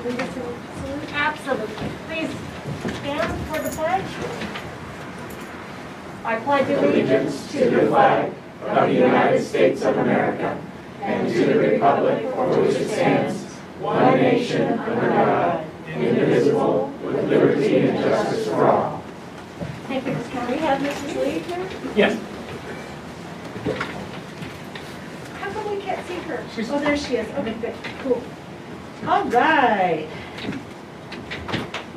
Lead us in salute? Absolutely. Please stand for the pledge. I pledge Allegiance to the flag of the United States of America and to the republic for which it stands, one nation under God, indivisible, with liberty and justice for all. Thank you, Ms. Kelly. We have Mrs. Lee here. Yes. How come we can't see her? Oh, there she is. Okay, good. Cool. All right.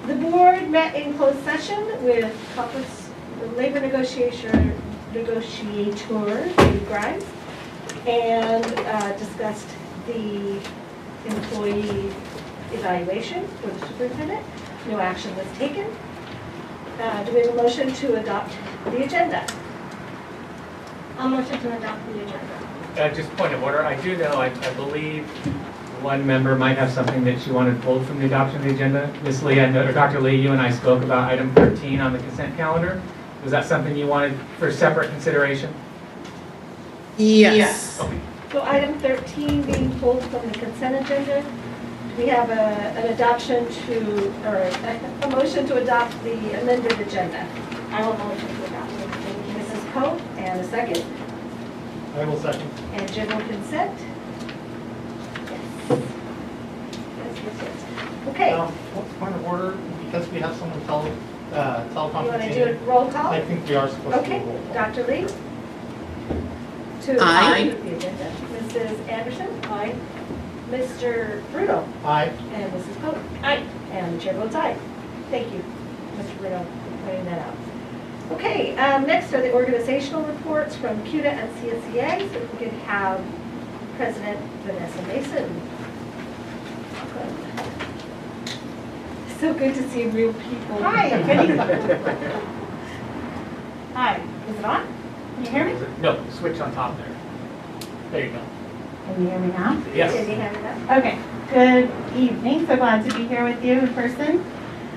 The board met in closed session with the labor negotiator, Dave Grimes, and discussed the employee evaluation for the superintendent. No action was taken. Do we have a motion to adopt the agenda? I'll motion to adopt the agenda. Just point of order, I do know, I believe one member might have something that she wanted pulled from the adoption of the agenda. Ms. Lee, I know, or Dr. Lee, you and I spoke about item 13 on the consent calendar. Was that something you wanted for separate consideration? Yes. Okay. So item 13 being pulled from the consent agenda. We have an adoption or a motion to adopt the amended agenda. I will motion to adopt. Thank you, Mrs. Poe, and a second. I will second. And general consent? Yes. Yes. Okay, Point of order, because we have someone you want to do a teleconferencing, roll call? I think we are supposed to do Okay, a roll call. Dr. Lee? To Aye. approve the agenda. Mrs. Anderson? Aye. Mr. Bruno? Aye. And Mrs. Pope? Aye. And the chair votes aye. Thank you, Mr. Bruno, for pointing that out. Okay, next are the organizational reports from CUDA and CSEA. So if we could have President Vanessa Mason. So good to see real people. Hi, good evening. Hi, is it on? Can you hear me? No, switch on top there. There you go. Can you hear me now? Yes. Did he have it up? Okay, good evening. So glad to be here with you in person.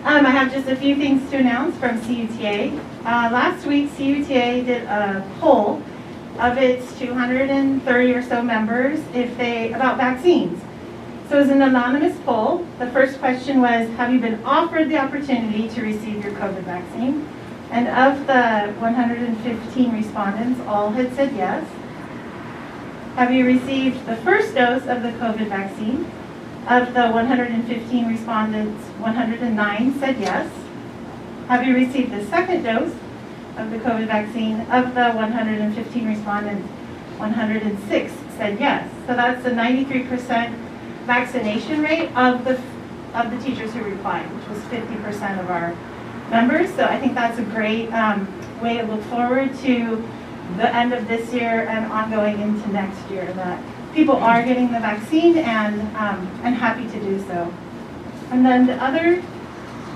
I have just a few things to announce from CUTA. Last week, CUTA did a poll of its 230 or so members about vaccines. So it was an anonymous poll. The first question was, have you been offered the opportunity to receive your COVID vaccine? And of the 115 respondents, all had said yes. Have you received the first dose of the COVID vaccine? Of the 115 respondents, 109 said yes. Have you received the second dose of the COVID vaccine? Of the 115 respondents, 106 said yes. So that's a 93% vaccination rate of the teachers who replied, which was 50% of our members. So I think that's a great way to look forward to the end of this year and ongoing into next year, that people are getting the vaccine and happy to do so. And then the other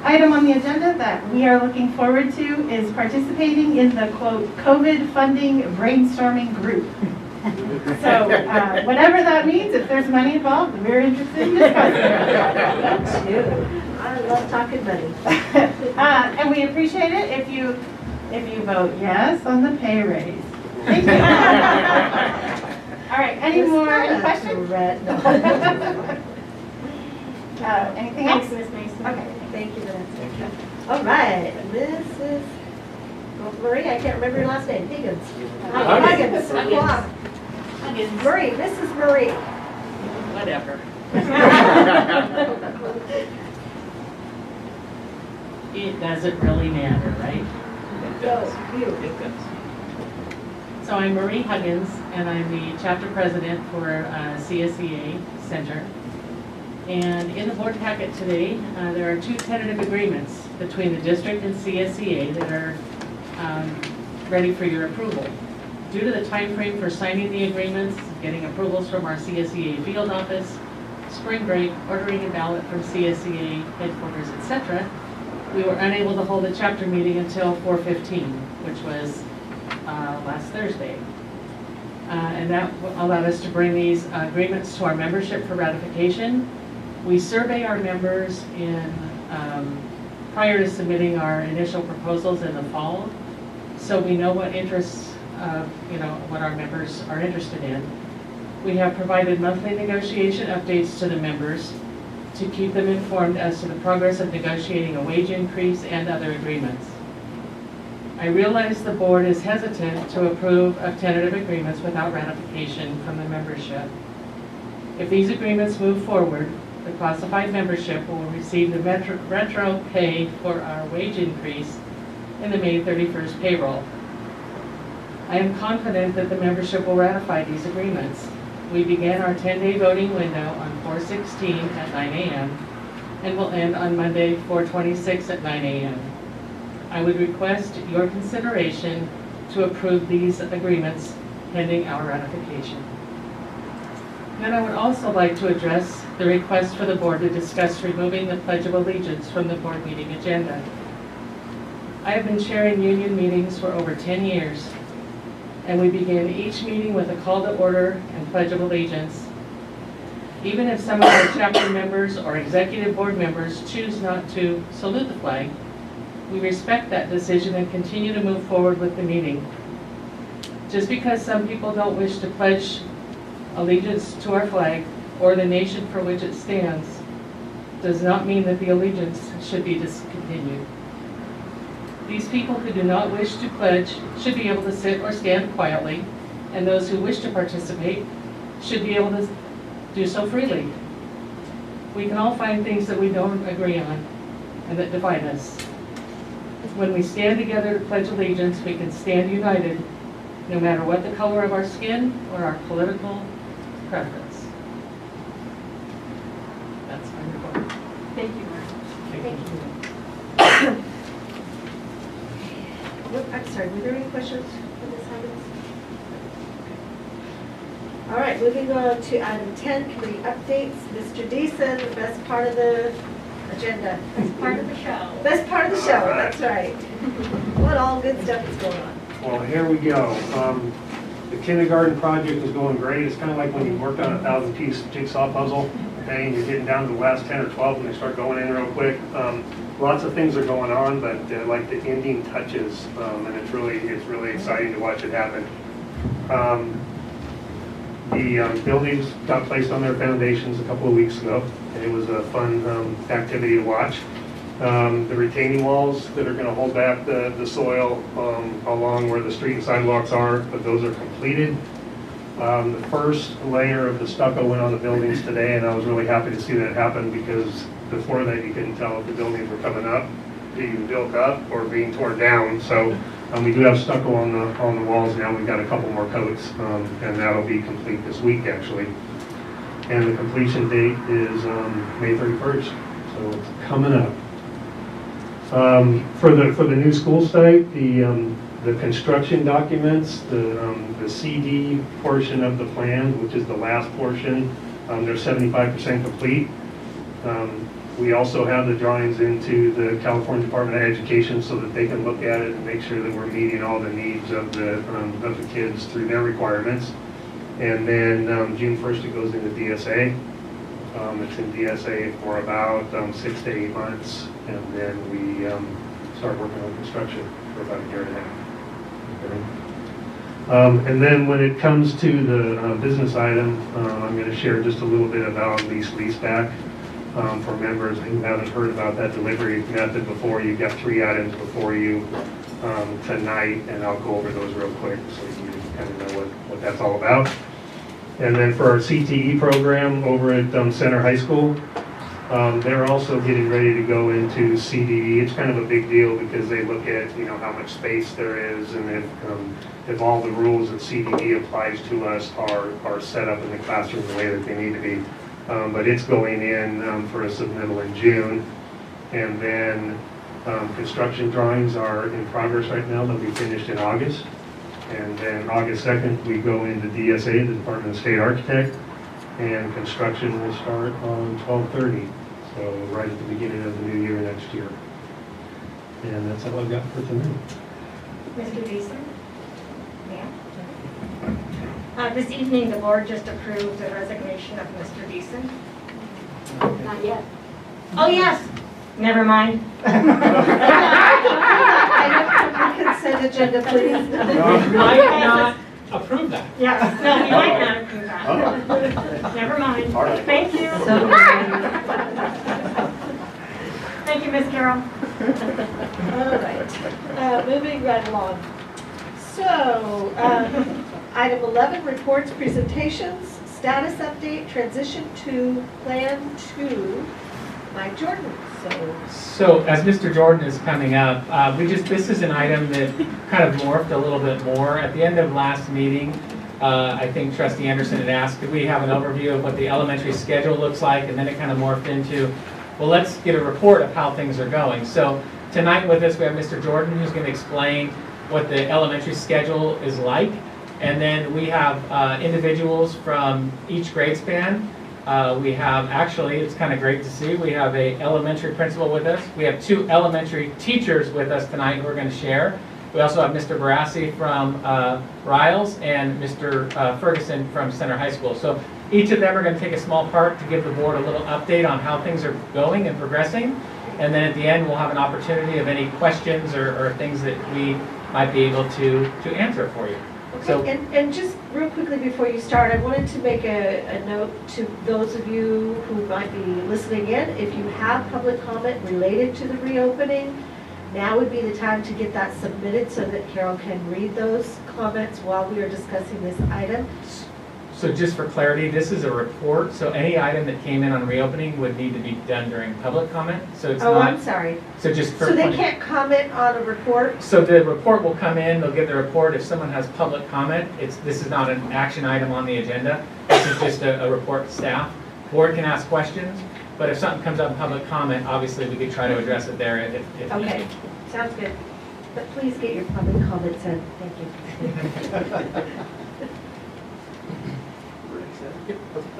item on the agenda that we are looking forward to is participating in the quote COVID funding brainstorming group. So whatever that means, if there's money involved, we're interested in discussing it. I love talking money. And we appreciate it if you vote yes on the pay raise. Thank you. All right, any questions? Anything else? Thanks, Ms. Mason. Okay. Thank you, Vanessa. All right, Mrs. Marie, I can't remember your last name, Higgins. Huggins. Huggins. Marie, Mrs. Marie. Whatever. It doesn't really matter, right? Go, you. It does. So I'm Marie Huggins, and I'm the chapter president for CSEA Center. And in the board packet today, there are two tentative agreements between the district and CSEA that are ready for your approval. Due to the time frame for signing the agreements, getting approvals from our CSEA field office, spring break, ordering a ballot from CSEA headquarters, etc., we were unable to hold a chapter meeting until 4/15, which was last Thursday. And that allowed us to bring these agreements to our membership for ratification. We survey our members prior to submitting our initial proposals in the fall, so we know what interests, what our members are interested in. We have provided monthly negotiation updates to the members to keep them informed as to the progress of negotiating a wage increase and other agreements. I realize the board is hesitant to approve of tentative agreements without ratification from the membership. If these agreements move forward, the classified membership will receive the retro pay for our wage increase in the May 31st payroll. I am confident that the membership will ratify these agreements. We began our 10-day voting window on 4/16 at 9 a.m. and will end on Monday, 4/26 at 9 a.m. I would request your consideration to approve these agreements pending our ratification. Then I would also like to address the request for the board to discuss removing the Pledge of Allegiance from the board meeting agenda. I have been chairing union meetings for over 10 years, and we begin each meeting with a call to order and Pledge of Allegiance. Even if some of our chapter members or executive board members choose not to salute the flag, we respect that decision and continue to move forward with the meeting. Just because some people don't wish to pledge allegiance to our flag or the nation for which it stands does not mean that the allegiance should be discontinued. These people who do not wish to pledge should be able to sit or stand quietly, and those who wish to participate should be able to do so freely. We can all find things that we don't agree on and that divide us. When we stand together to pledge allegiance, we can stand united, no matter what the color of our skin or our political preference. That's my report. Thank you, Mark. Thank you. I'm sorry, were there any questions for this item? All right, moving on to item 10, committee updates. Mr. Deason, the best part of the agenda. Best part of the show. Best part of the show, that's right. What all good stuff is going on? Well, here we go. The kindergarten project is going great. It's kind of like when you worked on a 1,000-piece jigsaw puzzle, okay, and you're getting down to the last 10 or 12 and they start going in real quick. Lots of things are going on, but like the ending touches, and it's really exciting to watch it happen. The buildings got placed on their foundations a couple of weeks ago, and it was a fun activity to watch. The retaining walls that are going to hold back the soil along where the street and sidewalks are, but those are completed. The first layer of the stucco went on the buildings today, and I was really happy to see that happen because before that you couldn't tell if the buildings were coming up, being built up, or being torn down. So we do have stucco on the walls now. We've got a couple more coats, and that'll be complete this week actually. And the completion date is May 31st, so it's coming up. For the new school site, the construction documents, the CD portion of the plan, which is the last portion, they're 75% complete. We also have the drawings into the California Department of Education so that they can look at it and make sure that we're meeting all the needs of the kids through their requirements. And then June 1st it goes into DSA. It's in DSA for about 6 to 8 months, and then we start working on construction for about a year and a half. And then when it comes to the business item, I'm going to share just a little bit about leaseback. For members who haven't heard about that delivery method before, you've got 3 items before you tonight, and I'll go over those real quick so you kind of know what that's all about. And then for our CTE program over at Center High School, they're also getting ready to go into CDE. It's kind of a big deal because they look at how much space there is, and if all the rules that CDE applies to us are set up in the classroom the way that they need to be. But it's going in for a submittal in June. And then construction drawings are in progress right now. They'll be finished in August. And then August 2nd, we go into DSA, the Department of State Architect, and construction will start on 12/30, so right at the beginning of the new year next year. And that's all I've got for tonight. Mr. Deason? Ma'am? This evening, the board just approved the resignation of Mr. Deason. Not yet. Oh, yes. Never mind. Consent agenda, please. I have not approve that. Yes, no, we might not approve that. Never mind. All right. Thank you. Thank you, Miss Carol. All right, moving right along. So, item 11, reports, presentations, status update, transition to Plan 2, Mike Jordan. So as Mr. Jordan is coming up, this is an item that kind of morphed a little bit more. At the end of last meeting, I think Trustee Anderson had asked, could we have an overview of what the elementary schedule looks like? And then it kind of morphed into, well, let's get a report of how things are going. So tonight with us, we have Mr. Jordan, who's going to explain what the elementary schedule is like. And then we have individuals from each grade span. We have, actually, it's kind of great to see, we have a elementary principal with us. We have 2 elementary teachers with us tonight who are going to share. We also have Mr. Barassi from Riles and Mr. Ferguson from Center High School. So each of them are going to take a small part to give the board a little update on how things are going and progressing. And then at the end, we'll have an opportunity of any questions or things that we might be able to answer for you. So, Okay, and just real quickly before you start, I wanted to make a note to those of you who might be listening in. If you have public comment related to the reopening, now would be the time to get that submitted so that Carol can read those comments while we are discussing this item. So just for clarity, this is a report, so any item that came in on reopening would need to be done during public comment, so it's Oh, I'm not, sorry. so just for. So they can't comment on a report? So the report will come in, they'll give the report, if someone has public comment, this is not an action item on the agenda, this is just a report to staff. Board can ask questions, but if something comes up in public comment, obviously we could try to address it there if Okay, needed. sounds good. But please get your public comments in, thank you.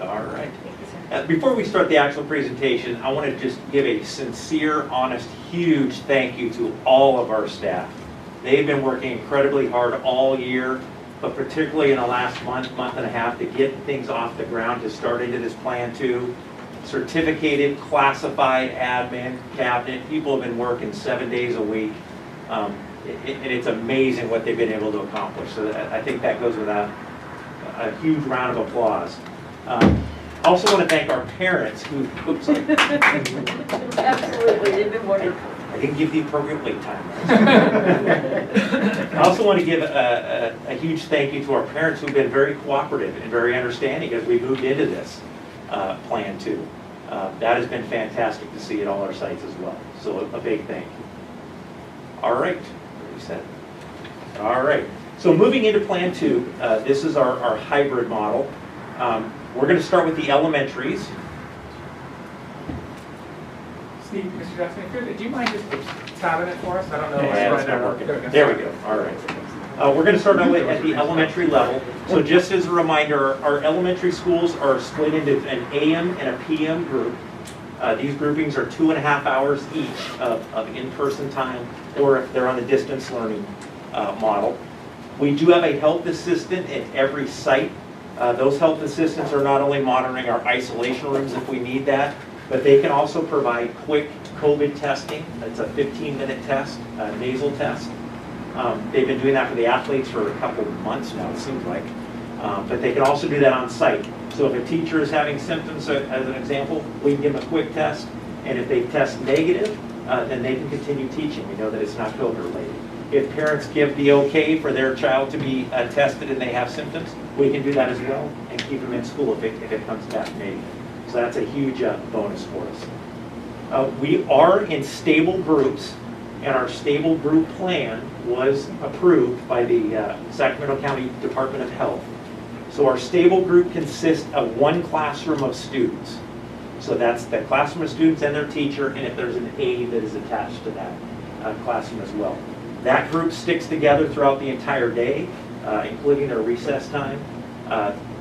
All right. Thank you, sir. Before we start the actual presentation, I want to just give a sincere, honest, huge thank you to all of our staff. They've been working incredibly hard all year, but particularly in the last month and a half to get things off the ground, to start into this Plan 2. Certificated, classified, admin, cabinet, people have been working 7 days a week. And it's amazing what they've been able to accomplish. So I think that goes without a huge round of applause. I also want to thank our parents who, oops, sorry. Absolutely, they've been wonderful. I didn't give the appropriate wait time. I also want to give a huge thank you to our parents who've been very cooperative and very understanding as we moved into this Plan 2. That has been fantastic to see at all our sites as well. So a big thank you. All right, reset. All right. So moving into Plan 2, this is our hybrid model. We're going to start with the elementaries. Steve, Mr. Jackson, do you mind just tabbing it for us? I don't know. Yeah, it's not working. There we go. All right. We're going to start out at the elementary level. So just as a reminder, our elementary schools are split into an AM and a PM group. These groupings are 2.5 hours each of in-person time, or if they're on a distance learning model. We do have a health assistant at every site. Those health assistants are not only monitoring our isolation rooms if we need that, but they can also provide quick COVID testing. That's a 15-minute test, a nasal test. They've been doing that for the athletes for a couple of months now, it seems like. But they can also do that on site. So if a teacher is having symptoms, as an example, we can give them a quick test. And if they test negative, then they can continue teaching. We know that it's not COVID related. If parents give the okay for their child to be tested and they have symptoms, we can do that as well and keep them in school if it comes back negative. So that's a huge bonus for us. We are in stable groups, and our stable group plan was approved by the Sacramento County Department of Health. So our stable group consists of one classroom of students. So that's the classroom of students and their teacher, and if there's an aide that is attached to that classroom as well. That group sticks together throughout the entire day, including their recess time.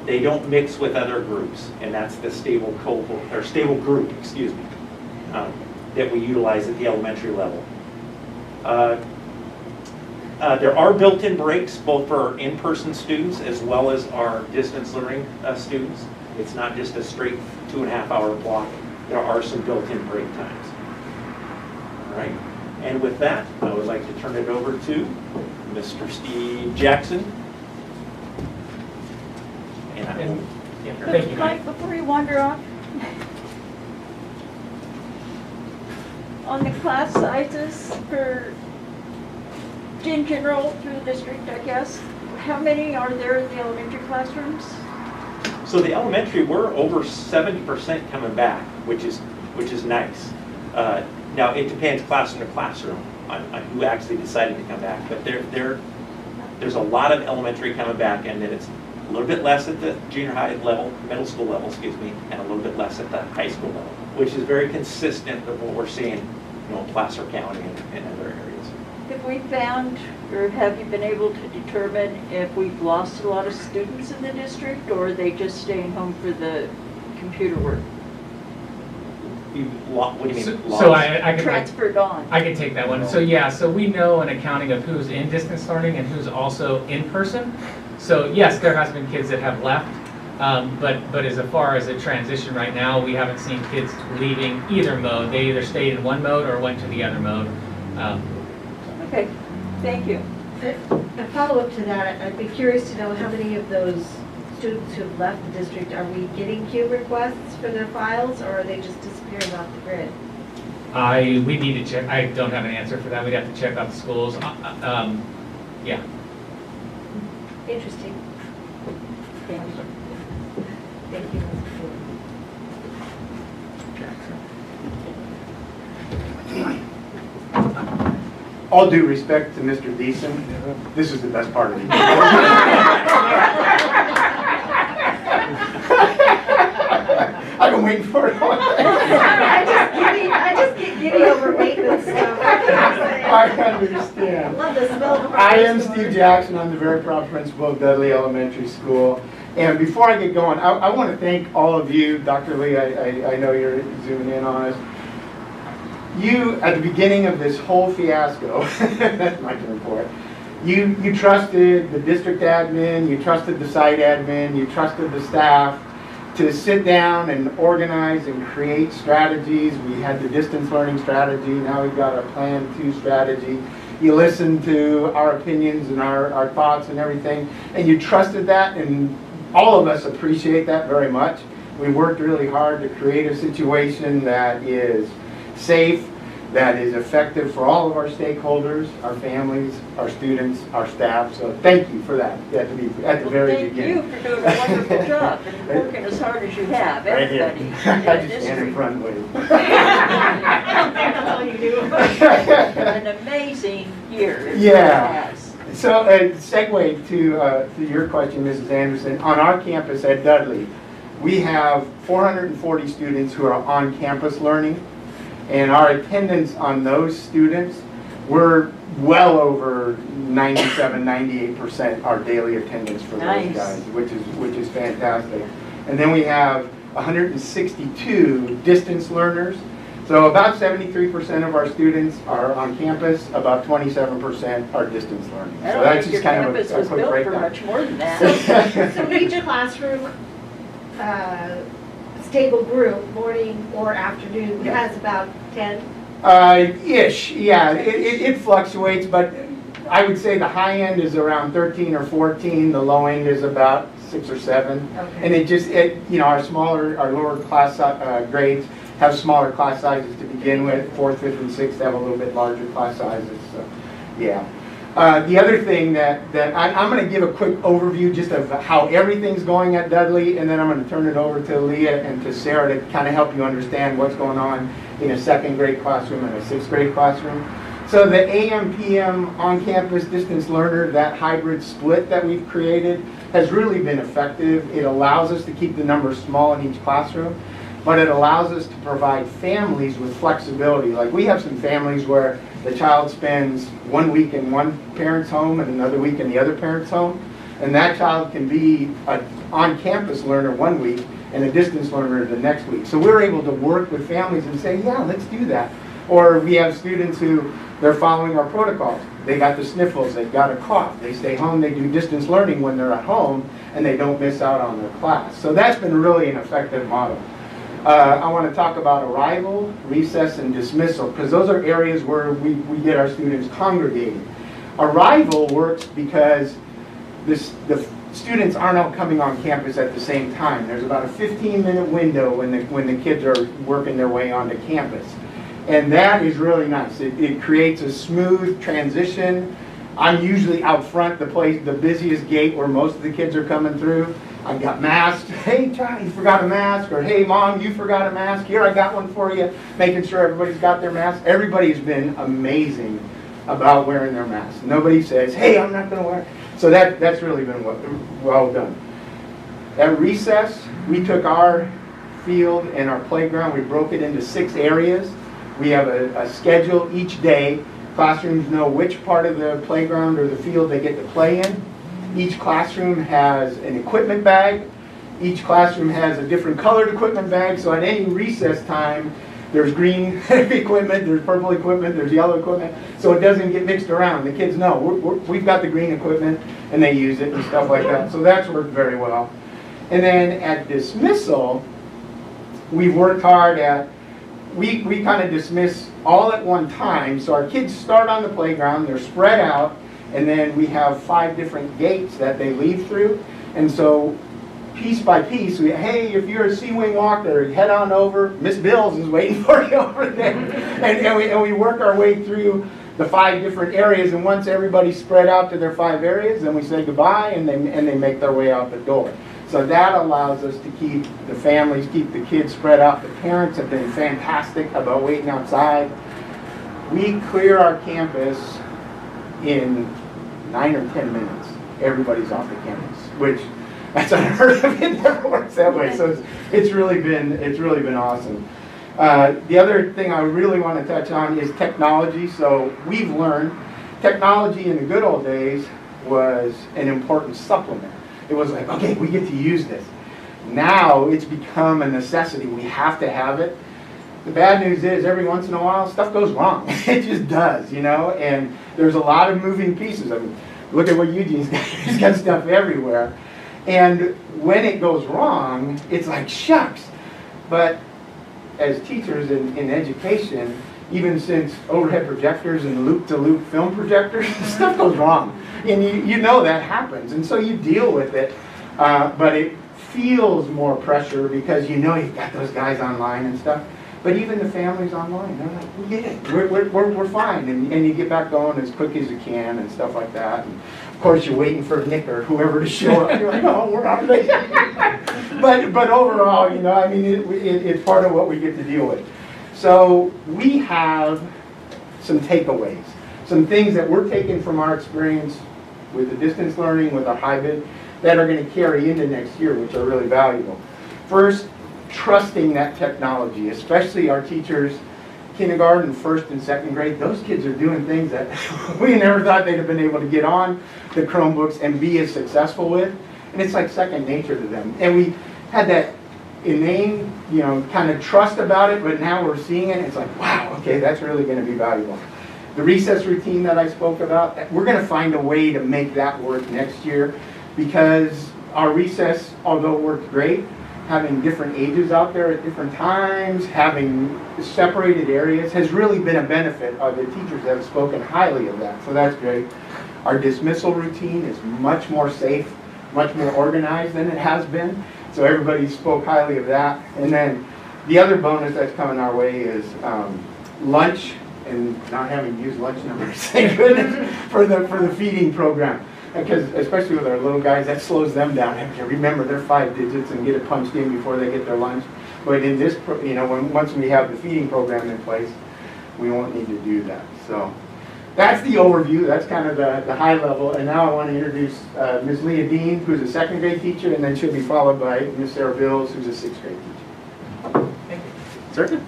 They don't mix with other groups, and that's the stable cohort, or stable group, excuse me, that we utilize at the elementary level. There are built-in breaks, both for our in-person students as well as our distance learning students. It's not just a straight 2.5 hour block. There are some built-in break times. All right. And with that, I would like to turn it over to Mr. Steve Jackson. And, yeah, thank you, Mike. Mike, before you wander off, on the class sizes for, in general, through the district, I guess, how many are there in the elementary classrooms? So the elementary, we're over 70% coming back, which is nice. Now, it depends classroom to classroom on who actually decided to come back, but there's a lot of elementary coming back, and then it's a little bit less at the junior high level, middle school level, excuse me, and a little bit less at the high school level, which is very consistent with what we're seeing, in Placer County and other areas. Have we found, or have you been able to determine if we've lost a lot of students in the district, or are they just staying home for the computer work? What do you mean? So I could, Transferred on? I can take that one. So yeah, so we know an accounting of who's in distance learning and who's also in person. So yes, there has been kids that have left, but as far as a transition right now, we haven't seen kids leaving either mode. They either stayed in one mode or went to the other mode. Okay, thank you. A follow-up to that, I'd be curious to know how many of those students who've left the district, are we getting queue requests for their files, or are they just disappearing off the grid? We need to check. I don't have an answer for that. We'd have to check out the schools. Yeah. Interesting. Thank you. Thank you. All due respect to Mr. Deason, this is the best part of the day. I've been waiting for it all day. I just get giddy over maintenance stuff. I understand. Love the smell of I am Steve Jackson. I'm the very proud principal of Dudley Elementary School. And before I get going, I want to thank all of you. Dr. Lee, I know you're zooming in on us. You, at the beginning of this whole fiasco, that's my term for it, you trusted the district admin, you trusted the site admin, you trusted the staff to sit down and organize and create strategies. We had the distance learning strategy, now we've got our Plan 2 strategy. You listened to our opinions and our thoughts and everything, and you trusted that, and all of us appreciate that very much. We worked really hard to create a situation that is safe, that is effective for all of our stakeholders, our families, our students, our staff. So thank you for that at the very beginning. Thank you for doing a wonderful job and working as hard as you have, Right here. everybody. I just stand in front with That's all you do. An amazing year. Yeah. Yes. So, segue to your question, Mrs. Anderson. On our campus at Dudley, we have 440 students who are on campus learning. And our attendance on those students, we're well over 97, 98% our daily attendance for Nice. those guys, which is fantastic. And then we have 162 distance learners. So about 73% of our students are on campus, about 27% are distance learning. I So don't that's think just your kind of campus a was quick built for breakdown. much more than that. So each classroom, stable group, morning or afternoon, Yeah. has about 10? Ish, yeah, it fluctuates, but I would say the high end is around 13 or 14, the low end is about 6 or 7. Okay. And our lower class grades have smaller class sizes to begin with. 4th, 5th, and 6th have a little bit larger class sizes, so, yeah. The other thing that I'm going to give a quick overview just of how everything's going at Dudley, and then I'm going to turn it over to Leah and to Sarah to kind of help you understand what's going on in a 2nd grade classroom and a 6th grade classroom. So the AM/PM on-campus distance learner, that hybrid split that we've created, has really been effective. It allows us to keep the numbers small in each classroom, but it allows us to provide families with flexibility. Like, we have some families where the child spends 1 week in one parent's home and another week in the other parent's home, and that child can be an on-campus learner 1 week and a distance learner the next week. So we're able to work with families and say, yeah, let's do that. Or we have students who, they're following our protocols. They got the sniffles, they've got a cough, they stay home, they do distance learning when they're at home, and they don't miss out on their class. So that's been really an effective model. I want to talk about arrival, recess, and dismissal, because those are areas where we get our students congregating. Arrival works because the students aren't all coming on campus at the same time. There's about a 15-minute window when the kids are working their way onto campus. And that is really nice. It creates a smooth transition. I'm usually out front, the busiest gate where most of the kids are coming through. I've got masks. Hey, John, you forgot a mask. Or, hey, Mom, you forgot a mask. Here, I got one for you. Making sure everybody's got their mask. Everybody's been amazing about wearing their masks. Nobody says, hey, I'm not going to wear it. So that's really been well done. At recess, we took our field and our playground, we broke it into 6 areas. We have a schedule each day. Classrooms know which part of the playground or the field they get to play in. Each classroom has an equipment bag. Each classroom has a different colored equipment bag, so at any recess time, there's green equipment, there's purple equipment, there's yellow equipment, so it doesn't get mixed around. The kids know, we've got the green equipment, and they use it and stuff like that. So that's worked very well. And then at dismissal, we've worked hard at, we kind of dismiss all at one time, so our kids start on the playground, they're spread out, and then we have 5 different gates that they leave through. And so piece by piece, hey, if you're a Sea-Wing walker, head on over. Miss Bills is waiting for you over there. And we work our way through the 5 different areas. And once everybody's spread out to their 5 areas, then we say goodbye, and they make their way out the door. So that allows us to keep the families, keep the kids spread out. The parents have been fantastic about waiting outside. We clear our campus in 9 or 10 minutes. Everybody's off the campus, which that's unheard of. It never works that way. So it's really been awesome. The other thing I really want to touch on is technology. So we've learned technology in the good old days was an important supplement. It was like, okay, we get to use this. Now it's become a necessity. We have to have it. The bad news is every once in a while stuff goes wrong. It just does, you know, and there's a lot of moving pieces. I mean, look at what Eugene's got. He's got stuff everywhere. And when it goes wrong, it's like, shucks. But as teachers in education, even since overhead projectors and loop-to-loop film projectors, stuff goes wrong. And you know that happens. And so you deal with it. But it feels more pressure because you know you've got those guys online and stuff. But even the families online, they're like, we get it, we're fine. And you get back going as quick as you can and stuff like that. And of course, you're waiting for Nick or whoever to show up. You're like, oh, we're not ready. But overall, you know, I mean, it's part of what we get to deal with. So we have some takeaways, some things that we're taking from our experience with the distance learning, with our hybrid, that are going to carry into next year, which are really valuable. First, trusting that technology, especially our teachers, kindergarten, 1st and 2nd grade, those kids are doing things that we never thought they'd have been able to get on the Chromebooks and be as successful with. And it's like second nature to them. And we had that inane, you know, kind of trust about it, but now we're seeing it, it's like, wow, okay, that's really going to be valuable. The recess routine that I spoke about, we're going to find a way to make that work next year, because our recess, although it worked great, having different ages out there at different times, having separated areas has really been a benefit. The teachers have spoken highly of that, so that's great. Our dismissal routine is much more safe, much more organized than it has been, so everybody spoke highly of that. And then the other bonus that's coming our way is lunch, and not having used lunch numbers, thank goodness, for the feeding program. Because especially with our little guys, that slows them down. Having to remember their 5 digits and get it punched in before they get their lunch. But in this, you know, once we have the feeding program in place, we won't need to do that. So that's the overview. That's kind of the high level. And now I want to introduce Ms. Leah Dean, who's a 2nd grade teacher, and then she'll be followed by Ms. Sarah Bills, who's a 6th grade teacher. Thank you. Sir?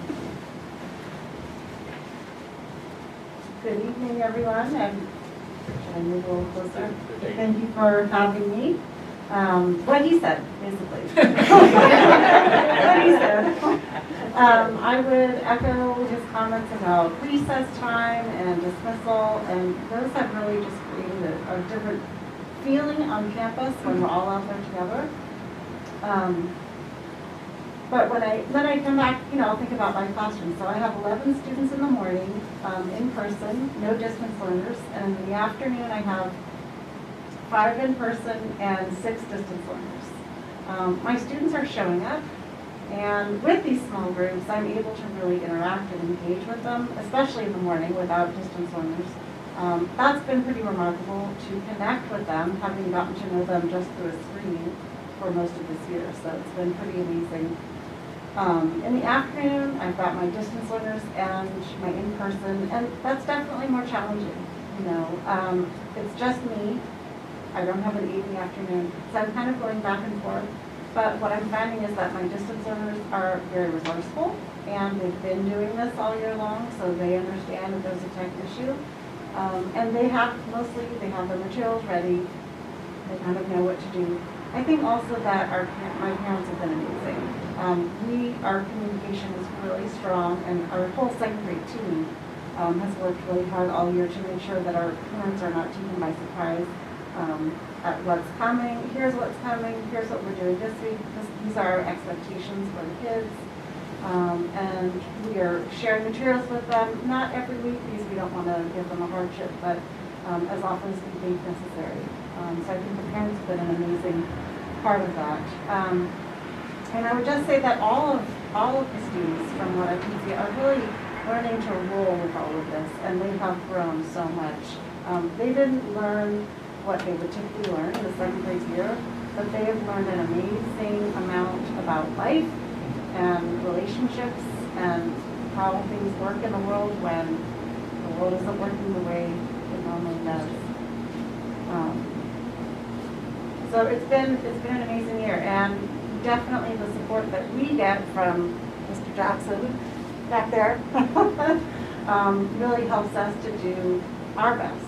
Good evening, everyone. Should I move a little closer? Thank you for having me. What he said, basically. What he said. I would echo his comments about recess time and dismissal, and those have really just created a different feeling on campus when we're all out there together. But when I come back, you know, I'll think about my classroom. So I have 11 students in the morning, in person, no distance learners, and in the afternoon I have 5 in person and 6 distance learners. My students are showing up, and with these small groups, I'm able to really interact and engage with them, especially in the morning without distance learners. That's been pretty remarkable to connect with them, having gotten to know them just through a screen for most of this year, so it's been pretty amazing. In the afternoon, I've got my distance learners and my in-person, and that's definitely more challenging, you know. It's just me. I don't have an evening afternoon, so I'm kind of going back and forth. But what I'm finding is that my distance learners are very resourceful, and they've been doing this all year long, so they understand that there's a tech issue. And they have the materials ready. They kind of know what to do. I think also that my parents have been amazing. Our communication is really strong, and our whole second grade team has worked really hard all year to make sure that our parents are not taken by surprise at what's coming. Here's what's coming. Here's what we're doing this week. These are our expectations for the kids. And we are sharing materials with them, not every week because we don't want to give them a hardship, but as often as we think necessary. So I think the parents have been an amazing part of that. And I would just say that all of the students, from what I can see, are really learning to roll with all of this, and they have grown so much. They didn't learn what they would typically learn in the second grade year, but they have learned an amazing amount about life and relationships and how things work in the world when the world isn't working the way it normally does. So it's been an amazing year, and definitely the support that we get from Mr. Jackson back there really helps us to do our best,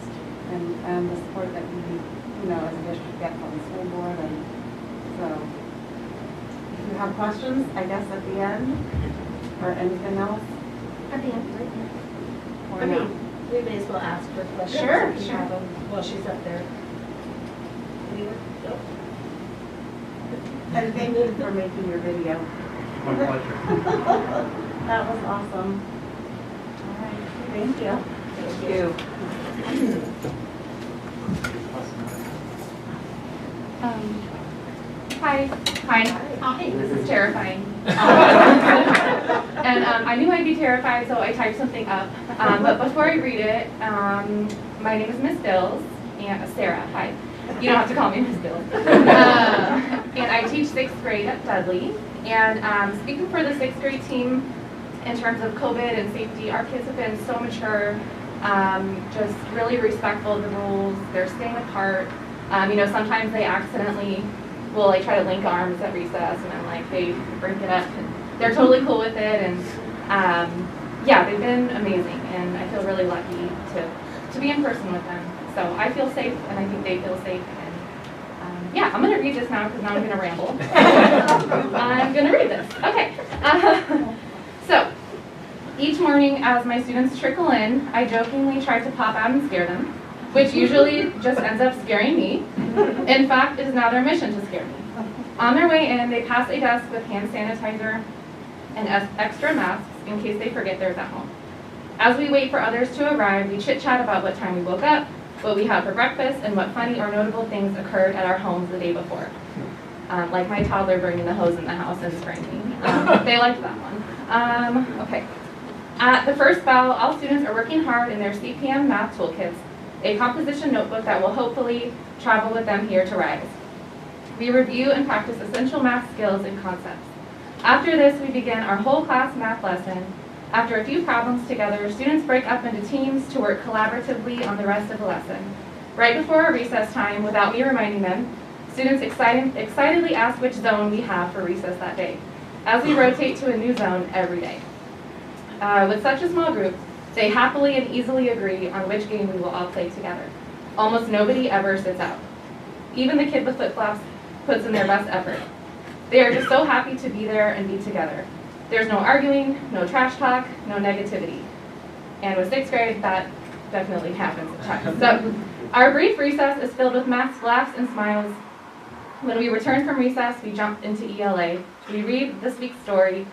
and the support that we, as a district get from the school board. And so if you have questions, I guess at the end, or anything else? At the end, right? Or I no? mean, we may as well ask for questions. Sure, if you sure. have them while she's up there. Anyone? No? And thank you for making your video. My pleasure. That was awesome. All right, thank you. Thank you. Hi. Hi. This is terrifying. And I knew I'd be terrified, so I typed something up. But before I read it, my name is Miss Dills, and Sarah, hi. You don't have to call me Miss Dills. And I teach 6th grade at Dudley. And speaking for the 6th grade team, in terms of COVID and safety, our kids have been so mature, just really respectful of the rules. They're staying apart. Sometimes they accidentally will try to link arms at recess, and then they break it up. And they're totally cool with it, and yeah, they've been amazing, and I feel really lucky to be in person with them. So I feel safe, and I think they feel safe. And yeah, I'm going to read this now because now I'm going to ramble. I'm going to read this. Okay. So each morning as my students trickle in, I jokingly try to pop out and scare them, which usually just ends up scaring me. In fact, it is now their mission to scare me. On their way in, they pass a desk with hand sanitizer and extra masks in case they forget theirs at home. As we wait for others to arrive, we chit-chat about what time we woke up, what we had for breakfast, and what funny or notable things occurred at our homes the day before. Like my toddler bringing the hose in the house and spraying me. They liked that one. Okay. At the first bell, all students are working hard in their CPM math toolkits, a composition notebook that will hopefully travel with them here to Rise. We review and practice essential math skills and concepts. After this, we begin our whole class math lesson. After a few problems together, students break up into teams to work collaboratively on the rest of the lesson. Right before our recess time, without me reminding them, students excitedly ask which zone we have for recess that day, as we rotate to a new zone every day. With such a small group, they happily and easily agree on which game we will all play together. Almost nobody ever sits out. Even the kid with flip-flops puts in their best effort. They are just so happy to be there and be together. There's no arguing, no trash talk, no negativity. And with 6th grade, that definitely happens at times. So our brief recess is filled with masks, laughs, and smiles. When we return from recess, we jump into ELA. We read this week's story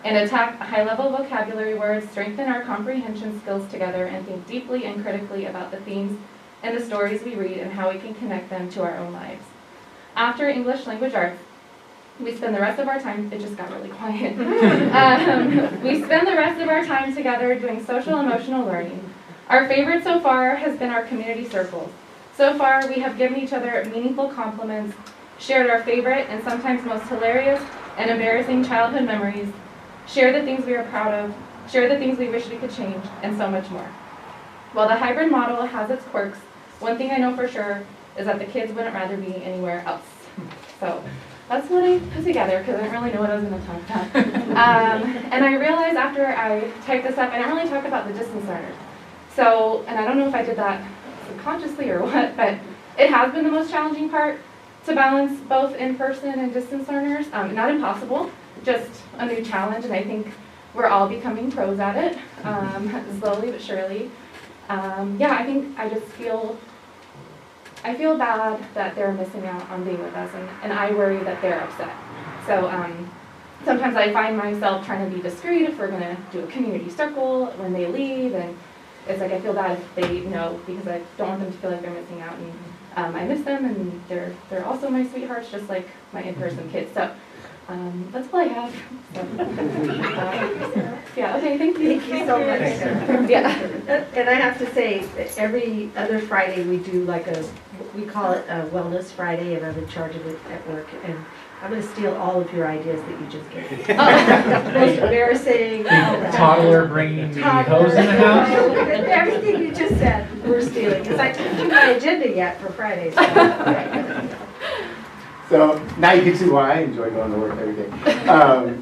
and attack high-level vocabulary words, strengthen our comprehension skills together, and think deeply and critically about the themes and the stories we read and how we can connect them to our own lives. After English language arts, we spend the rest of our time, it just got really quiet. We spend the rest of our time together doing social emotional learning. Our favorite so far has been our community circles. So far, we have given each other meaningful compliments, shared our favorite and sometimes most hilarious and embarrassing childhood memories, shared the things we are proud of, shared the things we wish we could change, and so much more. While the hybrid model has its quirks, one thing I know for sure is that the kids wouldn't rather be anywhere else. So that's what I put together because I didn't really know what I was going to talk about. And I realized after I typed this up, I didn't really talk about the distance learners. So, and I don't know if I did that subconsciously or what, but it has been the most challenging part to balance both in-person and distance learners. Not impossible, just a new challenge, and I think we're all becoming pros at it, slowly but surely. Yeah, I think I just feel bad that they're missing out on being with us, and I worry that they're upset. So sometimes I find myself trying to be discreet if we're going to do a community circle when they leave, and it's like I feel bad if they know because I don't want them to feel like they're missing out, and I miss them, and they're also my sweethearts, just like my in-person kids. So that's all I have. So, yeah, okay, thank you. Thank you so much, Sarah. Yeah. And I have to say, that every other Friday, we do like we call it a Wellness Friday, and I'm in charge of it at work. And I'm going to steal all of your ideas that you just gave me. Most embarrassing. Toddler bringing the hose in the house. Everything you just said, we're stealing. Because I didn't do my agenda yet for Fridays. So now you can see why I enjoy going to work every day.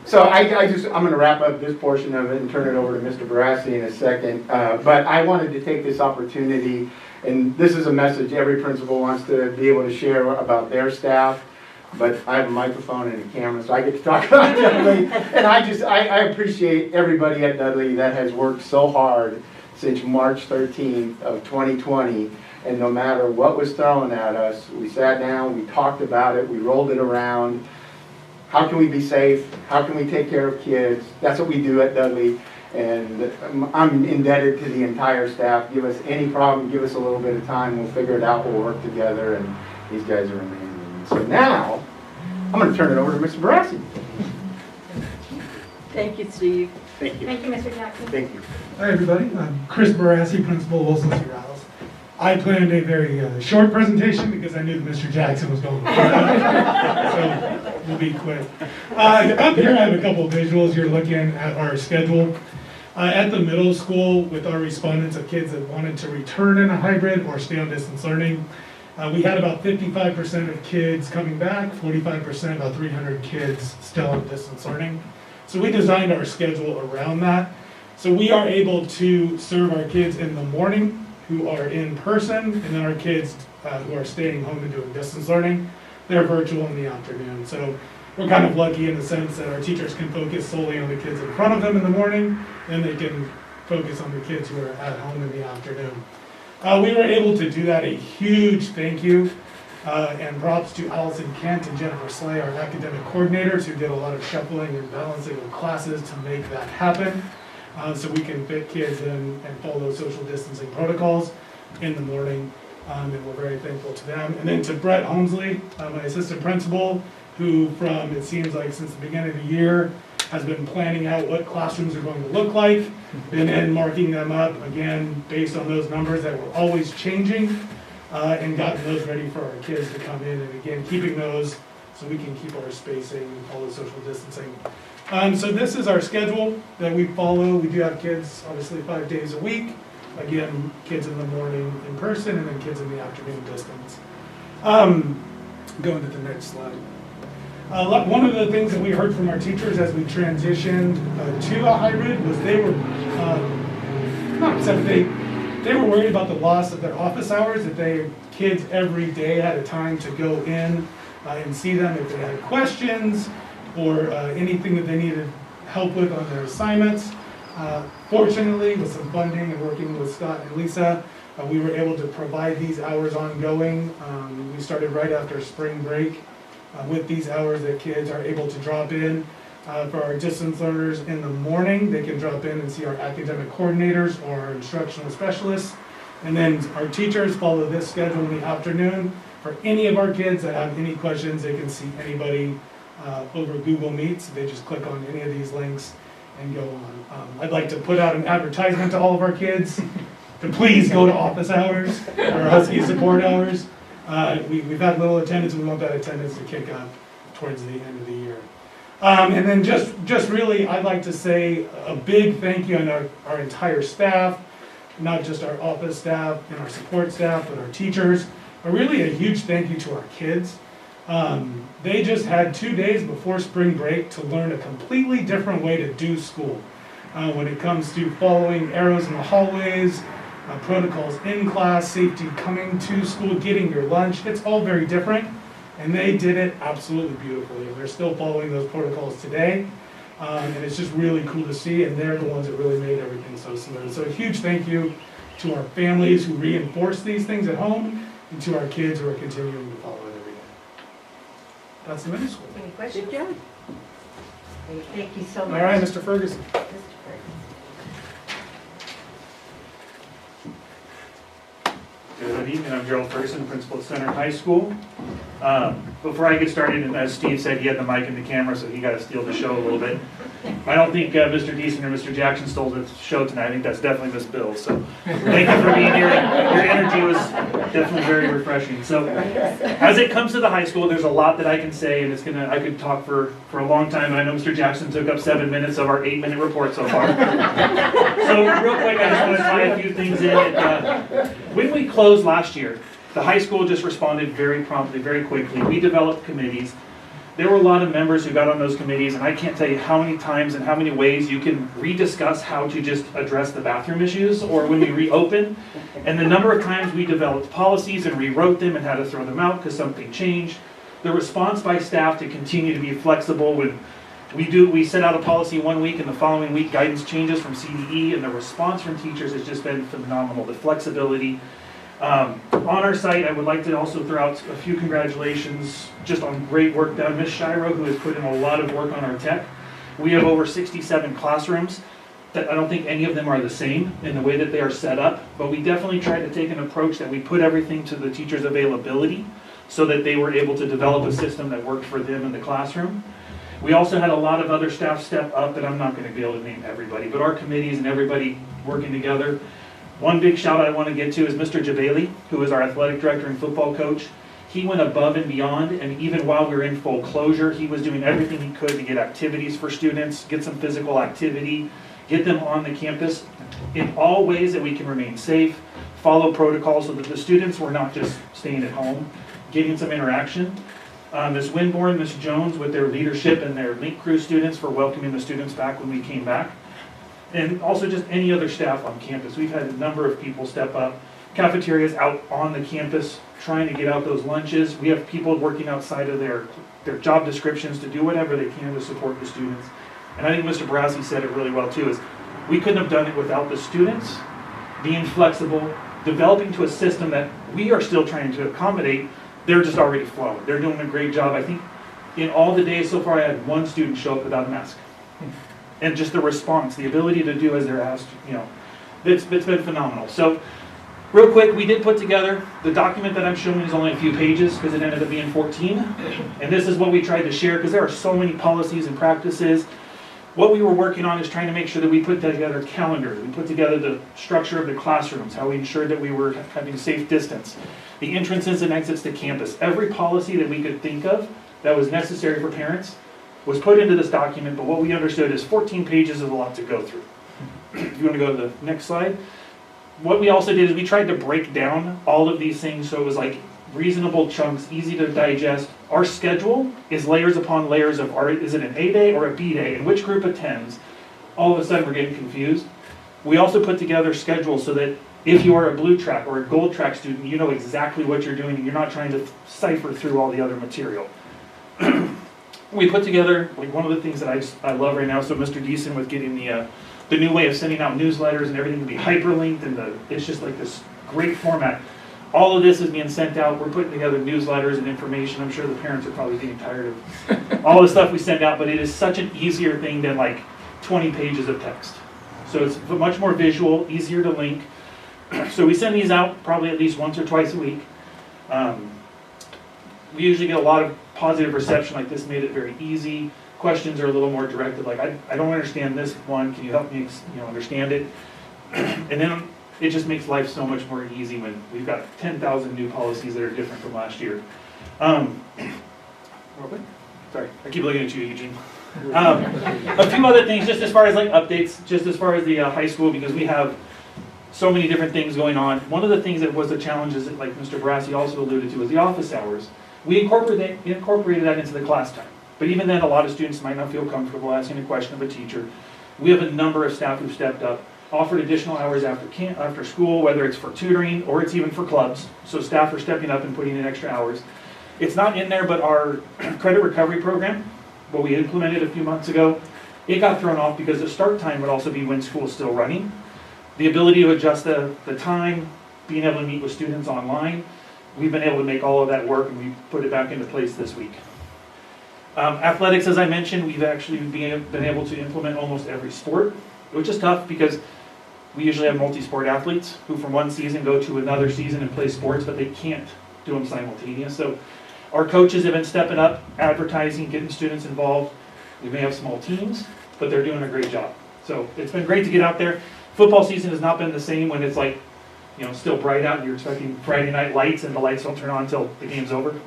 So I'm going to wrap up this portion of it and turn it over to Mr. Barassi in a second. But I wanted to take this opportunity, and this is a message every principal wants to be able to share about their staff. But I have a microphone and a camera, so I get to talk about Dudley. And I appreciate everybody at Dudley that has worked so hard since March 13th of 2020. And no matter what was thrown at us, we sat down, we talked about it, we rolled it around. How can we be safe? How can we take care of kids? That's what we do at Dudley. And I'm indebted to the entire staff. Give us any problem, give us a little bit of time, we'll figure it out, we'll work together, and these guys are amazing. So now, I'm going to turn it over to Mr. Barassi. Thank you, Steve. Thank you. Thank you, Mr. Jackson. Thank you. Hi, everybody. I'm Chris Barassi, Principal, Wilson C. Rouse. I planned a very short presentation because I knew that Mr. Jackson was going to so we'll be quick. Up here, I have a couple of visuals. You're looking at our schedule. At the middle school, with our respondents of kids that wanted to return in a hybrid or stay on distance learning, we had about 55% of kids coming back, 45%, about 300 kids still on distance learning. So we designed our schedule around that. So we are able to serve our kids in the morning who are in person, and then our kids who are staying home and doing distance learning, they're virtual in the afternoon. So we're kind of lucky in the sense that our teachers can focus solely on the kids in front of them in the morning, and they can focus on the kids who are at home in the afternoon. We were able to do that. A huge thank you and props to Allison Kent and Jennifer Slay, our academic coordinators, who did a lot of shuffling and balancing of classes to make that happen. So we can fit kids in and follow social distancing protocols in the morning, and we're very thankful to them. And then to Brett Holmesley, my assistant principal, who from, it seems like since the beginning of the year, has been planning out what classrooms are going to look like, and marking them up, again, based on those numbers that were always changing, and gotten those ready for our kids to come in, and again, keeping those so we can keep our spacing, all the social distancing. So this is our schedule that we follow. We do have kids, obviously, 5 days a week. Again, kids in the morning in person, and then kids in the afternoon distance. Going to the next slide. One of the things that we heard from our teachers as we transitioned to a hybrid was they were not upset, they were worried about the loss of their office hours, that their kids every day had a time to go in and see them if they had questions or anything that they needed help with on their assignments. Fortunately, with some funding and working with Scott and Lisa, we were able to provide these hours ongoing. We started right after spring break with these hours that kids are able to drop in. For our distance learners in the morning, they can drop in and see our academic coordinators or our instructional specialists And then our teachers follow this schedule in the afternoon. For any of our kids that have any questions, they can see anybody over Google Meets. They just click on any of these links and go on. I'd like to put out an advertisement to all of our kids to please go to office hours or Husky support hours. We've had little attendance, we want that attendance to kick up towards the end of the year. And then just really, I'd like to say a big thank you on our entire staff, not just our office staff and our support staff, but our teachers. But really a huge thank you to our kids. They just had 2 days before spring break to learn a completely different way to do school. When it comes to following arrows in the hallways, protocols in class, safety coming to school, getting your lunch, it's all very different. And they did it absolutely beautifully. They're still following those protocols today. And it's just really cool to see, and they're the ones that really made everything so smooth. So a huge thank you to our families who reinforce these things at home, and to our kids who are continuing to follow it every day. That's the middle school. Any questions? Good job. Thank you so All much. right, Mr. Ferguson. Good evening, I'm Gerald Ferguson, principal at Center High School. Before I get started, and as Steve said, he had the mic and the camera, so he got to steal the show a little bit. I don't think Mr. Deason or Mr. Jackson stole the show tonight. I think that's definitely Miss Bill. So thank you for being here. Your energy was definitely very refreshing. So as it comes to the high school, there's a lot that I can say, and I could talk for a long time. I know Mr. Jackson took up 7 minutes of our 8-minute report so far. So real quick, I just want to tie a few things in. When we closed last year, the high school just responded very promptly, very quickly. We developed committees. There were a lot of members who got on those committees, and I can't tell you how many times and how many ways you can rediscuss how to just address the bathroom issues or when we reopen. And the number of times we developed policies and rewrote them and had to throw them out because something changed. The response by staff to continue to be flexible when we set out a policy 1 week and the following week guidance changes from CDE, and the response from teachers has just been phenomenal. The flexibility. On our site, I would like to also throw out a few congratulations just on great work done. Ms. Shiro, who has put in a lot of work on our tech. We have over 67 classrooms. That I don't think any of them are the same in the way that they are set up, but we definitely tried to take an approach that we put everything to the teachers' availability so that they were able to develop a system that worked for them in the classroom. We also had a lot of other staff step up that I'm not going to be able to name everybody, but our committees and everybody working together. One big shout out I want to get to is Mr. Jabali, who is our athletic director and football coach. He went above and beyond, and even while we were in full closure, he was doing everything he could to get activities for students, get some physical activity, get them on the campus in all ways that we can remain safe, follow protocols so that the students were not just staying at home, getting some interaction. Ms. Winborn, Ms. Jones with their leadership and their Link Crew students for welcoming the students back when we came back. And also just any other staff on campus. We've had a number of people step up. Cafeterias out on the campus trying to get out those lunches. We have people working outside of their job descriptions to do whatever they can to support the students. And I think Mr. Barassi said it really well too, is we couldn't have done it without the students being flexible, developing to a system that we are still trying to accommodate. They're just already flowing. They're doing a great job. I think in all the days so far, I had one student show up without a mask. And just the response, the ability to do as they're asked, it's been phenomenal. So real quick, we did put together, the document that I'm showing is only a few pages because it ended up being 14. And this is what we tried to share because there are so many policies and practices. What we were working on is trying to make sure that we put together calendars. We put together the structure of the classrooms, how we ensured that we were having safe distance, the entrances and exits to campus. Every policy that we could think of that was necessary for parents was put into this document, but what we understood is 14 pages is a lot to go through. If you want to go to the next slide. What we also did is we tried to break down all of these things so it was like reasonable chunks, easy to digest. Our schedule is layers upon layers of, is it an A day or a B day, and which group attends? All of a sudden we're getting confused. We also put together schedules so that if you are a blue track or a gold track student, you know exactly what you're doing and you're not trying to cipher through all the other material. We put together, like one of the things that I love right now, so Mr. Deason with getting the new way of sending out newsletters and everything to be hyperlinked, and it's just like this great format. All of this is being sent out. We're putting together newsletters and information. I'm sure the parents are probably getting tired of all the stuff we send out, but it is such an easier thing than like 20 pages of text. So it's much more visual, easier to link. So we send these out probably at least once or twice a week. We usually get a lot of positive reception, like this made it very easy. Questions are a little more directed, like I don't understand this one, can you help me understand it? And then it just makes life so much more easy when we've got 10,000 new policies that are different from last year. Sorry, I keep looking at you, Eugene. A few other things, just as far as like updates, just as far as the high school, because we have so many different things going on. One of the things that was the challenges that, like Mr. Barassi also alluded to, was the office hours. We incorporated that into the class time. But even then, a lot of students might not feel comfortable asking a question of a teacher. We have a number of staff who've stepped up, offered additional hours after school, whether it's for tutoring or it's even for clubs. So staff are stepping up and putting in extra hours. It's not in there, but our credit recovery program, what we implemented a few months ago, it got thrown off because the start time would also be when school's still running. The ability to adjust the time, being able to meet with students online, we've been able to make all of that work, and we put it back into place this week. Athletics, as I mentioned, we've actually been able to implement almost every sport, which is tough because we usually have multi-sport athletes who from one season go to another season and play sports, but they can't do them simultaneous. So our coaches have been stepping up, advertising, getting students involved. We may have small teams, but they're doing a great job. So it's been great to get out there. Football season has not been the same when it's like, still bright out and you're expecting Friday night lights and the lights don't turn on until the game's over.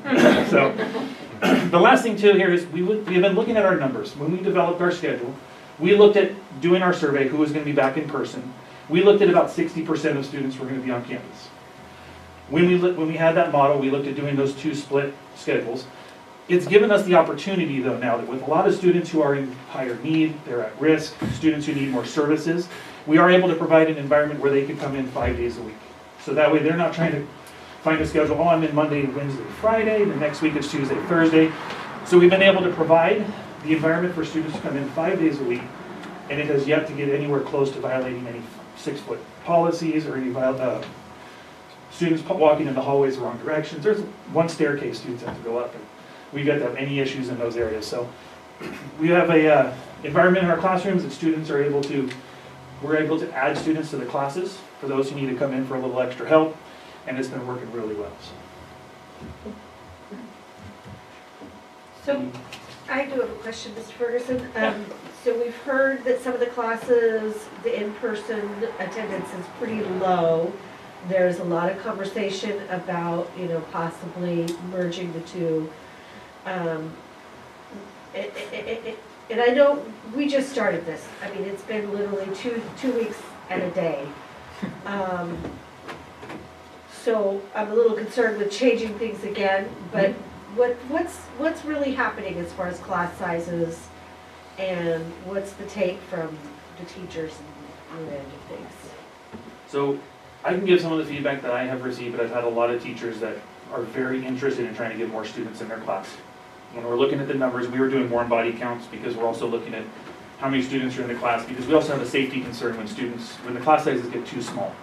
So the last thing too here is we have been looking at our numbers. When we developed our schedule, we looked at doing our survey, who was going to be back in person. We looked at about 60% of students were going to be on campus. When we had that model, we looked at doing those two split schedules. It's given us the opportunity though now that with a lot of students who are in higher need, they're at risk, students who need more services, we are able to provide an environment where they can come in 5 days a week. So that way they're not trying to find a schedule, oh, I'm in Monday, Wednesday, Friday, the next week it's Tuesday, Thursday. So we've been able to provide the environment for students to come in 5 days a week, and it has yet to get anywhere close to violating any 6-foot policies or any students walking in the hallways the wrong directions. There's one staircase students have to go up, and we've got to have any issues in those areas. So we have a environment in our classrooms that students are able to, we're able to add students to the classes for those who need to come in for a little extra help, and it's been working really well. So I do have a question, Mr. Ferguson. So we've heard that some of the classes, the in-person attendance is pretty low. There's a lot of conversation about, possibly merging the two. And I know we just started this. I mean, it's been literally two weeks and a day. So I'm a little concerned with changing things again, but what's really happening as far as class sizes, and what's the take from the teachers and the end of things? So I can give some of the feedback that I have received, but I've had a lot of teachers that are very interested in trying to get more students in their class. When we're looking at the numbers, we were doing warm body counts because we're also looking at how many students are in the class, because we also have a safety concern when the class sizes get too small.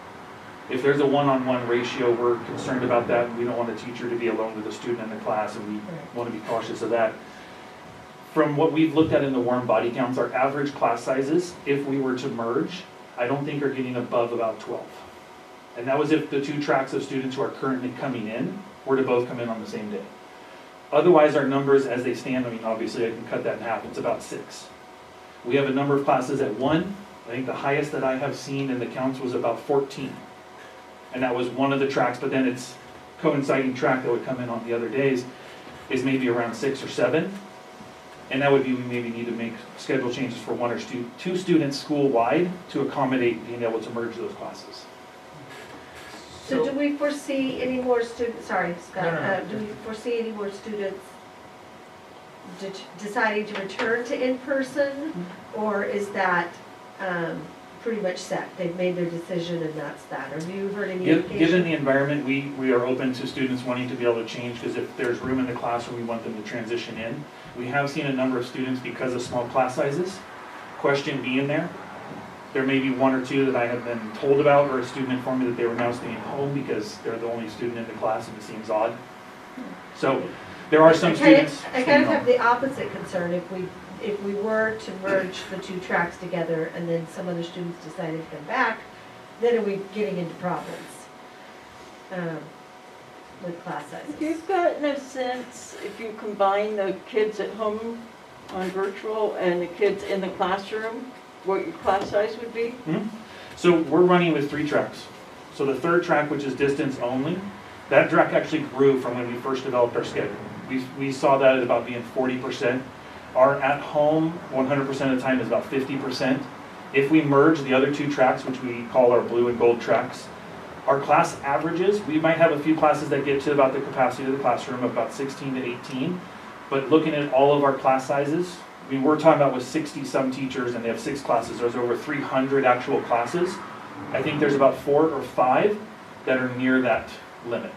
If there's a one-on-one ratio, we're concerned about that, and we don't want a teacher to be alone with a student in the class, and we want to be cautious of that. From what we've looked at in the warm body counts, our average class sizes, if we were to merge, I don't think are getting above about 12. And that was if the two tracks of students who are currently coming in were to both come in on the same day. Otherwise, our numbers as they stand, I mean, obviously I can cut that in half, it's about 6. We have a number of classes at 1. I think the highest that I have seen in the counts was about 14. And that was one of the tracks, but then it's coinciding track that would come in on the other days is maybe around 6 or 7. And that would be, we maybe need to make schedule changes for 1 or 2 students school-wide to accommodate being able to merge those classes. So do we foresee any more students, sorry, Scott, No. Do we foresee any more students deciding to return to in-person? Or is that pretty much set? They've made their decision and that's that? Or have you heard any indication? Given the environment, we are open to students wanting to be able to change, because if there's room in the classroom, we want them to transition in. We have seen a number of students, because of small class sizes, question being there. There may be 1 or 2 that I have been told about, or a student informed me that they were now staying home because they're the only student in the class, and it seems odd. So there are some students. I kind of have the opposite concern. If we were to merge the 2 tracks together and then some other students decided to come back, then are we getting into problems with class sizes? You've gotten a sense, if you combine the kids at home on virtual and the kids in the classroom, what your class size would be? So we're running with 3 tracks. So the third track, which is distance only, that track actually grew from when we first developed our schedule. We saw that at about being 40%. Our at home, 100% of the time is about 50%. If we merge the other 2 tracks, which we call our blue and gold tracks, our class averages, we might have a few classes that get to about the capacity of the classroom, about 16 to 18. But looking at all of our class sizes, I mean, we're talking about with 60 some teachers and they have 6 classes, there's over 300 actual classes. I think there's about 4 or 5 that are near that limit.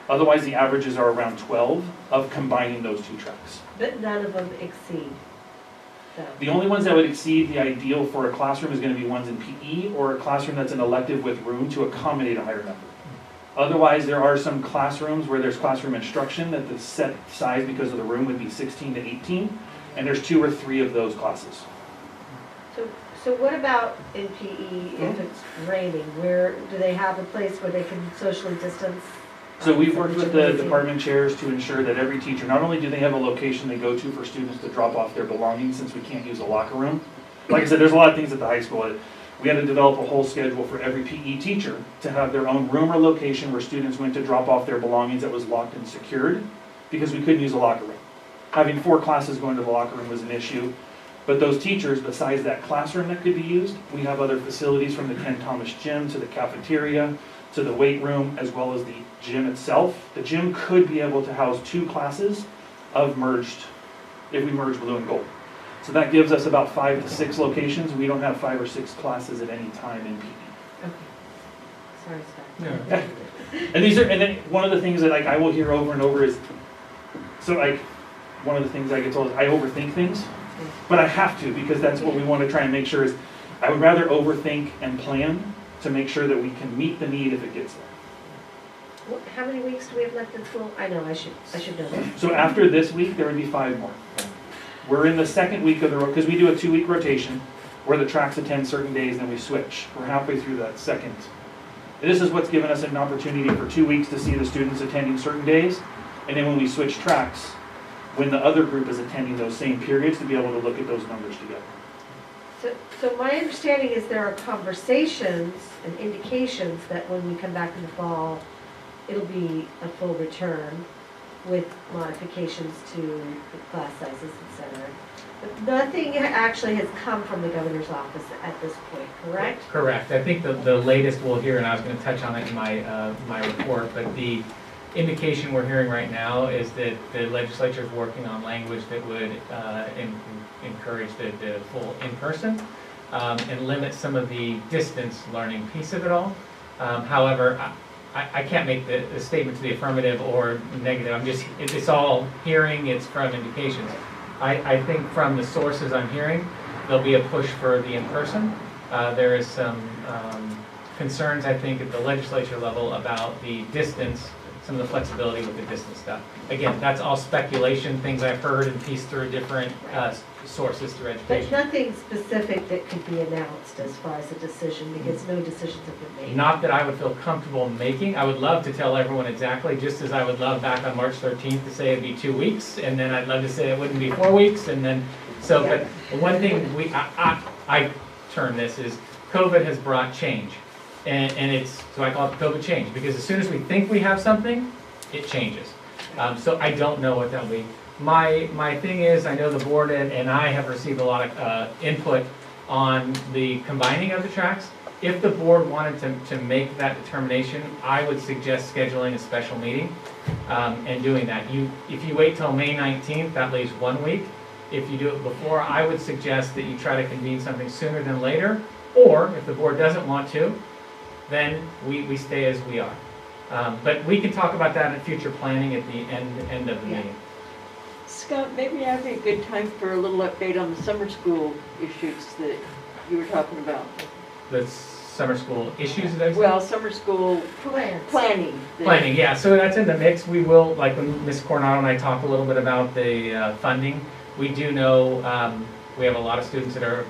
Otherwise, the averages are around 12 of combining those 2 tracks. But none of them exceed that. The only ones that would exceed the ideal for a classroom is going to be ones in PE or a classroom that's an elective with room to accommodate a higher number. Otherwise, there are some classrooms where there's classroom instruction that the set size because of the room would be 16 to 18, and there's 2 or 3 of those classes. So what about in PE if it's raining? Where, do they have a place where they can socially distance? So we've worked with the department chairs to ensure that every teacher, not only do they have a location they go to for students to drop off their belongings since we can't use a locker room. Like I said, there's a lot of things at the high school. We had to develop a whole schedule for every PE teacher to have their own room or location where students went to drop off their belongings that was locked and secured because we couldn't use a locker room. Having 4 classes going to the locker room was an issue. But those teachers, besides that classroom that could be used, we have other facilities from the Ken Thomas gym to the cafeteria to the weight room, as well as the gym itself. The gym could be able to house 2 classes of merged, if we merge blue and gold. So that gives us about 5 to 6 locations. We don't have 5 or 6 classes at any time in PE. Okay. Sorry, Scott. No. And these are, and then one of the things that I will hear over and over is, one of the things I get told is I overthink things, but I have to because that's what we want to try and make sure is, I would rather overthink and plan to make sure that we can meet the need if it gets there. How many weeks do we have left in school? I know, I should know that. So after this week, there would be 5 more. We're in the second week of the, because we do a 2-week rotation where the tracks attend certain days and then we switch. We're halfway through that second. And this is what's given us an opportunity for 2 weeks to see the students attending certain days. And then when we switch tracks, when the other group is attending those same periods, to be able to look at those numbers together. So my understanding is there are conversations and indications that when we come back in the fall, it'll be a full return with modifications to the class sizes, et cetera. But nothing actually has come from the governor's office at this point, correct? Correct. I think the latest we'll hear, and I was going to touch on it in my report, but the indication we're hearing right now is that the legislature is working on language that would encourage the full in-person and limit some of the distance learning piece of it all. However, I can't make the statement to the affirmative or negative. It's all hearing, it's from indications. I think from the sources I'm hearing, there'll be a push for the in-person. There is some concerns, I think, at the legislature level about the distance, some of the flexibility with the distance stuff. Again, that's all speculation, things I've heard and pieced through different sources through But education. nothing specific that could be announced as far as a decision, because no decisions have been made. Not that I would feel comfortable making. I would love to tell everyone exactly, just as I would love back on March 13th to say it'd be 2 weeks, and then I'd love to say it wouldn't be 4 weeks, and then, so, but one thing I term this is COVID has brought change. And it's, so I call it COVID change, because as soon as we think we have something, it changes. So I don't know what that'll be. My thing is, I know the board and I have received a lot of input on the combining of the tracks. If the board wanted to make that determination, I would suggest scheduling a special meeting and doing that. If you wait till May 19th, that leaves 1 week. If you do it before, I would suggest that you try to convene something sooner than later, or if the board doesn't want to, then we stay as we are. But we can talk about that in future planning at the end of the meeting. Scott, maybe that'd be a good time for a little update on the summer school issues that you were talking about. The summer school issues that Well, summer school planning. Planning, yeah, so that's in the mix. We will, like when Ms. Coronado and I talk a little bit about the funding, we do know we have a lot of students that are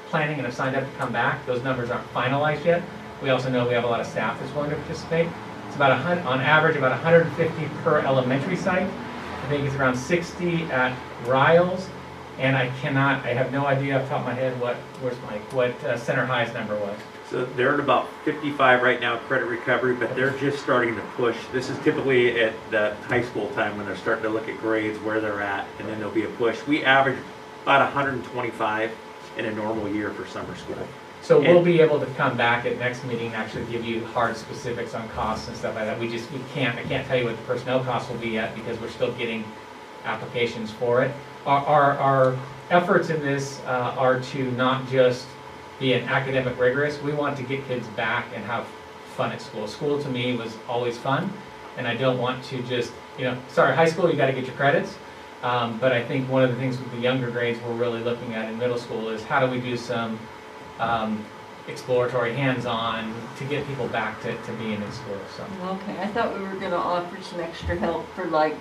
planning and have signed up to come back. Those numbers aren't finalized yet. We also know we have a lot of staff that's willing to participate. It's about on average about 150 per elementary site. I think it's around 60 at Riles, and I have no idea off the top of my head where's Mike, what Center High's number was. So they're at about 55 right now, credit recovery, but they're just starting to push. This is typically at the high school time when they're starting to look at grades, where they're at, and then there'll be a push. We average about 125 in a normal year for summer school. So we'll be able to come back at next meeting and actually give you hard specifics on costs and stuff like that. I can't tell you what the personnel costs will be yet because we're still getting applications for it. Our efforts in this are to not just be an academic rigorous. We want to get kids back and have fun at school. School to me was always fun, and I don't want to just, high school you got to get your credits, but I think one of the things with the younger grades we're really looking at in middle school is how do we do some exploratory hands-on to get people back to being in school. So. Okay, I thought we were going to offer some extra help for like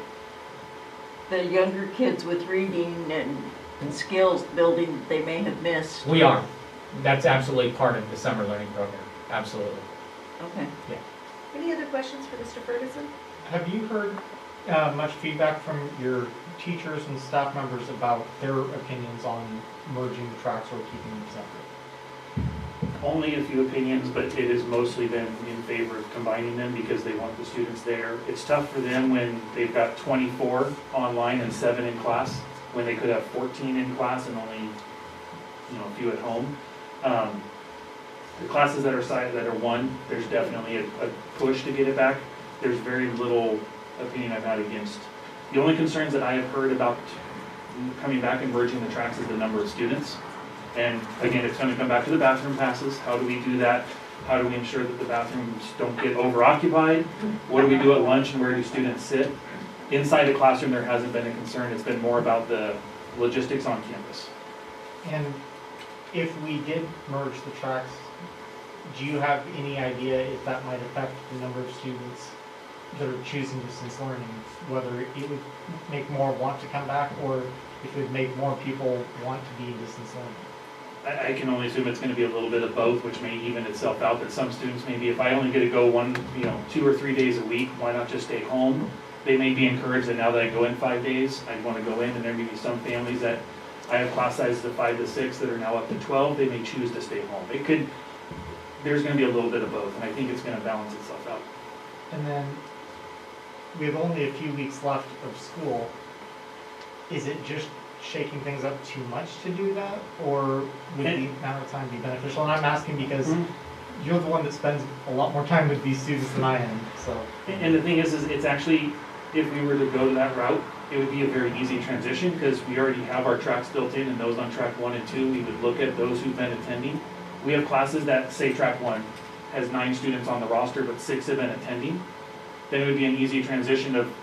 the younger kids with reading and skills building that they may have missed. We are. That's absolutely part of the summer learning program. Absolutely. Okay. Yeah. Any other questions for Mr. Ferguson? Have you heard much feedback from your teachers and staff members about their opinions on merging the tracks or keeping them separate? Only a few opinions, but it has mostly been in favor of combining them because they want the students there. It's tough for them when they've got 24 online and 7 in class, when they could have 14 in class and only a few at home. The classes that are one, there's definitely a push to get it back. There's very little opinion I've had against. The only concerns that I have heard about coming back and merging the tracks is the number of students. And again, it's going to come back to the bathroom passes. How do we do that? How do we ensure that the bathrooms don't get over-occupied? What do we do at lunch and where do students sit? Inside the classroom, there hasn't been a concern. It's been more about the logistics on campus. And if we did merge the tracks, do you have any idea if that might affect the number of students that are choosing distance learning? Whether it would make more want to come back or if it would make more people want to be in distance learning? I can only assume it's going to be a little bit of both, which may even itself out, that some students maybe, if I only get to go 2 or 3 days a week, why not just stay home? They may be encouraged that now that I go in 5 days, I want to go in, and there may be some families that I have class sizes of 5 to 6 that are now up to 12, they may choose to stay home. There's going to be a little bit of both, and I think it's going to balance itself out. And then we have only a few weeks left of school. Is it just shaking things up too much to do that, or would the amount of time be beneficial? And I'm asking because you're the one that spends a lot more time with these students than I am. So. And the thing is it's actually, if we were to go to that route, it would be a very easy transition because we already have our tracks built in, and those on track 1 and 2, we would look at those who've been attending. We have classes that say track 1 has 9 students on the roster, but 6 have been attending. Then it would be an easy transition of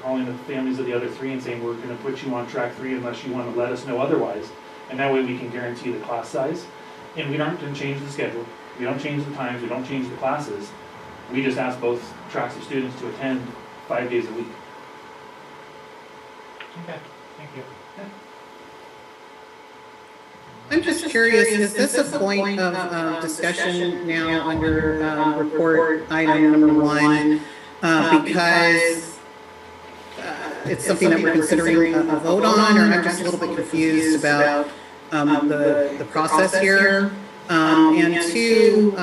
calling the families of the other 3 and saying, we're going to put you on track 3 unless you want to let us know otherwise. And that way we can guarantee the class size. And we aren't going to change the schedule. We don't change the times. We don't change the classes. We just ask both tracks of students to attend 5 days a week. Okay, thank you. I'm just curious, is this a point of discussion now under report item number 1? Because it's something that we're considering a vote on, or I'm just a little bit confused about the process here. And 2,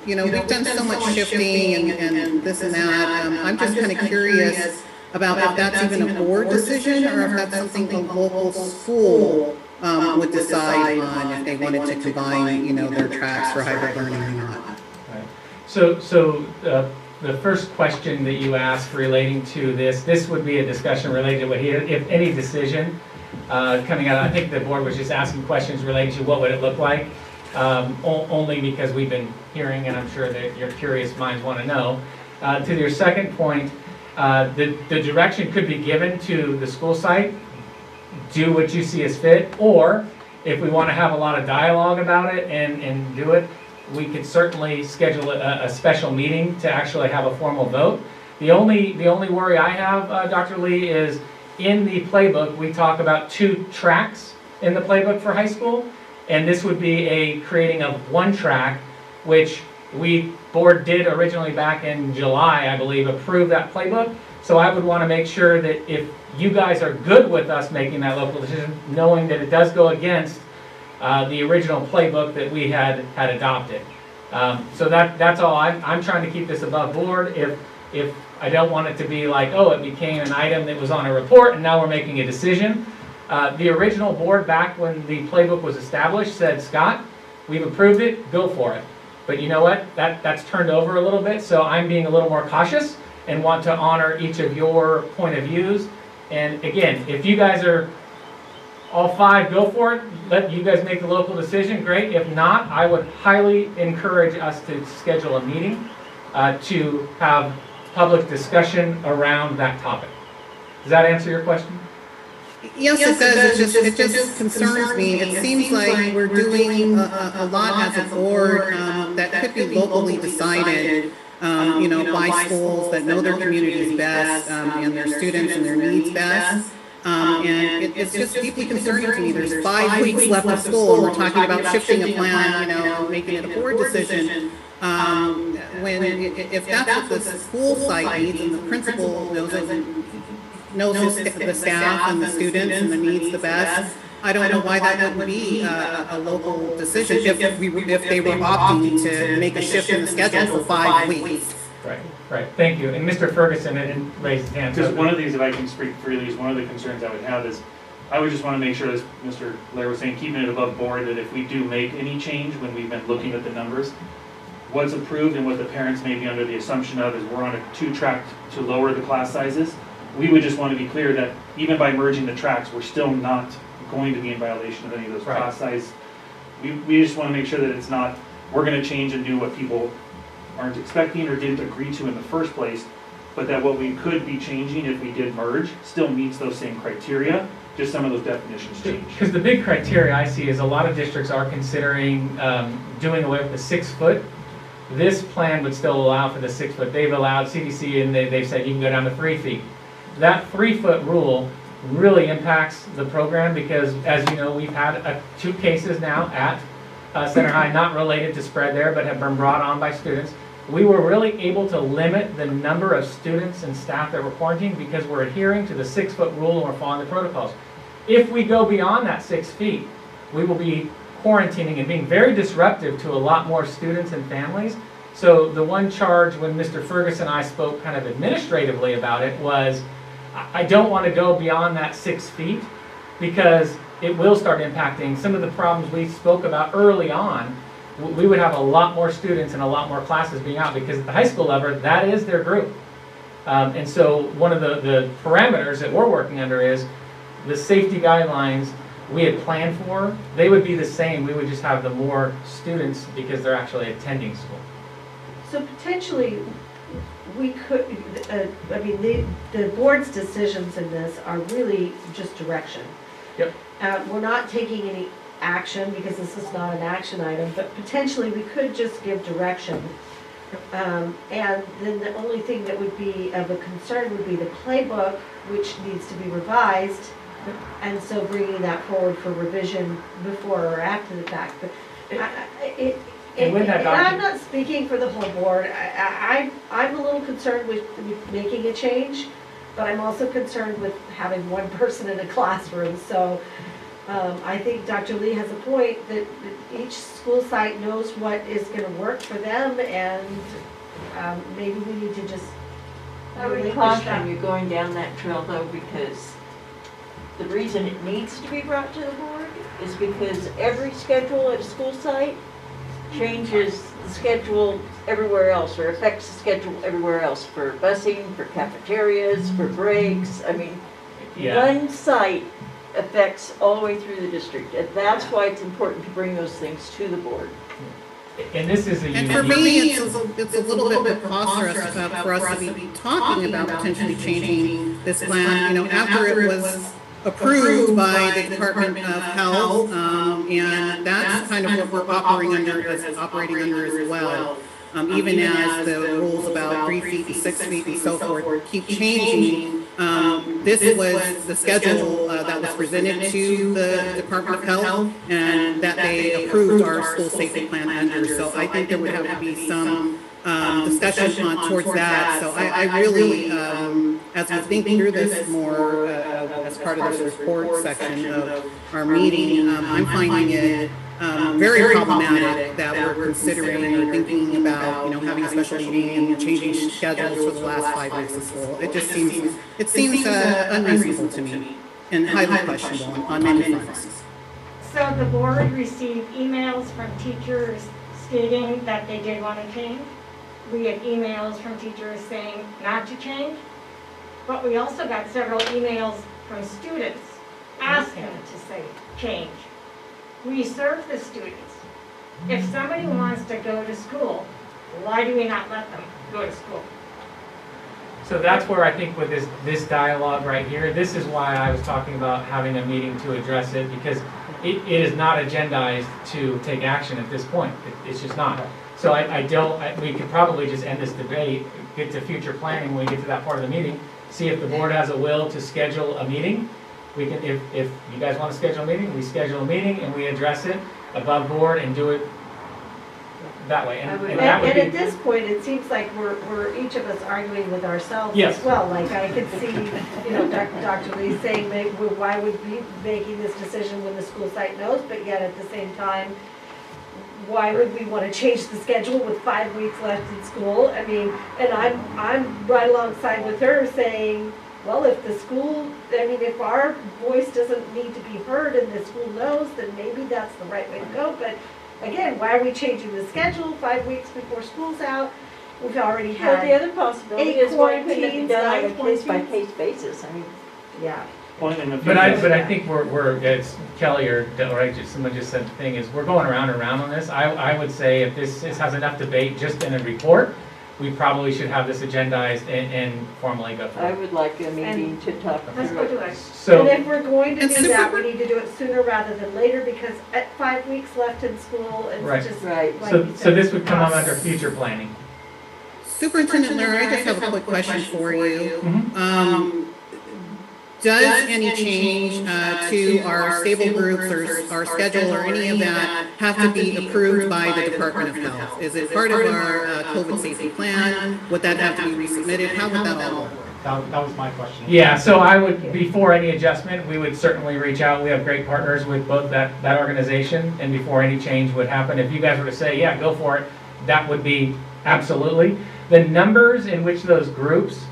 we've done so much shifting and this and that. I'm just kind of curious about if that's even a board decision or if that's something the local school would decide on if they wanted to combine, their tracks for hybrid learning or not. Right. So the first question that you asked relating to this would be a discussion related to what if any decision coming out. I think the board was just asking questions relating to what would it look like, only because we've been hearing, and I'm sure that your curious minds want to know. To your second point, the direction could be given to the school site, do what you see as fit, or if we want to have a lot of dialogue about it and do it, we could certainly schedule a special meeting to actually have a formal vote. The only worry I have, Dr. Lee, is in the playbook we talk about 2 tracks in the playbook for high school, And this would be a creating of one track, which board did originally back in July, I believe, approve that playbook. So I would want to make sure that if you guys are good with us making that local decision, knowing that it does go against the original playbook that we had adopted. So that's all. I'm trying to keep this above board. If I don't want it to be like, oh, it became an item that was on a report and now we're making a decision. The original board back when the playbook was established said, Scott, we've approved it, go for it. But you know what? That's turned over a little bit, so I'm being a little more cautious and want to honor each of your point of views. And again, if you guys are all five, go for it. Let you guys make the local decision, great. If not, I would highly encourage us to schedule a meeting to have public discussion around that topic. Does that answer your question? Yes, it does. It just concerns me. It seems like we're doing a lot as a board that could be locally decided, by schools that know their communities best and their students and their needs best. And it's just deeply concerning to me. There's 5 weeks left of school, and we're talking about shifting a plan, making it a board decision. If that's what the school site needs and the principal knows the staff and the students and the needs the best, I don't know why that wouldn't be a local decision if they were opting to make a shift in the schedule for 5 weeks. Right. Thank you. And Mr. Ferguson didn't raise his hand. Just one of these, if I can speak freely, is one of the concerns I would have is, I would just want to make sure, as Mr. Lair was saying, keeping it above board, that if we do make any change when we've been looking at the numbers, what's approved and what the parents may be under the assumption of is we're on a 2-track to lower the class sizes. We would just want to be clear that even by merging the tracks, we're still not going to be in violation of any of those class size. We just want to make sure that it's not, we're going to change and do what people aren't expecting or didn't agree to in the first place, but that what we could be changing if we did merge still meets those same criteria, just some of those definitions change. Because the big criteria I see is a lot of districts are considering doing away with the 6 foot. This plan would still allow for the 6 foot. They've allowed CDC and they've said you can go down to 3 feet. That 3 foot rule really impacts the program because, as you know, we've had 2 cases now at Center High, not related to spread there, but have been brought on by students. We were really able to limit the number of students and staff that were quarantined because we're adhering to the 6 foot rule and we're following the protocols. If we go beyond that 6 feet, we will be quarantining and being very disruptive to a lot more students and families. So the one charge when Mr. Ferguson and I spoke kind of administratively about it was, I don't want to go beyond that 6 feet because it will start impacting some of the problems we spoke about early on. We would have a lot more students and a lot more classes being out because at the high school level, that is their group. And so one of the parameters that we're working under is the safety guidelines we had planned for, they would be the same. We would just have the more students because they're actually attending school. So potentially, we could, the board's decisions in this are really just direction. Yep. We're not taking any action because this is not an action item, but potentially we could just give direction. And then the only thing that would be of a concern would be the playbook, which needs to be revised. And so bringing that forward for revision before or after the fact. But and I'm not speaking for the whole board. I'm a little concerned with making a change, but I'm also concerned with having one person in a classroom. So I think Dr. Lee has a point that each school site knows what is going to work for them, and maybe we need to just. I would caution you going down that trail though, because the reason it needs to be brought to the board is because every schedule at a school site changes the schedule everywhere else, or affects the schedule everywhere else, for busing, for cafeterias, for breaks. I mean, one site affects all the way through the district, and that's why it's important to bring those things to the board. And this is a And for me, it's a little bit preposterous for us to be talking about potentially changing this plan, after it was approved by the Department of Health, and that's kind of what we're operating under as well. Even as the rules about 3 feet and 6 feet and so forth keep changing, this was the schedule that was presented to the Department of Health, and that they approved our school safety plan under. So I think there would have to be some discussion on towards that. So I really, as we think through this more as part of this report section of our meeting, I'm finding it very problematic that we're considering or thinking about, you know, having a special meeting and changing schedules for the last 5 weeks of school. It just seems, unreasonable to me and highly questionable on many fronts. So the board received emails from teachers stating that they did want to change. We had emails from teachers saying not to change. But we also got several emails from students asking to say change. We serve the students. If somebody wants to go to school, why do we not let them go to school? So that's where I think with this dialogue right here, this is why I was talking about having a meeting to address it, because it is not agendized to take action at this point. It's just not. So we could probably just end this debate, get to future planning when we get to that part of the meeting, see if the board has a will to schedule a meeting. We can, if you guys want to schedule a meeting, we schedule a meeting and we address it above board and do it that way. And that would be, at this point, it seems like we're each of us arguing with ourselves Yes. as well. Like I could see, you know, Dr. Lee saying, why would we be making this decision when the school site knows? But yet at the same time, why would we want to change the schedule with 5 weeks left in school? I mean, and I'm right alongside with her saying, well, if the school, I mean, if our voice doesn't need to be heard and the school knows, then maybe that's the right way to go. But again, why are we changing the schedule 5 weeks before school's out? We've already Well, had the other possibility is why couldn't it be done on a quarantines, case-by-case basis? I mean, yeah. Well, in the but I future- think it's Kelly or someone just said the thing is we're going around and around on this. I would say if this has enough debate just in a report, we probably should have this agendized and formally go through. I would like a meeting to talk Let's through go it. do it. So- And if we're going to And do that, we need to do it sooner rather than later, because at 5 weeks left in school, Right. it's just. Right. like So, you so said, this would come up under future planning. Superintendent Lara, I just have a quick question for you. Mhm. Does any change to our stable groups or our schedule or any of that have to be approved by the Department of Health? Is it part of our COVID safety plan? Would that have to be resubmitted? How would that all work? That was my question. Yeah, so I would, before any adjustment, we would certainly reach out. We have great partners with both that organization, and before any change would happen, if you guys were to say, yeah, go for it, that would be absolutely. The numbers in which those groups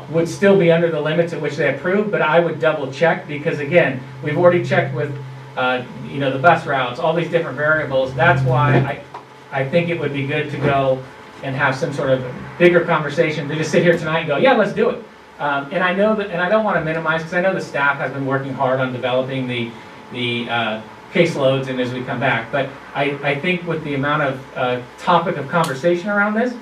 would still be under the limits at which they approved, but I would double check, because again, we've already checked with, the bus routes, all these different variables. That's why I think it would be good to go and have some sort of bigger conversation, to just sit here tonight and go, yeah, let's do it. And I know that, and I don't want to minimize, because I know the staff has been working hard on developing the caseloads and as we come back, but I think with the amount of topic of conversation around this,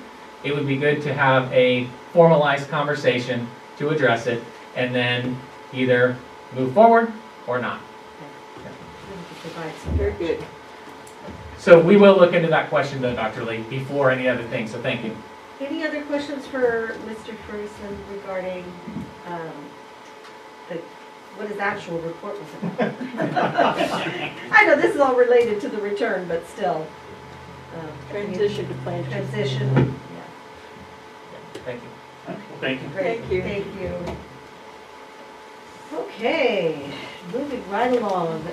it would be good to have a formalized conversation to address it, and then either move forward or not. Very good. So we will look into that question though, Dr. Lee, before any other thing, so thank you. Any other questions for Mr. Friesen regarding what his actual report was about? I know this is all related to the return, but still. Transition to plan. Transition, yeah. Thank you. Thank you. Great, Thank you. thank you. Okay, moving right along.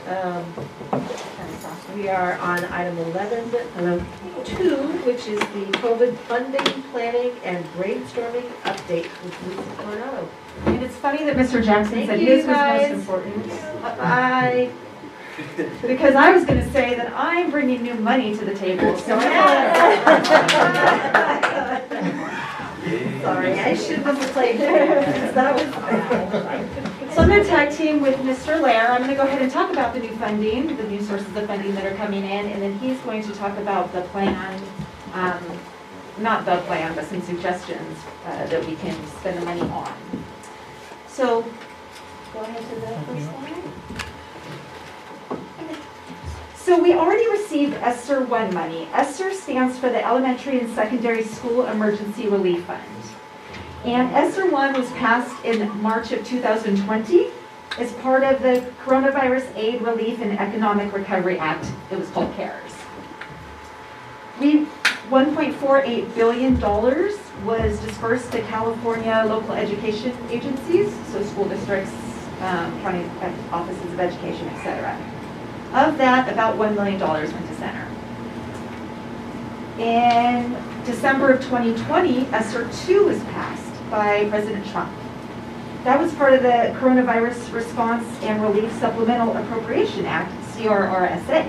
We are on item 11.2, which is the COVID funding, planning, and brainstorming update with Lisa Coronado. And it's funny that Mr. Jackson Thank said you, his was guys. most important. Bye. Because I was gonna say that I'm bringing new money to the table, so Sorry, I shouldn't have played favorites. That was bad. So I'm gonna tag team with Mr. Lair. I'm gonna go ahead and talk about the new funding, the new sources of funding that are coming in, and then he's going to talk about the plan, not the plan, but some suggestions that we can spend the money on. So, go ahead to the first slide. So we already received ESSER 1 money. ESSER stands for the Elementary and Secondary School Emergency Relief Fund. And ESSER 1 was passed in March of 2020 as part of the Coronavirus Aid, Relief, and Economic Recovery Act. It was called CARES. $1.48 billion was dispersed to California local education agencies, so school districts, county offices of education, etc. Of that, about $1 million went to center. In December of 2020, ESSER 2 was passed by President Trump. That was part of the Coronavirus Response and Relief Supplemental Appropriation Act, CRRSA.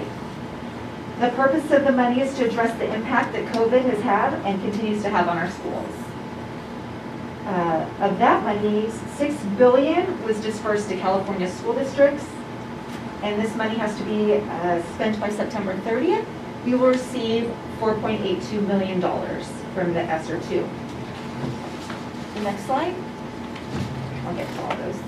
The purpose of the money is to address the impact that COVID has had and continues to have on our schools. Of that money, $6 billion was dispersed to California school districts, and this money has to be spent by September 30th. We will receive $4.82 million from the ESSER 2. The next slide. I'll get to all those.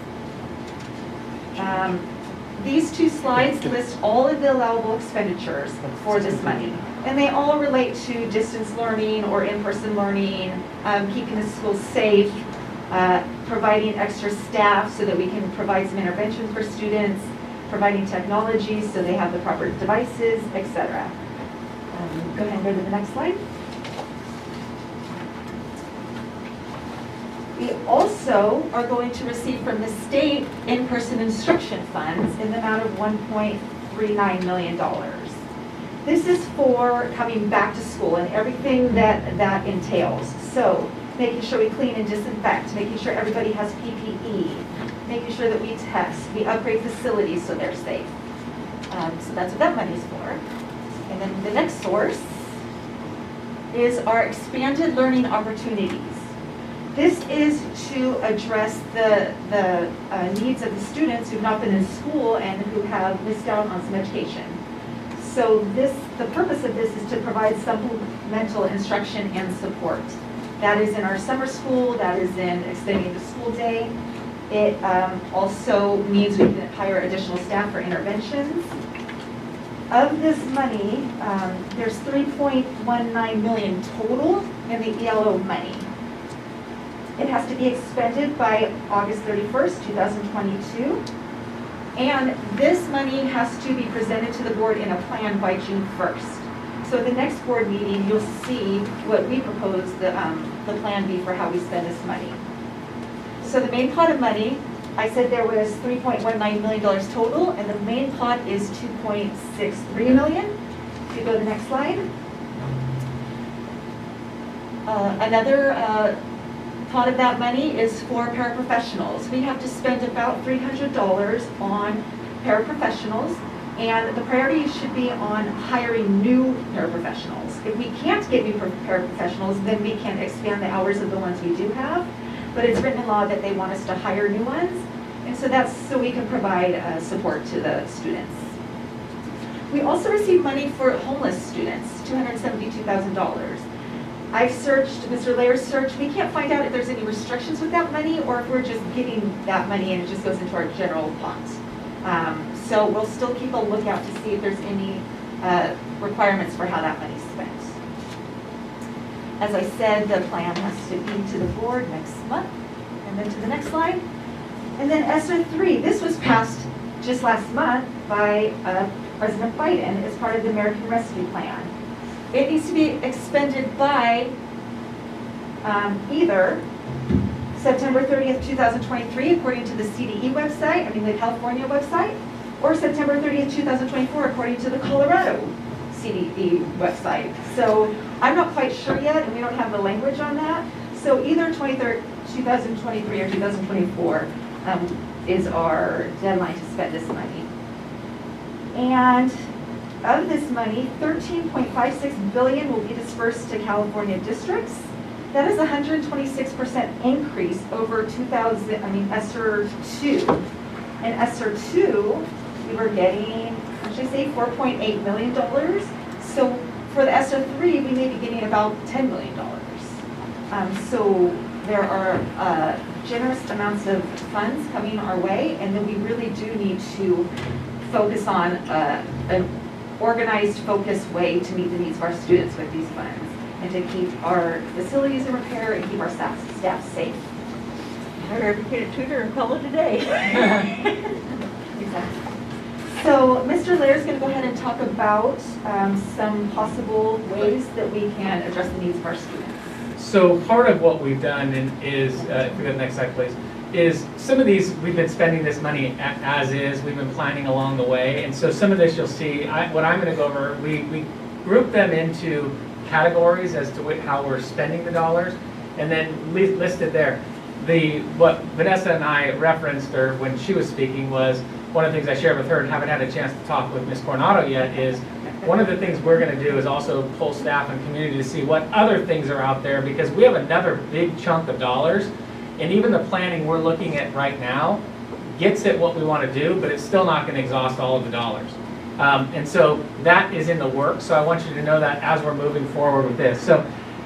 These two slides list all of the allowable expenditures for this money. And they all relate to distance learning or in-person learning, keeping the schools safe, providing extra staff so that we can provide some intervention for students, providing technology so they have the proper devices, etc. Go ahead and go to the next slide. We also are going to receive from the state in-person instruction funds in the amount of $1.39 million. This is for coming back to school and everything that entails. So making sure we clean and disinfect, making sure everybody has PPE, making sure that we test, we upgrade facilities so they're safe. So that's what that money's for. And then the next source is our expanded learning opportunities. This is to address the needs of the students who've not been in school and who have missed out on some education. So the purpose of this is to provide supplemental instruction and support. That is in our summer school, that is in extending the school day. It also means we can hire additional staff for interventions. Of this money, there's $3.19 million total in the ELO money. It has to be expended by August 31st, 2022. And this money has to be presented to the board in a plan by June 1st. So at the next board meeting, you'll see what we propose the plan be for how we spend this money. So the main pot of money, I said there was $3.19 million total, and the main pot is $2.63 million. If you go to the next slide. Another pot of that money is for paraprofessionals. We have to spend about $300 on paraprofessionals, and the priority should be on hiring new paraprofessionals. If we can't get new paraprofessionals, then we can expand the hours of the ones we do have, but it's written in law that they want us to hire new ones, and so that's so we can provide support to the students. We also receive money for homeless students, $272,000. I've searched, Mr. Layer's searched, we can't find out if there's any restrictions with that money or if we're just getting that money and it just goes into our general pot. So we'll still keep a lookout to see if there's any requirements for how that money's spent. As I said, the plan has to be to the board next month. And then to the next slide. And then ESSER 3, this was passed just last month by President Biden as part of the American Rescue Plan. It needs to be expended by either September 30th, 2023, according to the CDE website, the California website, or September 30th, 2024, according to the Colorado CDE website. So I'm not quite sure yet, and we don't have the language on that. So either 2023 or 2024 is our deadline to spend this money. And of this money, $13.56 billion will be dispersed to California districts. That is a 126% increase over ESSER 2. In ESSER 2, we were getting, $4.8 million. So for the ESSER 3, we may be getting about $10 million. So there are generous amounts of funds coming our way, and then we really do need to focus on an organized, focused way to meet the needs of our students with these funds. and to keep our facilities in repair and keep our staff safe. Hire every kid a tutor and call it a day. Exactly. So Mr. Lair's going to go ahead and talk about some possible ways that we can address the needs of our students. So part of what we've done is, if we go to the next slide, please, is some of these, we've been spending this money as is, we've been planning along the way, and so some of this you'll see, what I'm going to go over, we group them into categories as to how we're spending the dollars, and then listed there. What Vanessa and I referenced, or when she was speaking, was one of the things I shared with her, and haven't had a chance to talk with Ms. Coronado yet, is one of the things we're going to do is also pull staff and community to see what other things are out there, because we have another big chunk of dollars, and even the planning we're looking at right now gets at what we want to do, but it's still not going to exhaust all of the dollars. And so that is in the works, so I want you to know that as we're moving forward with this. So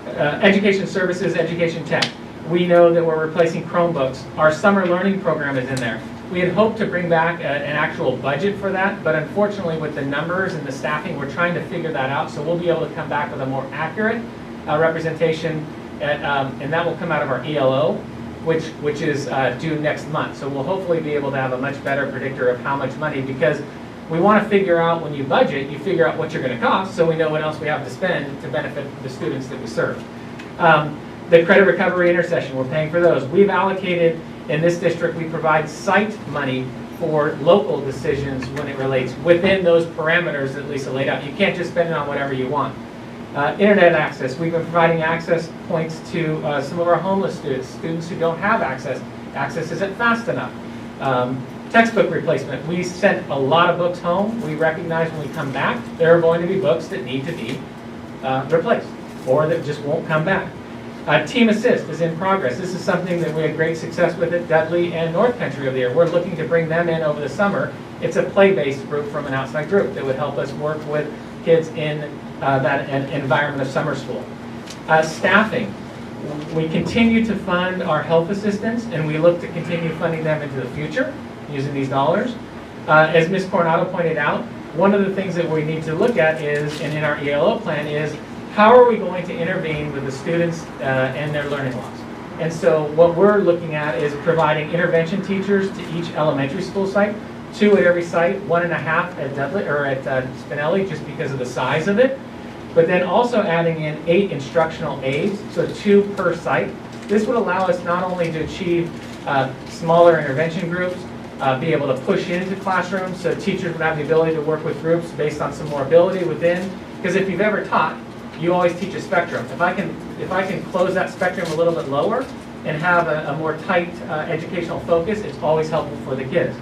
education services, education tech. We know that we're replacing Chromebooks. Our summer learning program is in there. We had hoped to bring back an actual budget for that, but unfortunately with the numbers and the staffing, we're trying to figure that out, so we'll be able to come back with a more accurate representation, and that will come out of our ELO, which is due next month. So we'll hopefully be able to have a much better predictor of how much money, because we want to figure out, when you budget, you figure out what you're going to cost, so we know what else we have to spend to benefit the students that we serve. The credit recovery intercession, we're paying for those. We've allocated, in this district, we provide site money for local decisions when it relates within those parameters that Lisa laid out. You can't just spend it on whatever you want. Internet access, we've been providing access points to some of our homeless students who don't have access. Access isn't fast enough. Textbook replacement, we sent a lot of books home. We recognize when we come back, there are going to be books that need to be replaced, or that just won't come back. Team Assist is in progress. This is something that we had great success with at Dudley and North Country over the year. We're looking to bring them in over the summer. It's a play-based group from an outside group that would help us work with kids in that environment of summer school. Staffing. We continue to fund our health assistants, and we look to continue funding them into the future using these dollars. As Ms. Coronado pointed out, one of the things that we need to look at is, and in our ELO plan, is how are we going to intervene with the students and their learning loss? And so what we're looking at is providing intervention teachers to each elementary school site, 2 at every site, 1.5 at Dudley or at Spinelli, just because of the size of it. But then also adding in 8 instructional aides, so 2 per site. This would allow us not only to achieve smaller intervention groups, be able to push into classrooms, so teachers would have the ability to work with groups based on some more ability within. Because if you've ever taught, you always teach a spectrum. If I can close that spectrum a little bit lower and have a more tight educational focus, it's always helpful for the kids.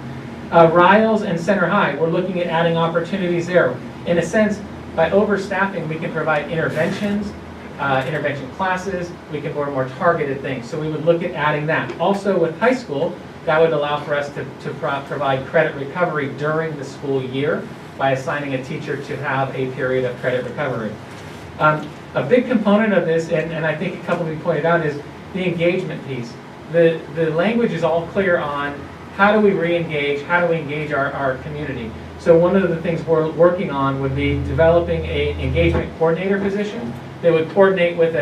Riles and Center High, we're looking at adding opportunities there. In a sense, by overstaffing, we can provide interventions, intervention classes, we can do more targeted things. So we would look at adding that. Also with high school, that would allow for us to provide credit recovery during the school year by assigning a teacher to have a period of credit recovery. A big component of this, and I think a couple of you pointed out, is the engagement piece. The language is all clear on how do we re-engage, how do we engage our community. So one of the things we're working on would be developing an engagement coordinator position that would coordinate with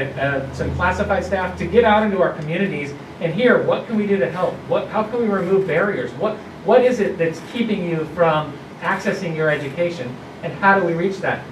some classified staff to get out into our communities and hear what can we do to help, how can we remove barriers, what is it that's keeping you from accessing your education, and how do we reach that?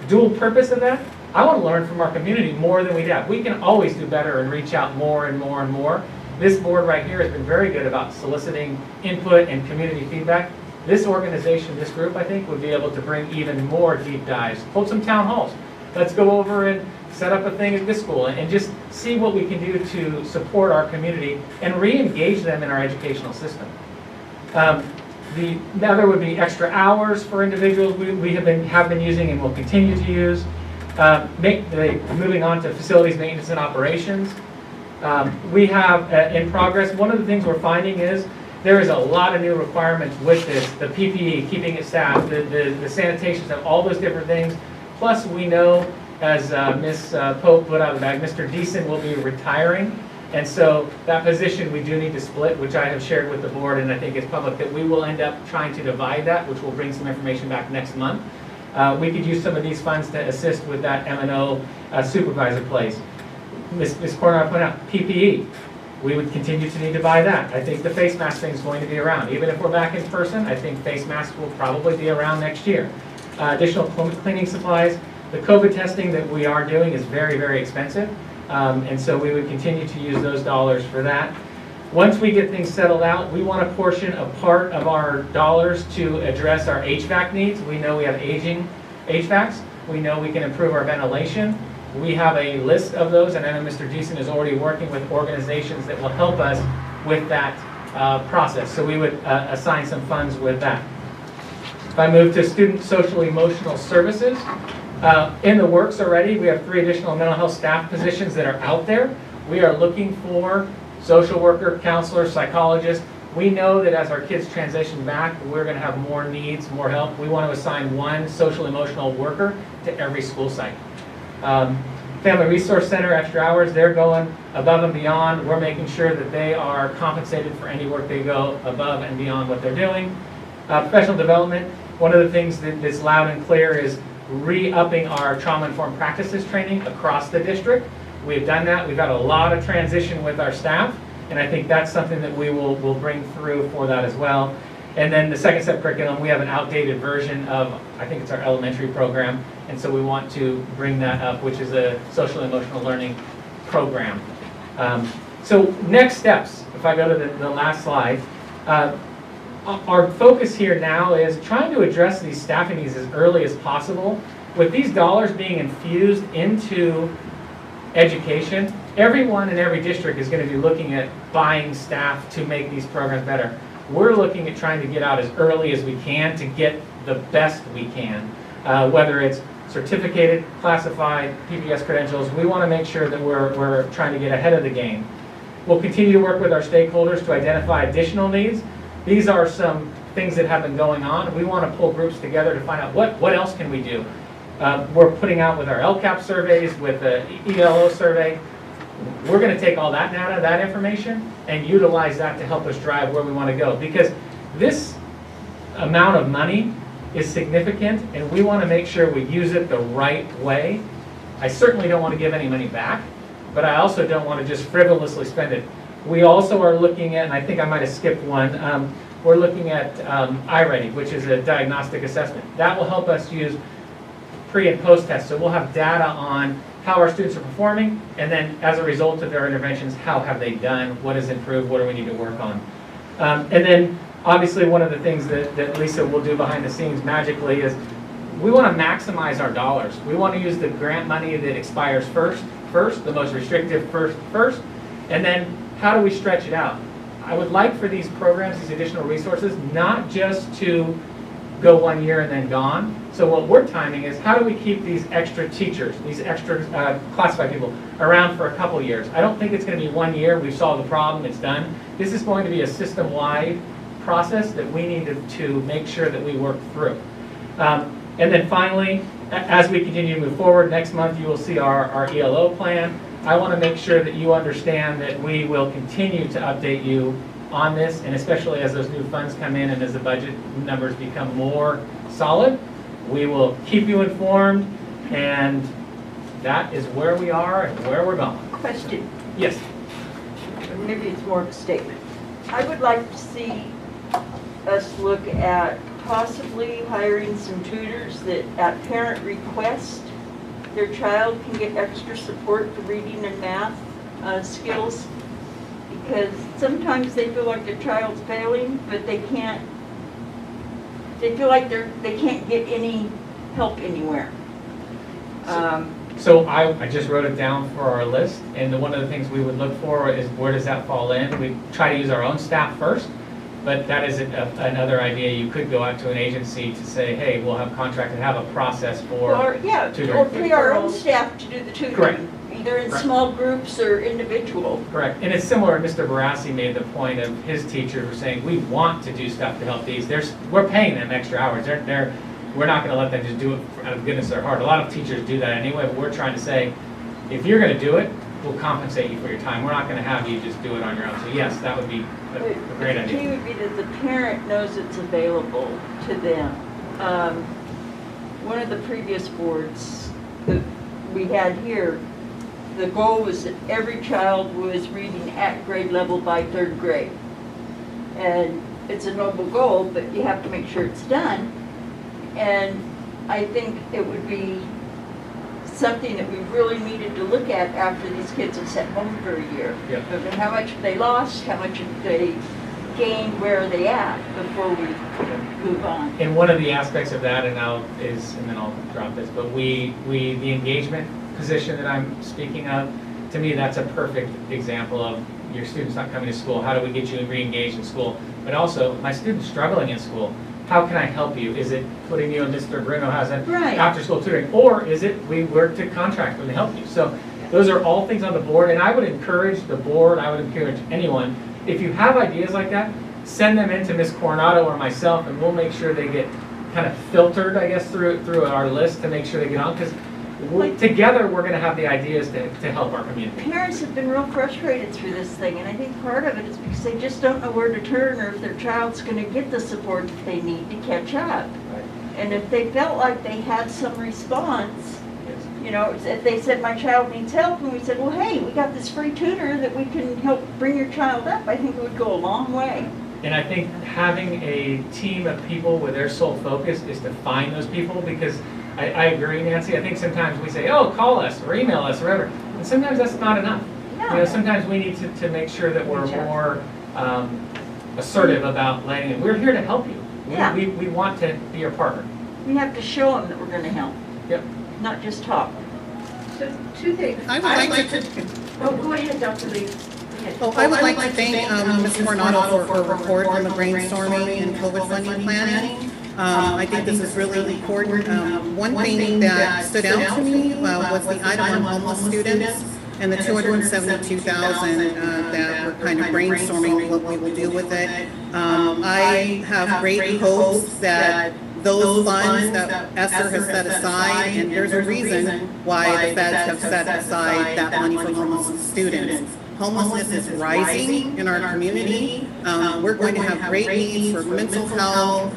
Dual purpose of that, I want to learn from our community more than we have. We can always do better and reach out more and more and more. This board right here has been very good about soliciting input and community feedback. This organization, this group, I think, would be able to bring even more deep dives. Hold some town halls. Let's go over and set up a thing at this school and just see what we can do to support our community and re-engage them in our educational system. The other would be extra hours for individuals we have been using and will continue to use. Moving on to facilities maintenance and operations. We have in progress, one of the things we're finding is there is a lot of new requirements with this, the PPE, keeping it staffed, the sanitation, all those different things. Plus we know, as Ms. Pope put out of the bag, Mr. Deason will be retiring. And so that position we do need to split, which I have shared with the board, and I think it's public, that we will end up trying to divide that, which will bring some information back next month. We could use some of these funds to assist with that M&O supervisor place. Ms. Corner pointed out PPE. We would continue to need to buy that. I think the face mask thing is going to be around. Even if we're back in person, I think face masks will probably be around next year. Additional cleaning supplies. The COVID testing that we are doing is very, very expensive. And so we would continue to use those dollars for that. Once we get things settled out, we want to portion a part of our dollars to address our HVAC needs. We know we have aging HVACs. We know we can improve our ventilation. We have a list of those, and I know Mr. Deason is already working with organizations that will help us with that process. So we would assign some funds with that. If I move to student social emotional services, in the works already, we have 3 additional mental health staff positions that are out there. We are looking for social worker, counselor, psychologist. We know that as our kids transition back, we're going to have more needs, more help. We want to assign 1 social emotional worker to every school site. Family Resource Center, extra hours, they're going above and beyond. We're making sure that they are compensated for any work they go above and beyond what they're doing. Professional development, one of the things that's loud and clear is re-upping our trauma-informed practices training across the district. We've done that. We've had a lot of transition with our staff, and I think that's something that we will bring through for that as well. And then the second step curriculum, we have an outdated version of, I think it's our elementary program, and so we want to bring that up, which is a social emotional learning program. So next steps, if I go to the last slide, our focus here now is trying to address these staffing needs as early as possible. With these dollars being infused into education, everyone in every district is going to be looking at buying staff to make these programs better. We're looking at trying to get out as early as we can to get the best we can, whether it's certificated, classified, PBS credentials. We want to make sure that we're trying to get ahead of the game. We'll continue to work with our stakeholders to identify additional needs. These are some things that have been going on. We want to pull groups together to find out what else can we do. We're putting out with our LCAP surveys, with the ELO survey. We're going to take all that data, that information, and utilize that to help us drive where we want to go. Because this amount of money is significant, and we want to make sure we use it the right way. I certainly don't want to give any money back, but I also don't want to just frivolously spend it. We also are looking at, and I think I might have skipped one, we're looking at iReady, which is a diagnostic assessment. That will help us use pre and post tests. So we'll have data on how our students are performing, and then as a result of their interventions, how have they done, what has improved, what do we need to work on. And then obviously one of the things that Lisa will do behind the scenes magically is we want to maximize our dollars. We want to use the grant money that expires first, the most restrictive first, and then how do we stretch it out? I would like for these programs, these additional resources, not just to go 1 year and then gone. So what we're timing is how do we keep these extra teachers, these extra classified people around for a couple years. I don't think it's going to be 1 year, we've solved the problem, it's done. This is going to be a system-wide process that we need to make sure that we work through. And then finally, as we continue to move forward, next month you will see our ELO plan. I want to make sure that you understand that we will continue to update you on this, and especially as those new funds come in and as the budget numbers become more solid, we will keep you informed, and that is where we are and where we're going. Question. Yes. Maybe it's more of a statement. I would like to see us look at possibly hiring some tutors that at parent request their child can get extra support for reading and math skills, because sometimes they feel like their child's failing, but they can't. They feel like they can't get any help anywhere. So I just wrote it down for our list, and one of the things we would look for is where does that fall in. We try to use our own staff first, but that is another idea. You could go out to an agency to say, hey, we'll have contracted, have a process for tutoring. Or pay our own staff to do the tutoring. Correct. Either in Correct. small groups or individual. Correct, and it's similar. Mr. Barassi made the point of his teachers were saying, we want to do stuff to help these. We're paying them extra hours. We're not going to let them just do it out of the goodness of their heart. A lot of teachers do that anyway, but we're trying to say, if you're going to do it, we'll compensate you for your time. We're not going to have you just do it on your own. So yes, that would be a great idea. The key would be that the parent knows it's available to them. one of the previous boards that we had here, the goal was that every child was reading at grade level by 3rd grade. And it's a noble goal, but you have to make sure it's done. And I think it would be something that we really needed to look at after these kids have sat home for a year. Yep. I mean, how much have they lost, how much have they gained, where are they at before we move on. And one of the aspects of that, and then I'll drop this, but the engagement position that I'm speaking of, to me, that's a perfect example of your students not coming to school. How do we get you re-engaged in school? But also, my students struggling in school. How can I help you? Is it putting you in Mr. Bruno has an after-school tutoring? Or is it we work to contract with to help you? So those are all things on the board, and I would encourage the board, I would encourage anyone, if you have ideas like that, send them in to Ms. Coronado or myself, and we'll make sure they get kind of filtered, I guess, through our list to make sure they get on, because together we're going to have the ideas to help our community. Parents have been real frustrated through this thing, and I think part of it is because they just don't know where to turn or if their child's going to get the support that they need to catch up. Right. And if they felt like they had some response, Yes. you know, if they said, my child needs help, and we said, well, hey, we got this free tutor that we can help bring your child up, I think it would go a long way. And I think having a team of people with their sole focus is to find those people, because I agree, Nancy. I think sometimes we say, oh, call us or email us or whatever. And sometimes that's not enough. No. You know, sometimes we need to make sure that we're more assertive about letting it. We're here to help you. Yeah. We want to be your partner. We have to show them that we're going to help. Yep. Not just talk. So, 2 things. I would like to. Oh, go ahead, Dr. Lee. Oh, I would like to thank Ms. Coronado for her report on the brainstorming and COVID funding planning. I think this is really important. One thing that stood out to me was the item on homeless students and the $272,000 that we're kind of brainstorming what we will do with it. I have great hopes that those funds that Esther has set aside, and there's a reason why the feds have set aside that money for homeless students. Homelessness is rising in our community. We're going to have great needs for mental health,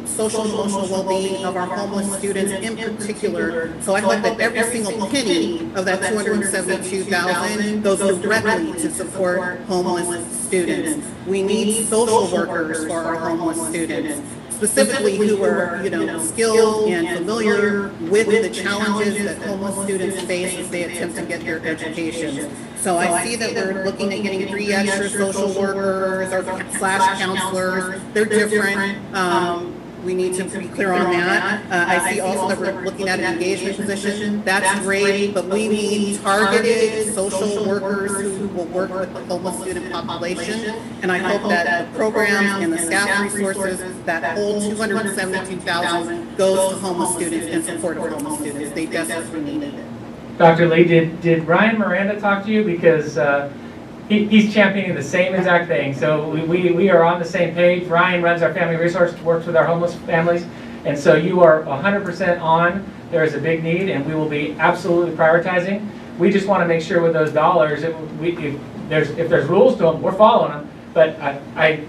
social and emotional well-being of our homeless students in particular. So I hope that every single penny of that $272,000 goes directly to support homeless students. We need social workers for our homeless students, specifically who are, skilled and familiar with the challenges that homeless students face as they attempt to get their education. So I see that we're looking at getting 3 extra social workers or / counselors. They're different. We need to be clear on that. I see also that we're looking at an engagement position. That's great, but we need targeted social workers who will work with the homeless student population. And I hope that the programs and the staff resources, that whole $272,000 goes to homeless students in support of homeless students. They desperately need it. Dr. Lee, did Ryan Miranda talk to you? Because he's championing the same exact thing. So we are on the same page. Ryan runs our family resource, works with our homeless families. And so you are 100% on. There is a big need, and we will be absolutely prioritizing. We just want to make sure with those dollars, if there's rules to them, we're following them. But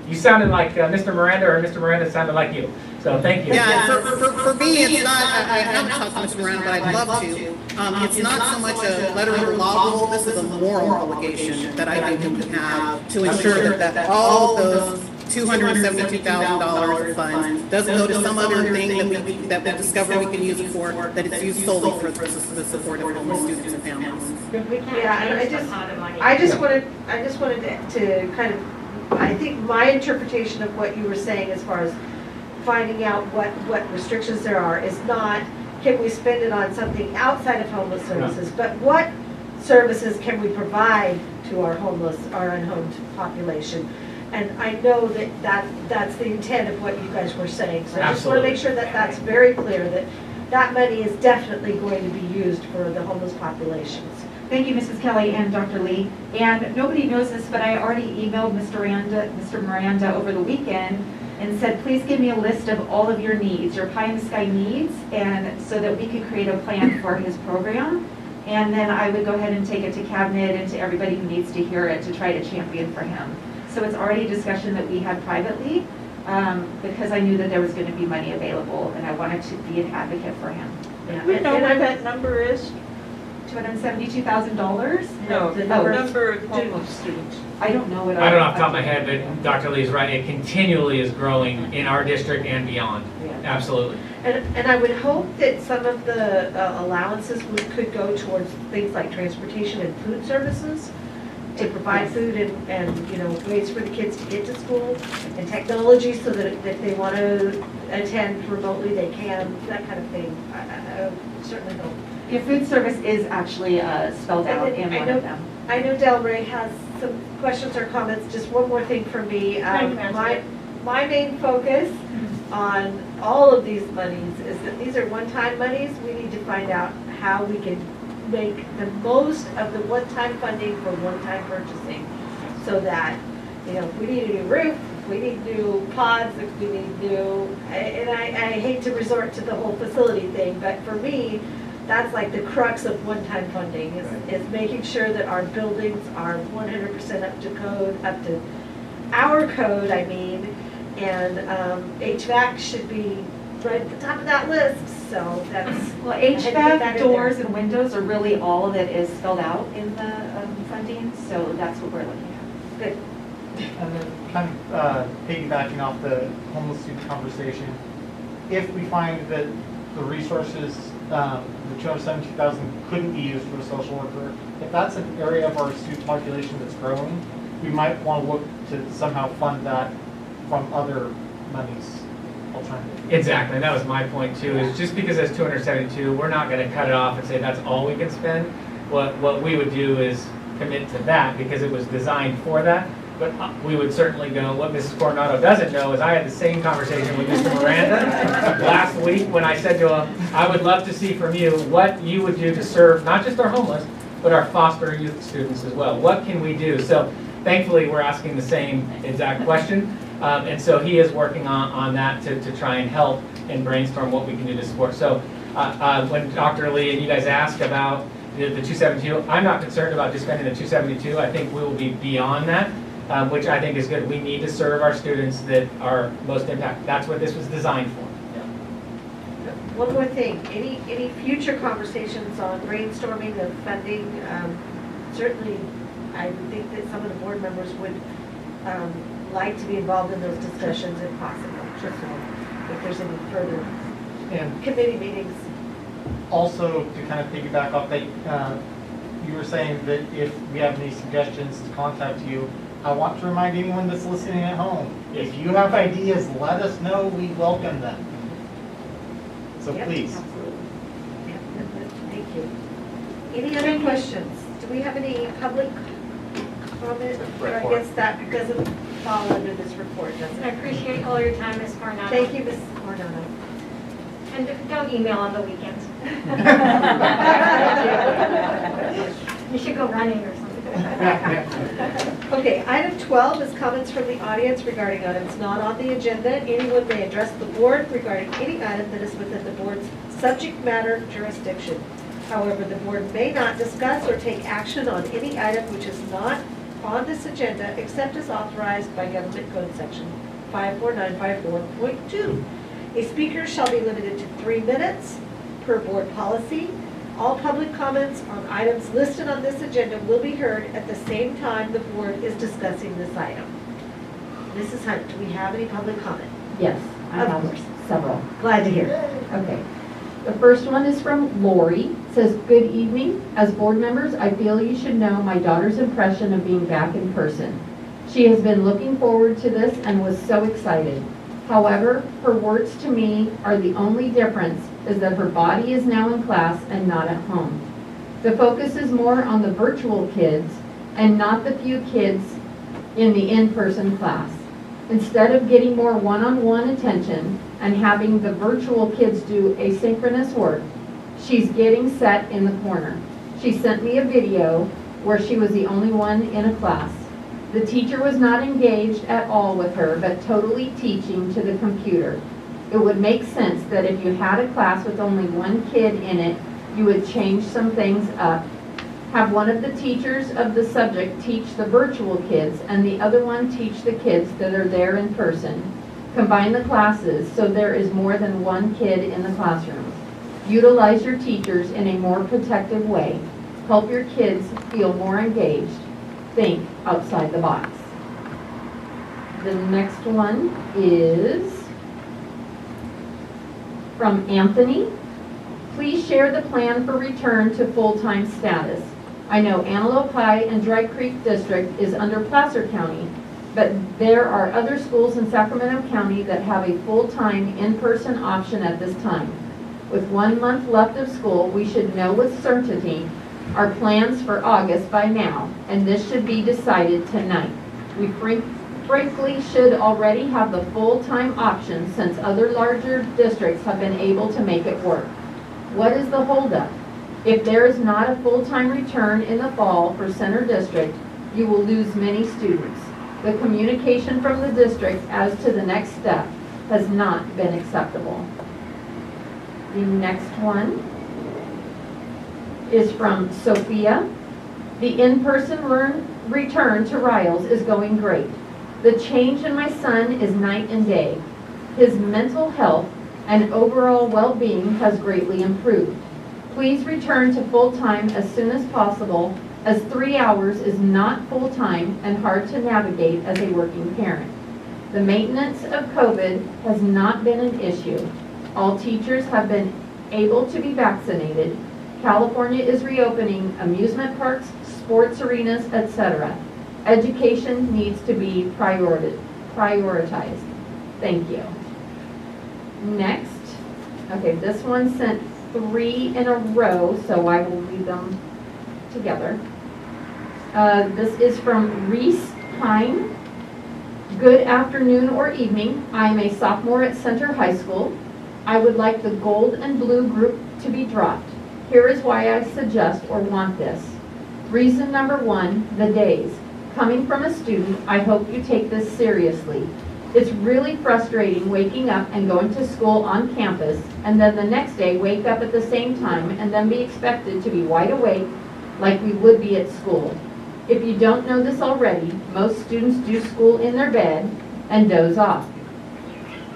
you sounded like Mr. Miranda, or Mr. Miranda sounded like you. So thank you. Yeah, for me, it's not, I haven't talked to Mr. Miranda, but I'd love to. It's not so much a letter of the law rule, this is a moral obligation that I think that we have to ensure that all those $272,000 of funds doesn't go to some other thing that we discover we can use it for, that it's used solely for the support of homeless students and families. Yeah, and I just wanted to kind of, I think my interpretation of what you were saying as far as finding out what restrictions there are is not, can we spend it on something outside of homeless services, but what services can we provide to our homeless, our unhomed population? And I know that's the intent of what you guys were saying. So I just want to make sure that that's very clear, that that money is definitely going to be used for the homeless populations. Thank you, Mrs. Kelly and Dr. Lee. And nobody knows this, but I already emailed Mr. Miranda over the weekend and said, please give me a list of all of your needs, your pie in the sky needs, and so that we could create a plan for his program. And then I would go ahead and take it to cabinet and to everybody who needs to hear it to try to champion for him. So it's already a discussion that we had privately. because I knew that there was going to be money available, and I wanted to be an advocate for him. Do we know what that number is? $272,000? No, the Oh, number of homeless students. I don't know what. I don't know off the top of my head, but Dr. Lee's right, it continually is growing in our district and beyond. Absolutely. And I would hope that some of the allowances could go towards things like transportation and food services to provide food and, you know, ways for the kids to get to school, and technology so that if they want to attend remotely, they can, that kind of thing. I certainly hope. Your food service is actually spelled out in one of them. I know Del Rey has some questions or comments. Just one more thing from me. My main focus on all of these monies is that these are one-time monies. We need to find out how we can make the most of the one-time funding for one-time purchasing, so that, you know, if we need a new roof, if we need new pods, if we need new, and I hate to resort to the whole facility thing, but for me, that's like the crux of one-time funding, is making sure that our buildings are 100% up to code, up to our code, I mean, and HVAC should be right at the top of that list, so that's. Well, HVAC, doors, and windows are really all that is spelled out in the funding, so that's what we're looking at. Good. And then kind of piggybacking off the homeless student conversation, if we find that the resources, the $272,000 couldn't be used for a social worker, if that's an area of our student population that's growing, we might want to look to somehow fund that from other monies alternative. Exactly, that was my point too, is just because it's 272, we're not gonna cut it off and say that's all we can spend. What we would do is commit to that because it was designed for that. But we would certainly go, what Mrs. Coronado doesn't know is I had the same conversation with Mr. Miranda last week when I said to him, I would love to see from you what you would do to serve not just our homeless, but our foster youth students as well. What can we do? So thankfully, we're asking the same exact question. And so he is working on that to try and help and brainstorm what we can do to support. So when Dr. Lee and you guys ask about the 272, I'm not concerned about just spending the 272. I think we will be beyond that. Which I think is good. We need to serve our students that are most impacted. That's what this was designed for. One more thing, any future conversations on brainstorming of funding? Certainly, I would think that some of the board members would like to be involved in those discussions if possible. So if there's any further committee meetings. Also, to kind of piggyback off that, you were saying that if we have any suggestions to contact you, I want to remind anyone that's listening at home, if you have ideas, let us know. We welcome them. So please. Absolutely. Yep, thank you. Any other questions? Do we have any public comment? Or I guess that doesn't fall under this report, does it? I appreciate all your time, Ms. Coronado. Thank you, Ms. Coronado. And don't email on the weekends. You should go running or something. Okay, item 12 is comments from the audience regarding items not on the agenda. Anyone may address the board regarding any item that is within the board's subject matter jurisdiction. However, the board may not discuss or take action on any item which is not on this agenda except as authorized by Government Code Section 54954.2. A speaker shall be limited to 3 minutes per board policy. All public comments on items listed on this agenda will be heard at the same time the board is discussing this item. Mrs. Hunt, do we have any public comment? Yes, I Of have course. several. Glad to hear. Okay. The first one is from Lori. It says, "Good evening. As board members, I feel you should know my daughter's impression of being back in person. She has been looking forward to this and was so excited. However, her words to me are the only difference is that her body is now in class and not at home. The focus is more on the virtual kids and not the few kids in the in-person class. Instead of getting more one-on-one attention and having the virtual kids do asynchronous work, she's getting set in the corner. She sent me a video where she was the only one in a class. The teacher was not engaged at all with her, but totally teaching to the computer. It would make sense that if you had a class with only one kid in it, you would change some things up. Have one of the teachers of the subject teach the virtual kids and the other one teach the kids that are there in person. Combine the classes so there is more than one kid in the classroom. Utilize your teachers in a more protective way. Help your kids feel more engaged. Think outside the box. The next one is from Anthony. Please share the plan for return to full-time status. I know Antelope High and Dry Creek District is under Placer County, but there are other schools in Sacramento County that have a full-time in-person option at this time. With 1 month left of school, we should know with certainty our plans for August by now, and this should be decided tonight. We frankly should already have the full-time option since other larger districts have been able to make it work. What is the holdup? If there is not a full-time return in the fall for Center District, you will lose many students. The communication from the district as to the next step has not been acceptable. The next one is from Sophia. The in-person return to Riles is going great. The change in my son is night and day. His mental health and overall well-being has greatly improved. Please return to full-time as soon as possible, as 3 hours is not full-time and hard to navigate as a working parent. The maintenance of COVID has not been an issue. All teachers have been able to be vaccinated. California is reopening amusement parks, sports arenas, etc. Education needs to be prioritized. Thank you. Next, okay, this one sent 3 in a row, so I will read them together. This is from Reese Pine. Good afternoon or evening. I am a sophomore at Center High School. I would like the gold and blue group to be dropped. Here is why I suggest or want this. Reason number 1, the days. Coming from a student, I hope you take this seriously. It's really frustrating waking up and going to school on campus and then the next day wake up at the same time and then be expected to be wide awake like we would be at school. If you don't know this already, most students do school in their bed and doze off.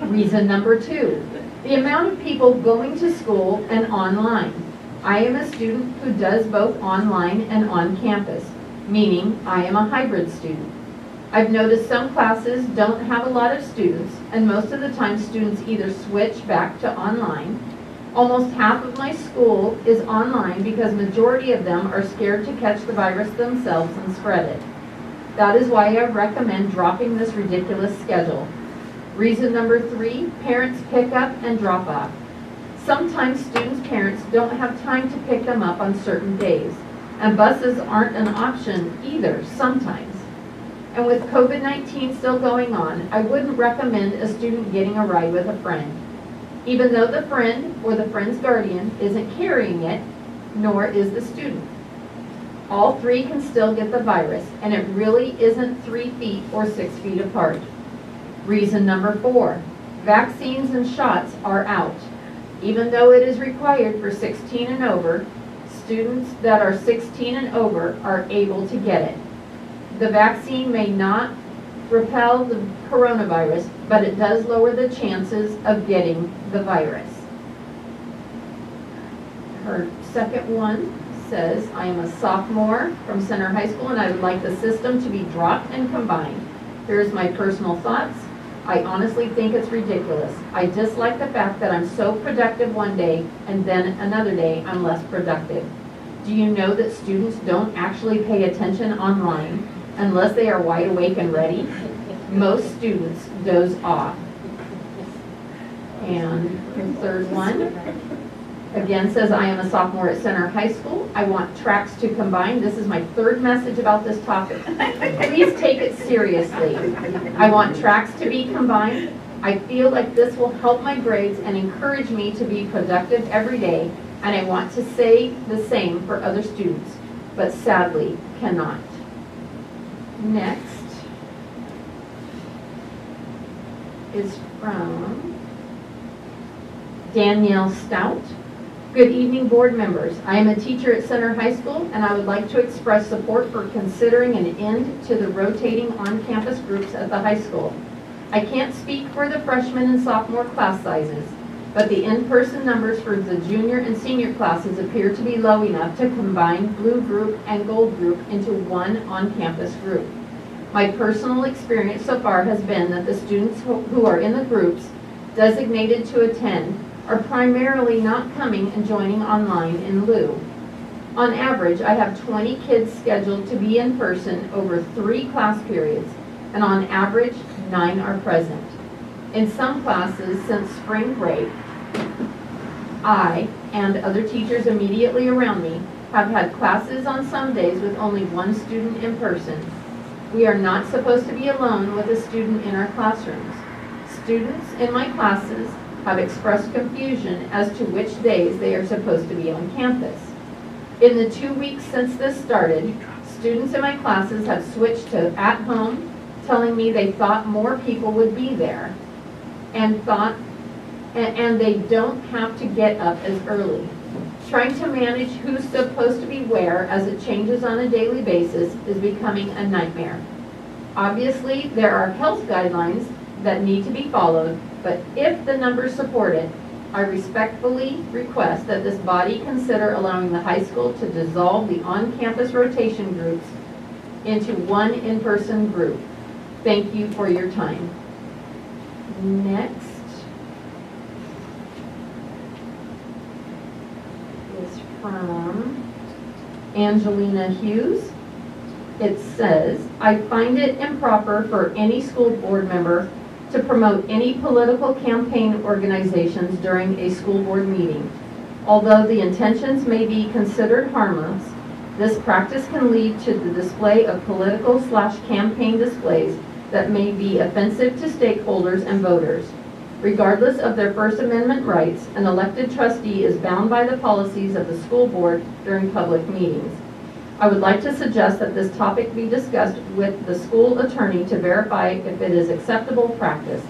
Reason number 2, the amount of people going to school and online. I am a student who does both online and on campus, meaning I am a hybrid student. I've noticed some classes don't have a lot of students, and most of the time students either switch back to online. Almost half of my school is online because majority of them are scared to catch the virus themselves and spread it. That is why I recommend dropping this ridiculous schedule. Reason number 3, parents pick up and drop off. Sometimes students' parents don't have time to pick them up on certain days, and buses aren't an option either sometimes. And with COVID-19 still going on, I wouldn't recommend a student getting a ride with a friend, even though the friend or the friend's guardian isn't carrying it, nor is the student. All 3 can still get the virus, and it really isn't 3 feet or 6 feet apart. Reason number 4, vaccines and shots are out. Even though it is required for 16 and over, students that are 16 and over are able to get it. The vaccine may not repel the coronavirus, but it does lower the chances of getting the virus. Her second one says, I am a sophomore from Center High School and I would like the system to be dropped and combined. Here's my personal thoughts. I honestly think it's ridiculous. I dislike the fact that I'm so productive one day and then another day I'm less productive. Do you know that students don't actually pay attention online unless they are wide awake and ready? Most students doze off. And the third one, again says, I am a sophomore at Center High School. I want tracks to combine. This is my 3rd message about this topic. Please take it seriously. I want tracks to be combined. I feel like this will help my grades and encourage me to be productive every day, and I want to say the same for other students, but sadly cannot. Next is from Danielle Stout. Good evening, board members. I am a teacher at Center High School, and I would like to express support for considering an end to the rotating on-campus groups at the high school. I can't speak for the freshman and sophomore class sizes, but the in-person numbers for the junior and senior classes appear to be low enough to combine blue group and gold group into one on-campus group. My personal experience so far has been that the students who are in the groups designated to attend are primarily not coming and joining online in lieu. On average, I have 20 kids scheduled to be in person over 3 class periods, and on average, 9 are present. In some classes since spring break, I and other teachers immediately around me have had classes on some days with only 1 student in person. We are not supposed to be alone with a student in our classrooms. Students in my classes have expressed confusion as to which days they are supposed to be on campus. In the 2 weeks since this started, students in my classes have switched to at home, telling me they thought more people would be there and they don't have to get up as early. Trying to manage who's supposed to be where as it changes on a daily basis is becoming a nightmare. Obviously, there are health guidelines that need to be followed, but if the numbers support it, I respectfully request that this body consider allowing the high school to dissolve the on-campus rotation groups into one in-person group. Thank you for your time. Next is from Angelina Hughes. It says, I find it improper for any school board member to promote any political campaign organizations during a school board meeting. Although the intentions may be considered harmless, this practice can lead to the display of political/campaign displays that may be offensive to stakeholders and voters. Regardless of their First Amendment rights, an elected trustee is bound by the policies of the school board during public meetings. I would like to suggest that this topic be discussed with the school attorney to verify if it is acceptable practice.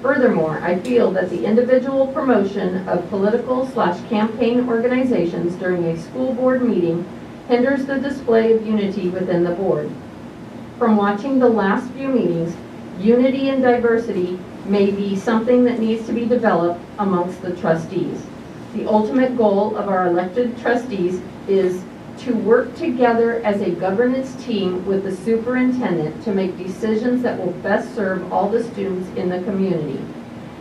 Furthermore, I feel that the individual promotion of political/campaign organizations during a school board meeting hinders the display of unity within the board. From watching the last few meetings, unity and diversity may be something that needs to be developed amongst the trustees. The ultimate goal of our elected trustees is to work together as a governance team with the superintendent to make decisions that will best serve all the students in the community.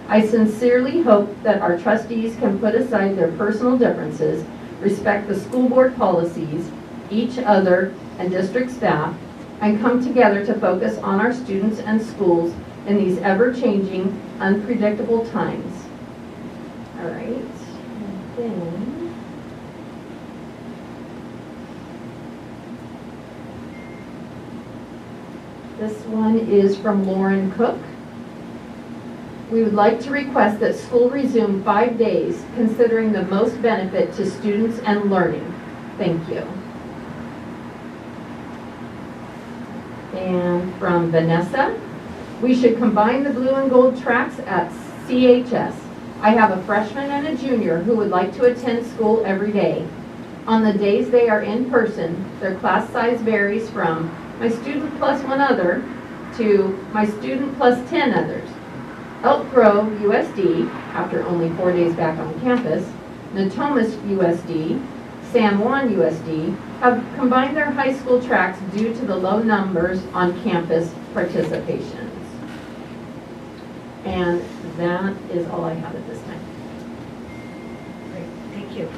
I sincerely hope that our trustees can put aside their personal differences, respect the school board policies, each other, and district staff, and come together to focus on our students and schools in these ever-changing, unpredictable times. All right, and then this one is from Lauren Cook. We would like to request that school resume 5 days, considering the most benefit to students and learning. Thank you. And from Vanessa, we should combine the blue and gold tracks at CHS. I have a freshman and a junior who would like to attend school every day. On the days they are in person, their class size varies from my student plus 1 other to my student plus 10 others. Elk Grove USD, after only 4 days back on campus, Natomas USD, San Juan USD, have combined their high school tracks due to the low numbers on campus participations. And that is all I have at this time. Great, thank you.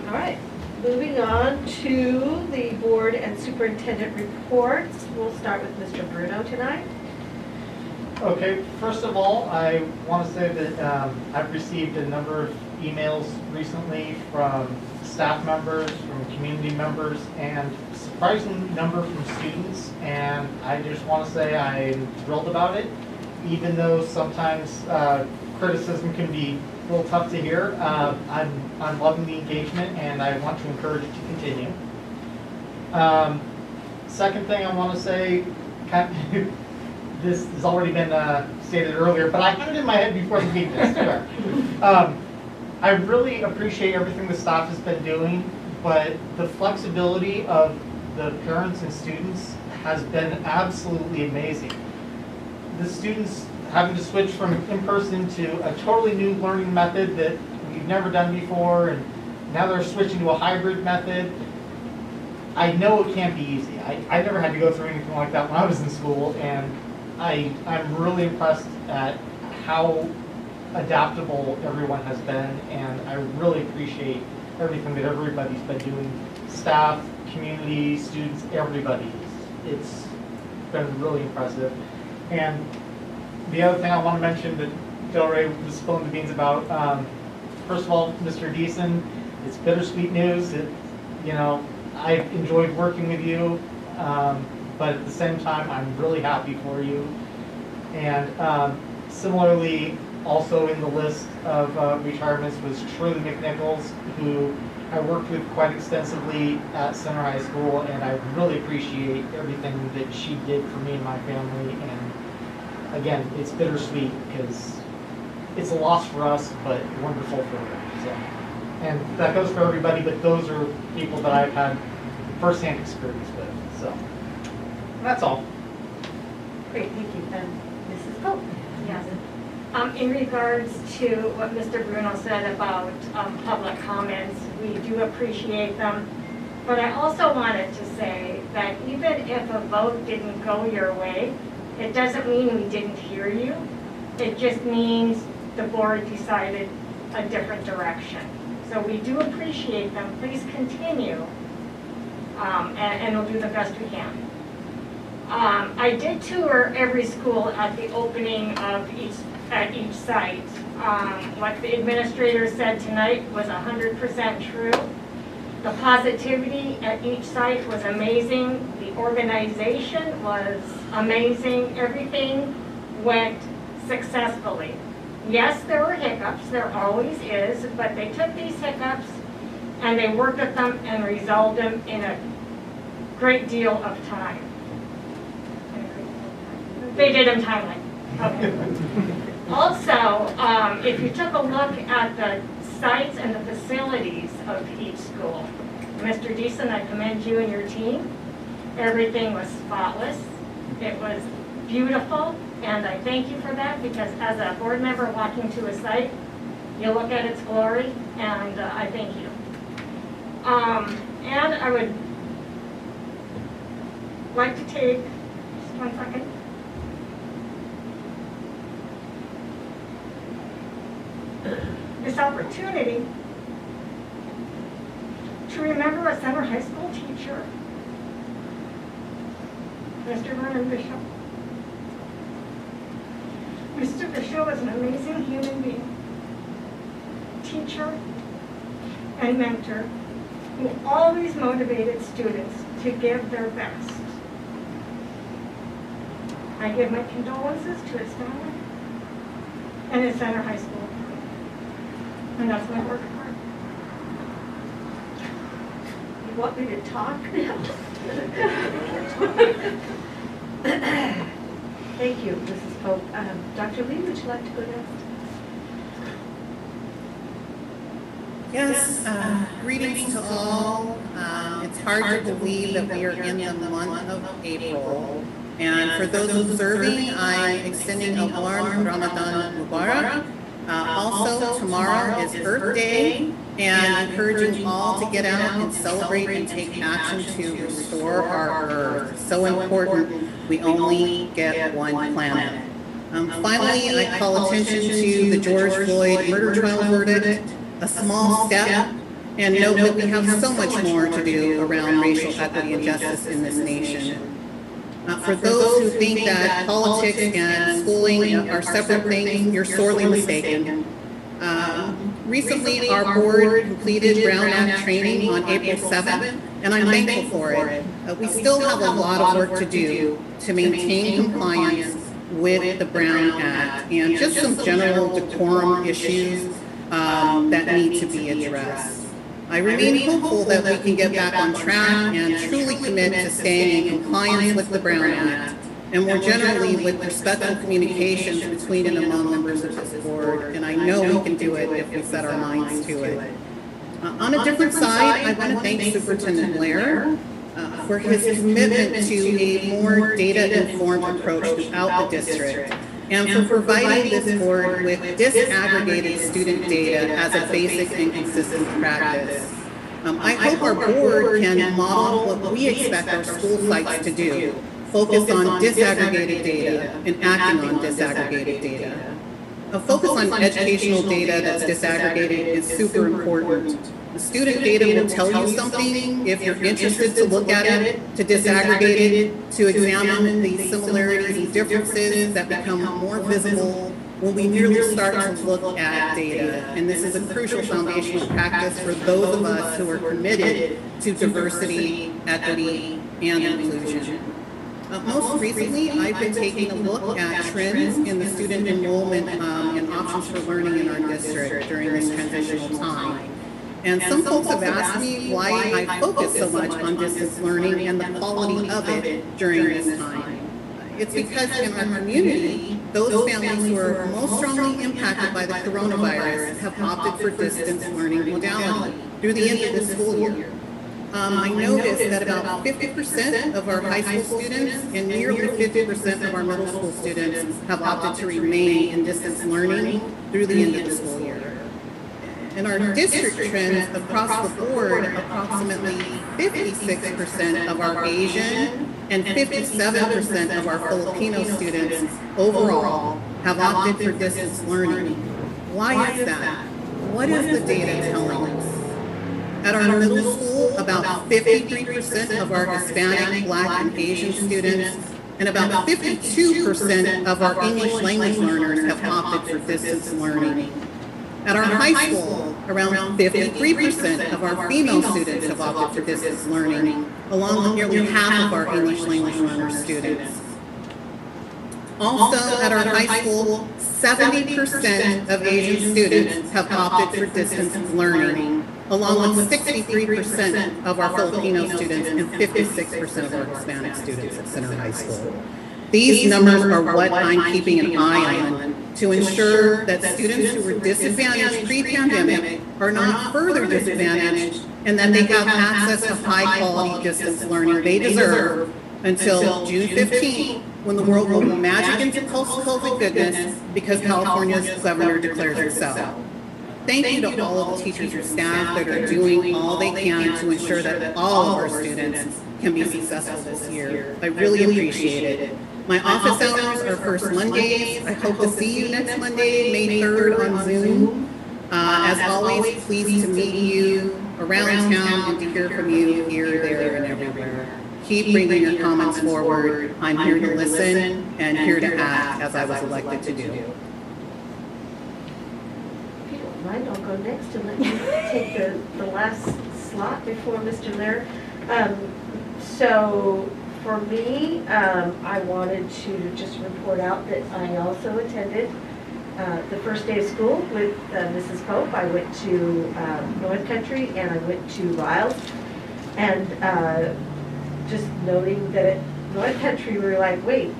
All right, moving on to the board and superintendent reports. We'll start with Mr. Bruno tonight. Okay, first of all, I want to say that I've received a number of emails recently from staff members, from community members, and a surprising number from students, and I just want to say I'm thrilled about it, even though sometimes criticism can be a little tough to hear. I'm loving the engagement, and I want to encourage it to continue. Second thing I want to say, this has already been stated earlier, but I had it in my head before the meeting, I swear. I really appreciate everything the staff has been doing, but the flexibility of the parents and students has been absolutely amazing. The students having to switch from in-person to a totally new learning method that we've never done before, and now they're switching to a hybrid method. I know it can't be easy. I never had to go through anything like that when I was in school, and I'm really impressed at how adaptable everyone has been, and I really appreciate everything that everybody's been doing. Staff, community, students, everybody. It's been really impressive. And the other thing I want to mention that Del Rey was spilling the beans about, first of all, Mr. Deason, it's bittersweet news. I've enjoyed working with you, but at the same time, I'm really happy for you. And similarly, also in the list of retirements was Shirley McNichols, who I worked with quite extensively at Center High School, and I really appreciate everything that she did for me and my family. And again, it's bittersweet because it's a loss for us, but wonderful for her. So, and that goes for everybody, but those are people that I've had firsthand experience with. So that's all. Great, thank you. And Mrs. Pope? Yes. In regards to what Mr. Bruno said about public comments, we do appreciate them. But I also wanted to say that even if a vote didn't go your way, it doesn't mean we didn't hear you. It just means the board decided a different direction. So we do appreciate them. Please continue, and we'll do the best we can. I did tour every school at the opening of each site. What the administrator said tonight was 100% true. The positivity at each site was amazing. The organization was amazing. Everything went successfully. Yes, there were hiccups, there always is, but they took these hiccups and they worked with them and resolved them in a great deal of time. They did them timely. Okay. Also, if you took a look at the sites and the facilities of each school, Mr. Deason, I commend you and your team. Everything was spotless. It was beautiful, and I thank you for that, because as a board member walking to a site, you look at its glory, and I thank you. And I would like to take, just 1 second. This opportunity to remember a Center High School teacher, Mr. Vernon Bishop. Mr. Bishop was an amazing human being, teacher and mentor, who always motivated students to give their best. I give my condolences to his family and his Center High School. And that's my work card. You want me to talk now? Thank you, Mrs. Pope. Dr. Lee, would you like to go next? Yes, greetings to all. It's hard to believe that we are in the month of April. And for those observing, I'm extending a warm Ramadan Mubarak. Also, tomorrow is Earth Day, and encouraging all to get out and celebrate and take action to restore our Earth. So important, we only get one planet. Finally, I call attention to the George Floyd murder trial verdict, a small step, and note that we have so much more to do around racial equity and justice in this nation. For those who think that politics and schooling are separate things, you're sorely mistaken. Recently, our board completed Brown Act training on April 7th, and I'm thankful for it. We still have a lot of work to do to maintain compliance with the Brown Act and just some general decorum issues that need to be addressed. I remain hopeful that we can get back on track and truly commit to staying in compliance with the Brown Act, and more generally with respectful communications between and among members of this board, and I know we can do it if we set our minds to it. On a different side, I want to thank Superintendent Blair for his commitment to a more data-informed approach throughout the district, and for providing this board with disaggregated student data as a basic and consistent practice. I hope our board can model what we expect our school sites to do, focus on disaggregated data and acting on disaggregated data. A focus on educational data that's disaggregated is super important. The student data will tell you something if you're interested to look at it, to disaggregate it, to examine the similarities and differences that become more visible when we merely start to look at data. And this is a crucial foundational practice for those of us who are committed to diversity, equity, and inclusion. Most recently, I've been taking a look at trends in the student enrollment and options for learning in our district during this transitional time. And some folks have asked me why I focus so much on distance learning and the quality of it during this time. It's because in our community, those families who are most strongly impacted by the coronavirus have opted for distance learning modality through the end of the school year. I noticed that about 50% of our high school students and nearly 50% of our middle school students have opted to remain in distance learning through the end of the school year. In our district trends across the board, approximately 56% of our Asian and 57% of our Filipino students overall have opted for distance learning. Why is that? What is the data telling us? At our middle school, about 53% of our Hispanic, Black, and Asian students, and about 52% of our English language learners have opted for distance learning. At our high school, around 53% of our female students have opted for distance learning, along with nearly half of our English language learner students. Also, at our high school, 70% of Asian students have opted for distance learning, along with 63% of our Filipino students and 56% of our Hispanic students at Center High School. These numbers are what I'm keeping an eye on to ensure that students who were disadvantaged pre-pandemic are not further disadvantaged and that they have access to high-quality distance learning they deserve until June 15th, when the world will magic into post-COVID goodness because California's governor declares itself. Thank you to all of the teachers and staff that are doing all they can to ensure that all of our students can be successful this year. I really appreciate it. My office hours are first Mondays. I hope to see you next Monday, May 3rd on Zoom. As always, pleased to meet you around town and to hear from you here, there, and everywhere. Keep bringing your comments forward. I'm here to listen and here to act as I was elected to do. If you don't mind, I'll go next and let you take the last slot before Mr. Lair. So for me, I wanted to just report out that I also attended the first day of school with Mrs. Pope. I went to North Country and I went to Riles. And just noting that at North Country, we were like, wait,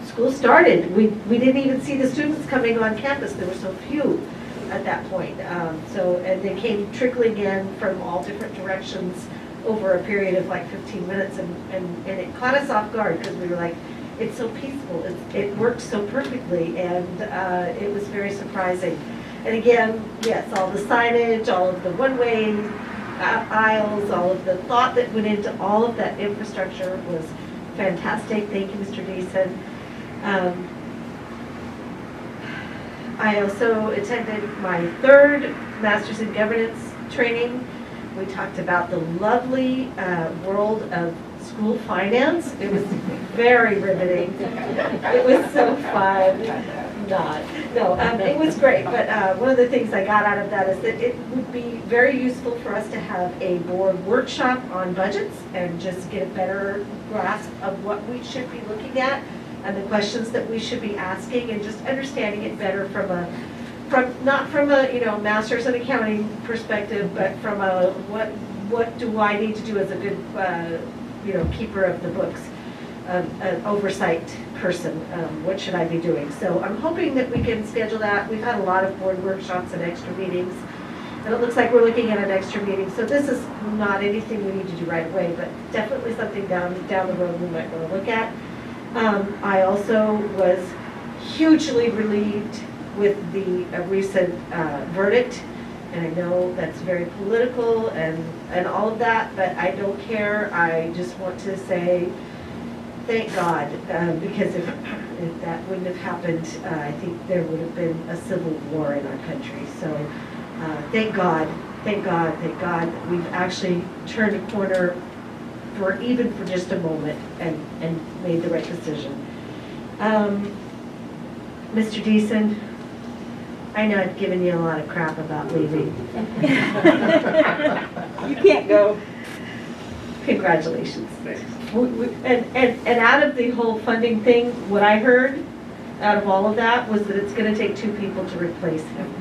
school started. We didn't even see the students coming on campus. There were so few at that point. And they came trickling in from all different directions over a period of like 15 minutes. And it caught us off guard because we were like, it's so peaceful. It works so perfectly. And it was very surprising. And again, yes, all the signage, all of the one-way aisles, all of the thought that went into all of that infrastructure was fantastic. Thank you, Mr. Deason. I also attended my third Masters in Governance training. We talked about the lovely world of school finance. It was very riveting. It was so fun. It was great, but one of the things I got out of that is that it would be very useful for us to have a board workshop on budgets and just get a better grasp of what we should be looking at and the questions that we should be asking, and just understanding it better not from a master's in accounting perspective, but from a what do I need to do as a good keeper of the books, an oversight person, what should I be doing? So I'm hoping that we can schedule that. We've had a lot of board workshops and extra meetings, and it looks like we're looking at an extra meeting. So this is not anything we need to do right away, but definitely something down the road we might want to look at. I also was hugely relieved with the recent verdict. And I know that's very political and all of that, but I don't care. I just want to say thank God, because if that wouldn't have happened, I think there would have been a civil war in our country. So thank God, thank God, thank God that we've actually turned a corner for even for just a moment and made the right decision. Mr. Deason, I know I've given you a lot of crap about leaving. You can't go. Congratulations. And out of the whole funding thing, what I heard out of all of that was that it's going to take 2 people to replace him.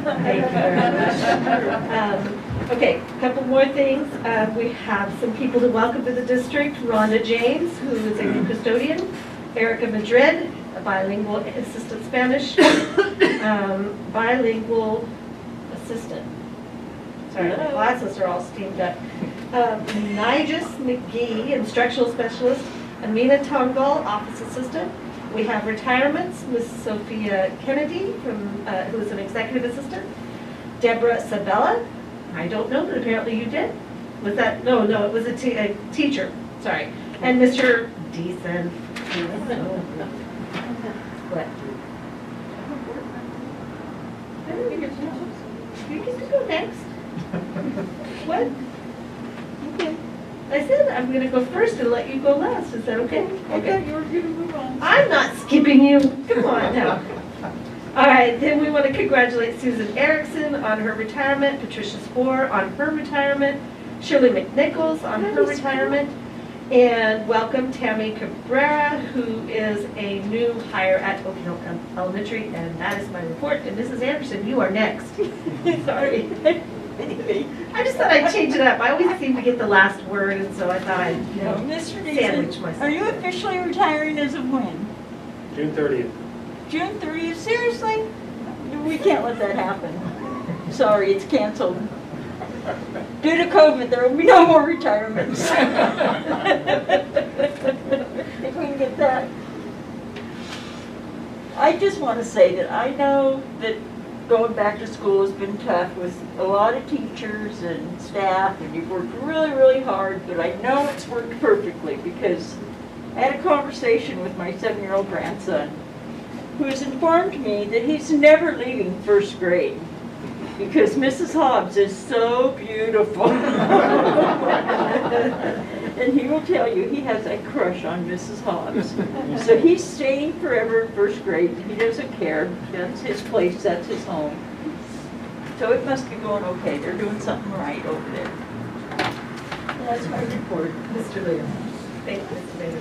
Thank you very much. Okay, a couple more things. We have some people to welcome to the district. Rhonda James, who is a new custodian. Erica Madrid, a bilingual assistant Spanish. Bilingual assistant. Sorry, my glasses are all steamed up. Nigis McGee, instructional specialist. Amina Tongal, office assistant. We have retirements, Ms. Sophia Kennedy, who is an executive assistant. Deborah Sabella, I don't know, but apparently you did. Was that, no, it was a teacher, sorry. And Mr. Deason. What? You can go next. What? Okay. I said I'm going to go first and let you go last. Is that okay? Okay, you're going to move on. I'm not skipping you. Come on now. All right, then we want to congratulate Susan Erickson on her retirement, Patricia Spohr on her retirement, Shirley McNichols on her retirement, and welcome Tammy Cabrera, who is a new hire at Oak Hill Elementary, and that is my report. And Mrs. Anderson, you are next. Sorry. I just thought I'd change it up. I always seem to get the last word, and so I thought I'd, Mr. sandwich Deason, myself. are you officially retiring as of when? June 30th. June 30th? Seriously? We can't let that happen. Sorry, it's canceled. Due to COVID, there will be no more retirements. If we can get that. I just want to say that I know that going back to school has been tough with a lot of teachers and staff, and you've worked really, really hard, but I know it's worked perfectly because I had a conversation with my 7-year-old grandson who has informed me that he's never leaving first grade because Mrs. Hobbs is so beautiful. And he will tell you he has a crush on Mrs. Hobbs. So he's staying forever in first grade. He doesn't care. That's his place. That's his home. So it must be going okay. They're doing something right over there. That's my report. Mr. Lear. Thank you, Mr. Mayor.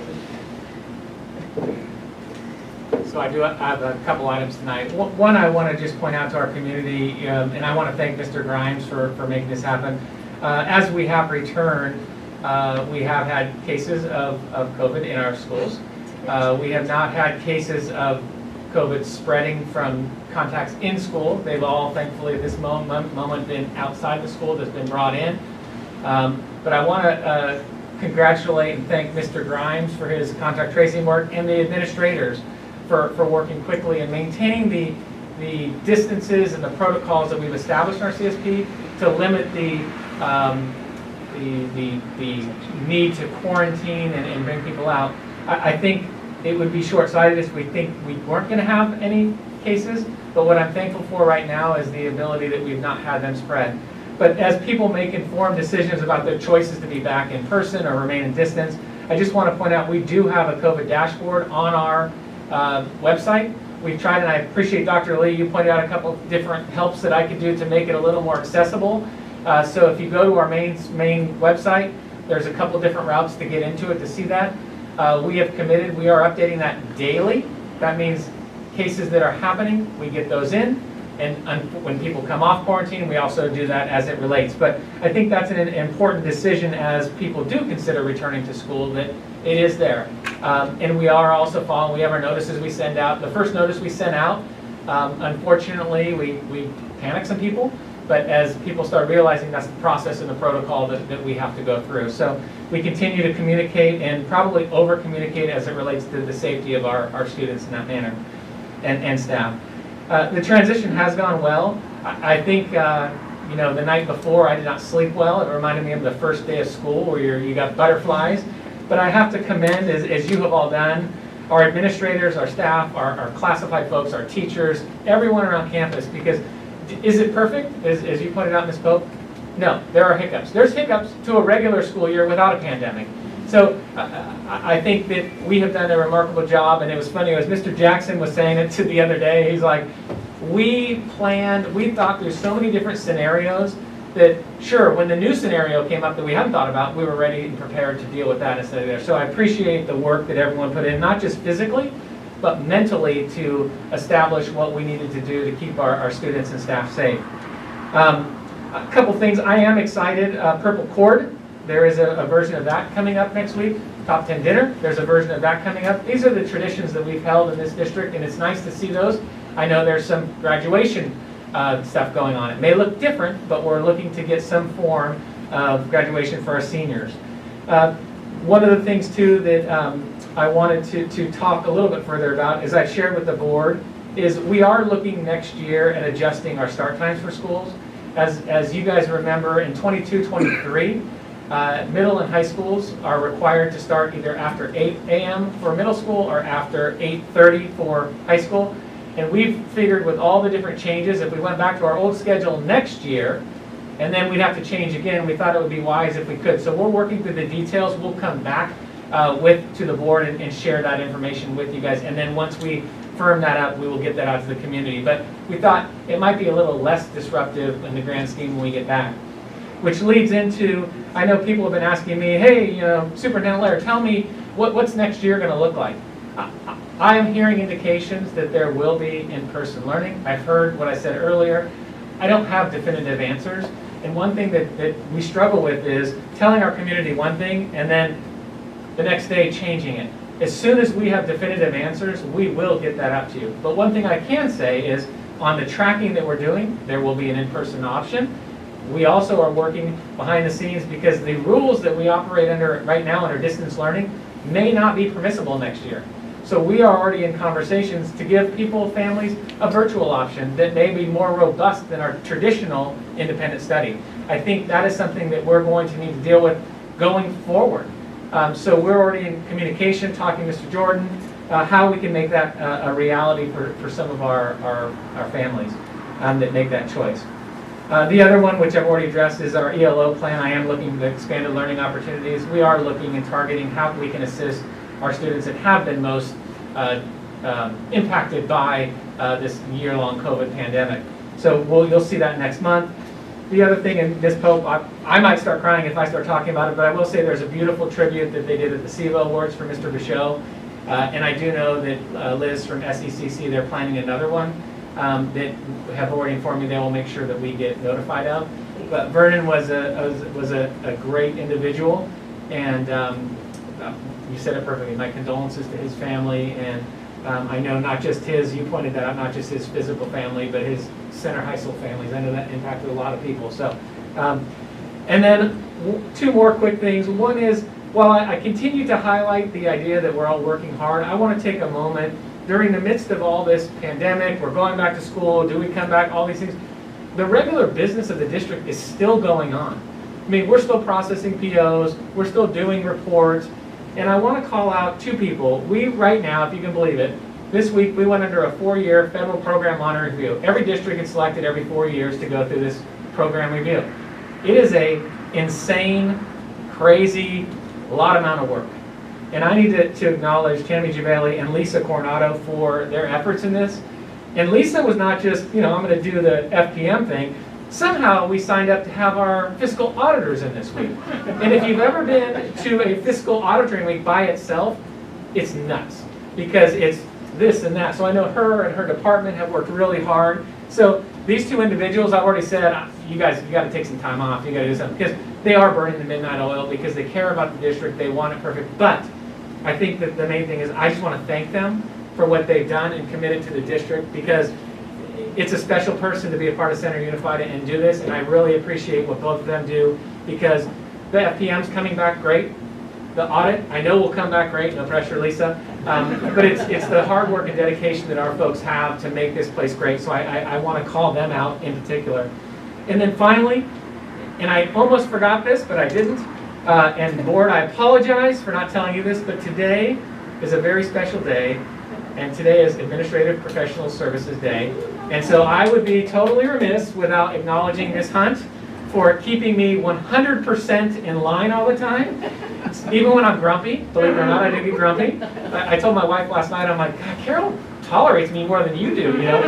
So I have a couple items tonight. One, I want to just point out to our community, and I want to thank Mr. Grimes for making this happen. As we have returned, we have had cases of COVID in our schools. We have not had cases of COVID spreading from contacts in school. They've all, thankfully, at this moment been outside the school that's been brought in. But I want to congratulate and thank Mr. Grimes for his contact tracing work and the administrators for working quickly and maintaining the distances and the protocols that we've established in our CSP to limit the need to quarantine and bring people out. I think it would be short-sighted if we think we weren't going to have any cases, but what I'm thankful for right now is the ability that we've not had them spread. But as people make informed decisions about their choices to be back in person or remain in distance, I just want to point out we do have a COVID dashboard on our website. We've tried, and I appreciate Dr. Lee, you pointed out a couple of different helps that I could do to make it a little more accessible. So if you go to our main website, there's a couple different routes to get into it to see that. We have committed, we are updating that daily. That means cases that are happening, we get those in. And when people come off quarantine, we also do that as it relates. But I think that's an important decision as people do consider returning to school, that it is there. And we are also following, we have our notices we send out. The first notice we sent out, unfortunately, we panicked some people. But as people start realizing that's the process and the protocol that we have to go through. So we continue to communicate and probably over-communicate as it relates to the safety of our students in that manner. and staff. The transition has gone well. I think, you know, the night before I did not sleep well. It reminded me of the first day of school where you got butterflies. But I have to commend, as you have all done, our administrators, our staff, our classified folks, our teachers, everyone around campus, because is it perfect, as you pointed out, Ms. Pope? No, there are hiccups. There's hiccups to a regular school year without a pandemic. So I think that we have done a remarkable job, and it was funny, as Mr. Jackson was saying it to the other day, he's like, we thought through so many different scenarios that, sure, when the new scenario came up that we hadn't thought about, we were ready and prepared to deal with that instead of there. So I appreciate the work that everyone put in, not just physically, but mentally, to establish what we needed to do to keep our students and staff safe. A couple things. I am excited. Purple Cord, there is a version of that coming up next week. Top 10 Dinner, there's a version of that coming up. These are the traditions that we've held in this district, and it's nice to see those. I know there's some graduation stuff going on. It may look different, but we're looking to get some form of graduation for our seniors. One of the things, too, that I wanted to talk a little bit further about, as I shared with the board, is we are looking next year at adjusting our start times for schools. As you guys remember, in 22-23, middle and high schools are required to start either after 8 a.m. for middle school or after 8:30 for high school. And we've figured with all the different changes, if we went back to our old schedule next year, and then we'd have to change again, we thought it would be wise if we could. So we're working through the details. We'll come back to the board and share that information with you guys. And then once we firm that up, we will get that out to the community. But we thought it might be a little less disruptive in the grand scheme when we get back. Which leads into, I know people have been asking me, hey, you know, Superintendent Laird, tell me what's next year going to look like. I am hearing indications that there will be in-person learning. I've heard what I said earlier. I don't have definitive answers. And one thing that we struggle with is telling our community one thing and then the next day changing it. As soon as we have definitive answers, we will get that out to you. But one thing I can say is on the tracking that we're doing, there will be an in-person option. We also are working behind the scenes because the rules that we operate under right now under distance learning may not be permissible next year. So we are already in conversations to give people, families, a virtual option that may be more robust than our traditional independent study. I think that is something that we're going to need to deal with going forward. So we're already in communication, talking to Mr. Jordan, how we can make that a reality for some of our families that make that choice. The other one, which I've already addressed, is our ELO plan. I am looking at expanded learning opportunities. We are looking and targeting how we can assist our students that have been most impacted by this year-long COVID pandemic. So you'll see that next month. The other thing, and Ms. Pope, I might start crying if I start talking about it, but I will say there's a beautiful tribute that they did at the SEVO Awards for Mr. Bichot. And I do know that Liz from SECC, they're planning another one that have already informed me they will make sure that we get notified of. But Vernon was a great individual, and you said it perfectly. My condolences to his family, and I know not just his, you pointed that out, not just his physical family, but his Center Heisel families. I know that impacted a lot of people. So, and then two more quick things. One is, while I continue to highlight the idea that we're all working hard, I want to take a moment during the midst of all this pandemic, we're going back to school, do we come back, all these things. The regular business of the district is still going on. I mean, we're still processing POs, we're still doing reports, and I want to call out two people. We, right now, if you can believe it, this week we went under a 4-year federal program monitoring review. Every district gets selected every 4 years to go through this program review. It is a insane, crazy, lot amount of work. And I need to acknowledge Tammy Givelli and Lisa Coronado for their efforts in this. And Lisa was not just, you know, I'm going to do the FPM thing. Somehow we signed up to have our fiscal auditors in this week. And if you've ever been to a fiscal auditing week by itself, it's nuts. Because it's this and that. So I know her and her department have worked really hard. So these two individuals, I've already said, you guys, you got to take some time off. You got to do something. Because they are burning the midnight oil because they care about the district. They want it perfect. But I think that the main thing is I just want to thank them for what they've done and committed to the district, because it's a special person to be a part of Center Unified and do this, and I really appreciate what both of them do, because the FPM's coming back great. The audit, I know will come back great, no pressure, Lisa. But it's the hard work and dedication that our folks have to make this place great. So I want to call them out in particular. And then finally, and I almost forgot this, but I didn't. And board, I apologize for not telling you this, but today is a very special day. And today is Administrative Professional Services Day. And so I would be totally remiss without acknowledging Ms. Hunt for keeping me 100% in line all the time. Even when I'm grumpy, believe it or not, I do get grumpy. I told my wife last night, I'm like, God, Carol tolerates me more than you do, you know?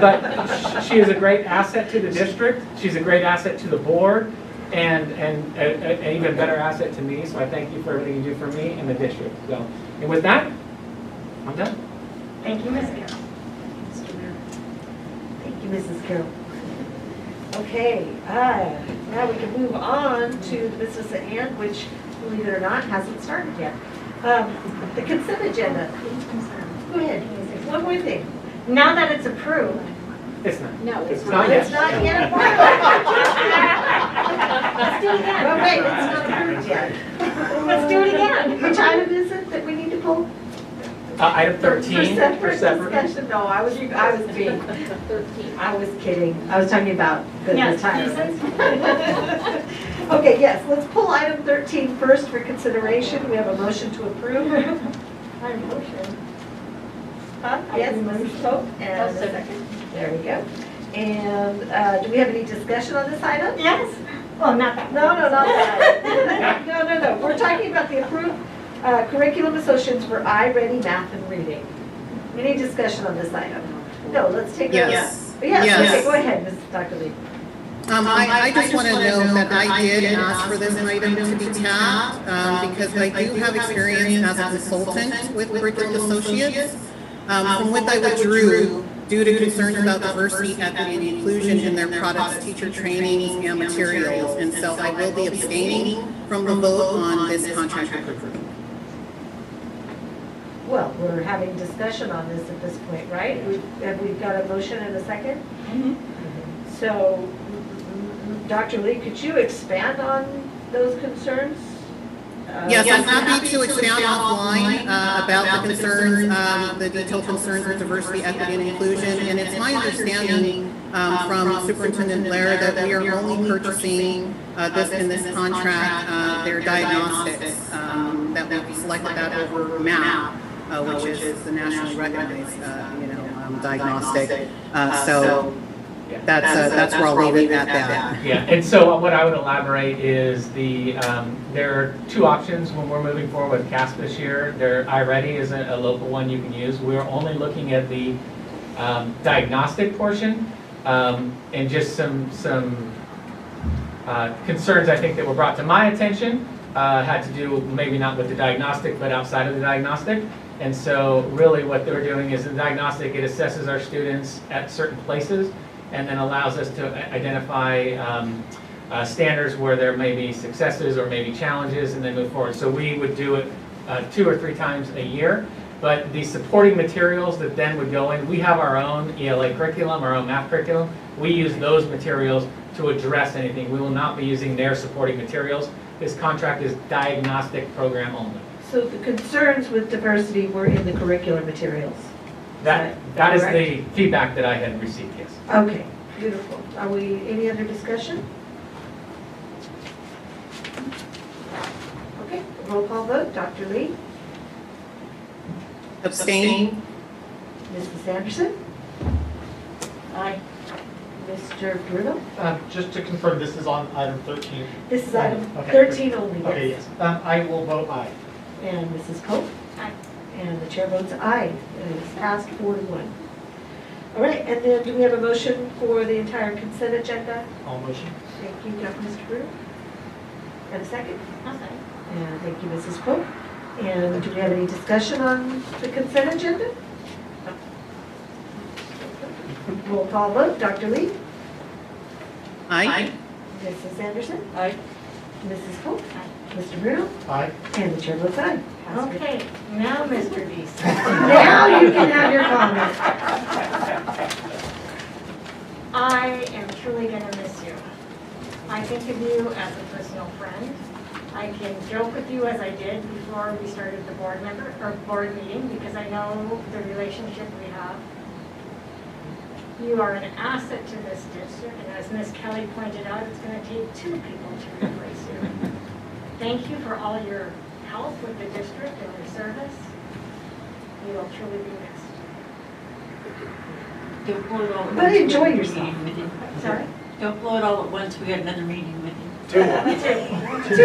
But she is a great asset to the district. She's a great asset to the board, and an even better asset to me. So I thank you for everything you do for me and the district. So, and with that, I'm done. Thank you, Ms. Carroll. Thank you, Mrs. Carroll. Okay, now we can move on to the business at hand, which, believe it or not, hasn't started yet. The consent agenda. Go ahead. One more thing. Now that it's approved. It's not. No, it's not yet. It's not yet approved. Let's do it again. Well, wait, it's not approved yet. Let's do it again. Which item is it that we need to pull? Item 13. For separate discussion. No, I was being, I was kidding. I was talking about the retirement. Okay, yes, let's pull item 13 first for consideration. We have a motion to approve. My motion. Yes, Mrs. Pope, and a second. There we go. And do we have any discussion on this item? Yes. Well, not that. No, not that. No. We're talking about the approved curriculum assumptions for iReady Math and Reading. Any discussion on this item? No, let's take a Yes. Yes. Okay, go ahead, Mrs. Dr. Lee. I just want to note that I did ask for this item to be tabbed because I do have experience as a consultant with Curriculum Associates. From what I withdrew due to concerns about diversity, equity, and inclusion in their products, teacher trainings, and materials. And so I will be abstaining from the vote on this contract approval. Well, we're having discussion on this at this point, right? Have we got a motion and a second? So, Dr. Lee, could you expand on those concerns? Yes, I'm happy to expand offline about the concerns, the detailed concerns with diversity, equity, and inclusion. And it's my understanding from Superintendent Blair that we are only purchasing this in this contract, their diagnostics, that we selected that over MAP, which is the nationally recognized, diagnostic. So that's where I'll leave it at that. Yeah, and so what I would elaborate is there are two options when we're moving forward with CASP this year. iReady is a local one you can use. We're only looking at the diagnostic portion and just some concerns I think that were brought to my attention had to do maybe not with the diagnostic but outside of the diagnostic. And so really what they're doing is in diagnostic, it assesses our students at certain places and then allows us to identify standards where there may be successes or maybe challenges and then move forward. So we would do it 2 or 3 times a year. But the supporting materials that then would go in, we have our own ELA curriculum, our own math curriculum. We use those materials to address anything. We will not be using their supporting materials. This contract is diagnostic program only. So the concerns with diversity were in the curricular materials? That is the feedback that I had received, yes. Okay, beautiful. Are we, any other discussion? Okay, roll call vote. Dr. Lee? Abstain. Mrs. Anderson? Aye. Mr. Bruno? Just to confirm, this is on item 13? This is item Okay. 13 only, yes. Okay, yes. I will vote aye. And Mrs. Pope? Aye. And the chair votes aye. It is passed 4-1. All right, and then do we have a motion for the entire consent agenda? All motion. Thank you, Mr. Bruno. And a second? I'll say. And thank you, Mrs. Pope. And do we have any discussion on the consent agenda? Roll call vote. Dr. Lee? Aye. Mrs. Anderson? Aye. Mrs. Pope? Mr. Bruno? Aye. And the chair votes aye. Okay, now, Mr. Deese. Now you can have your comment. I am truly going to miss you. I think of you as a personal friend, I can joke with you as I did before we started the board meeting, because I know the relationship we have. You are an asset to this district, and as Ms. Kelly pointed out, it's going to take 2 people to replace you. Thank you for all your help with the district and your service. You will truly be missed. Don't blow it all at once. But enjoy We had a yourself. meeting with you. Sorry? Don't blow it all at once, we got another meeting with you. 2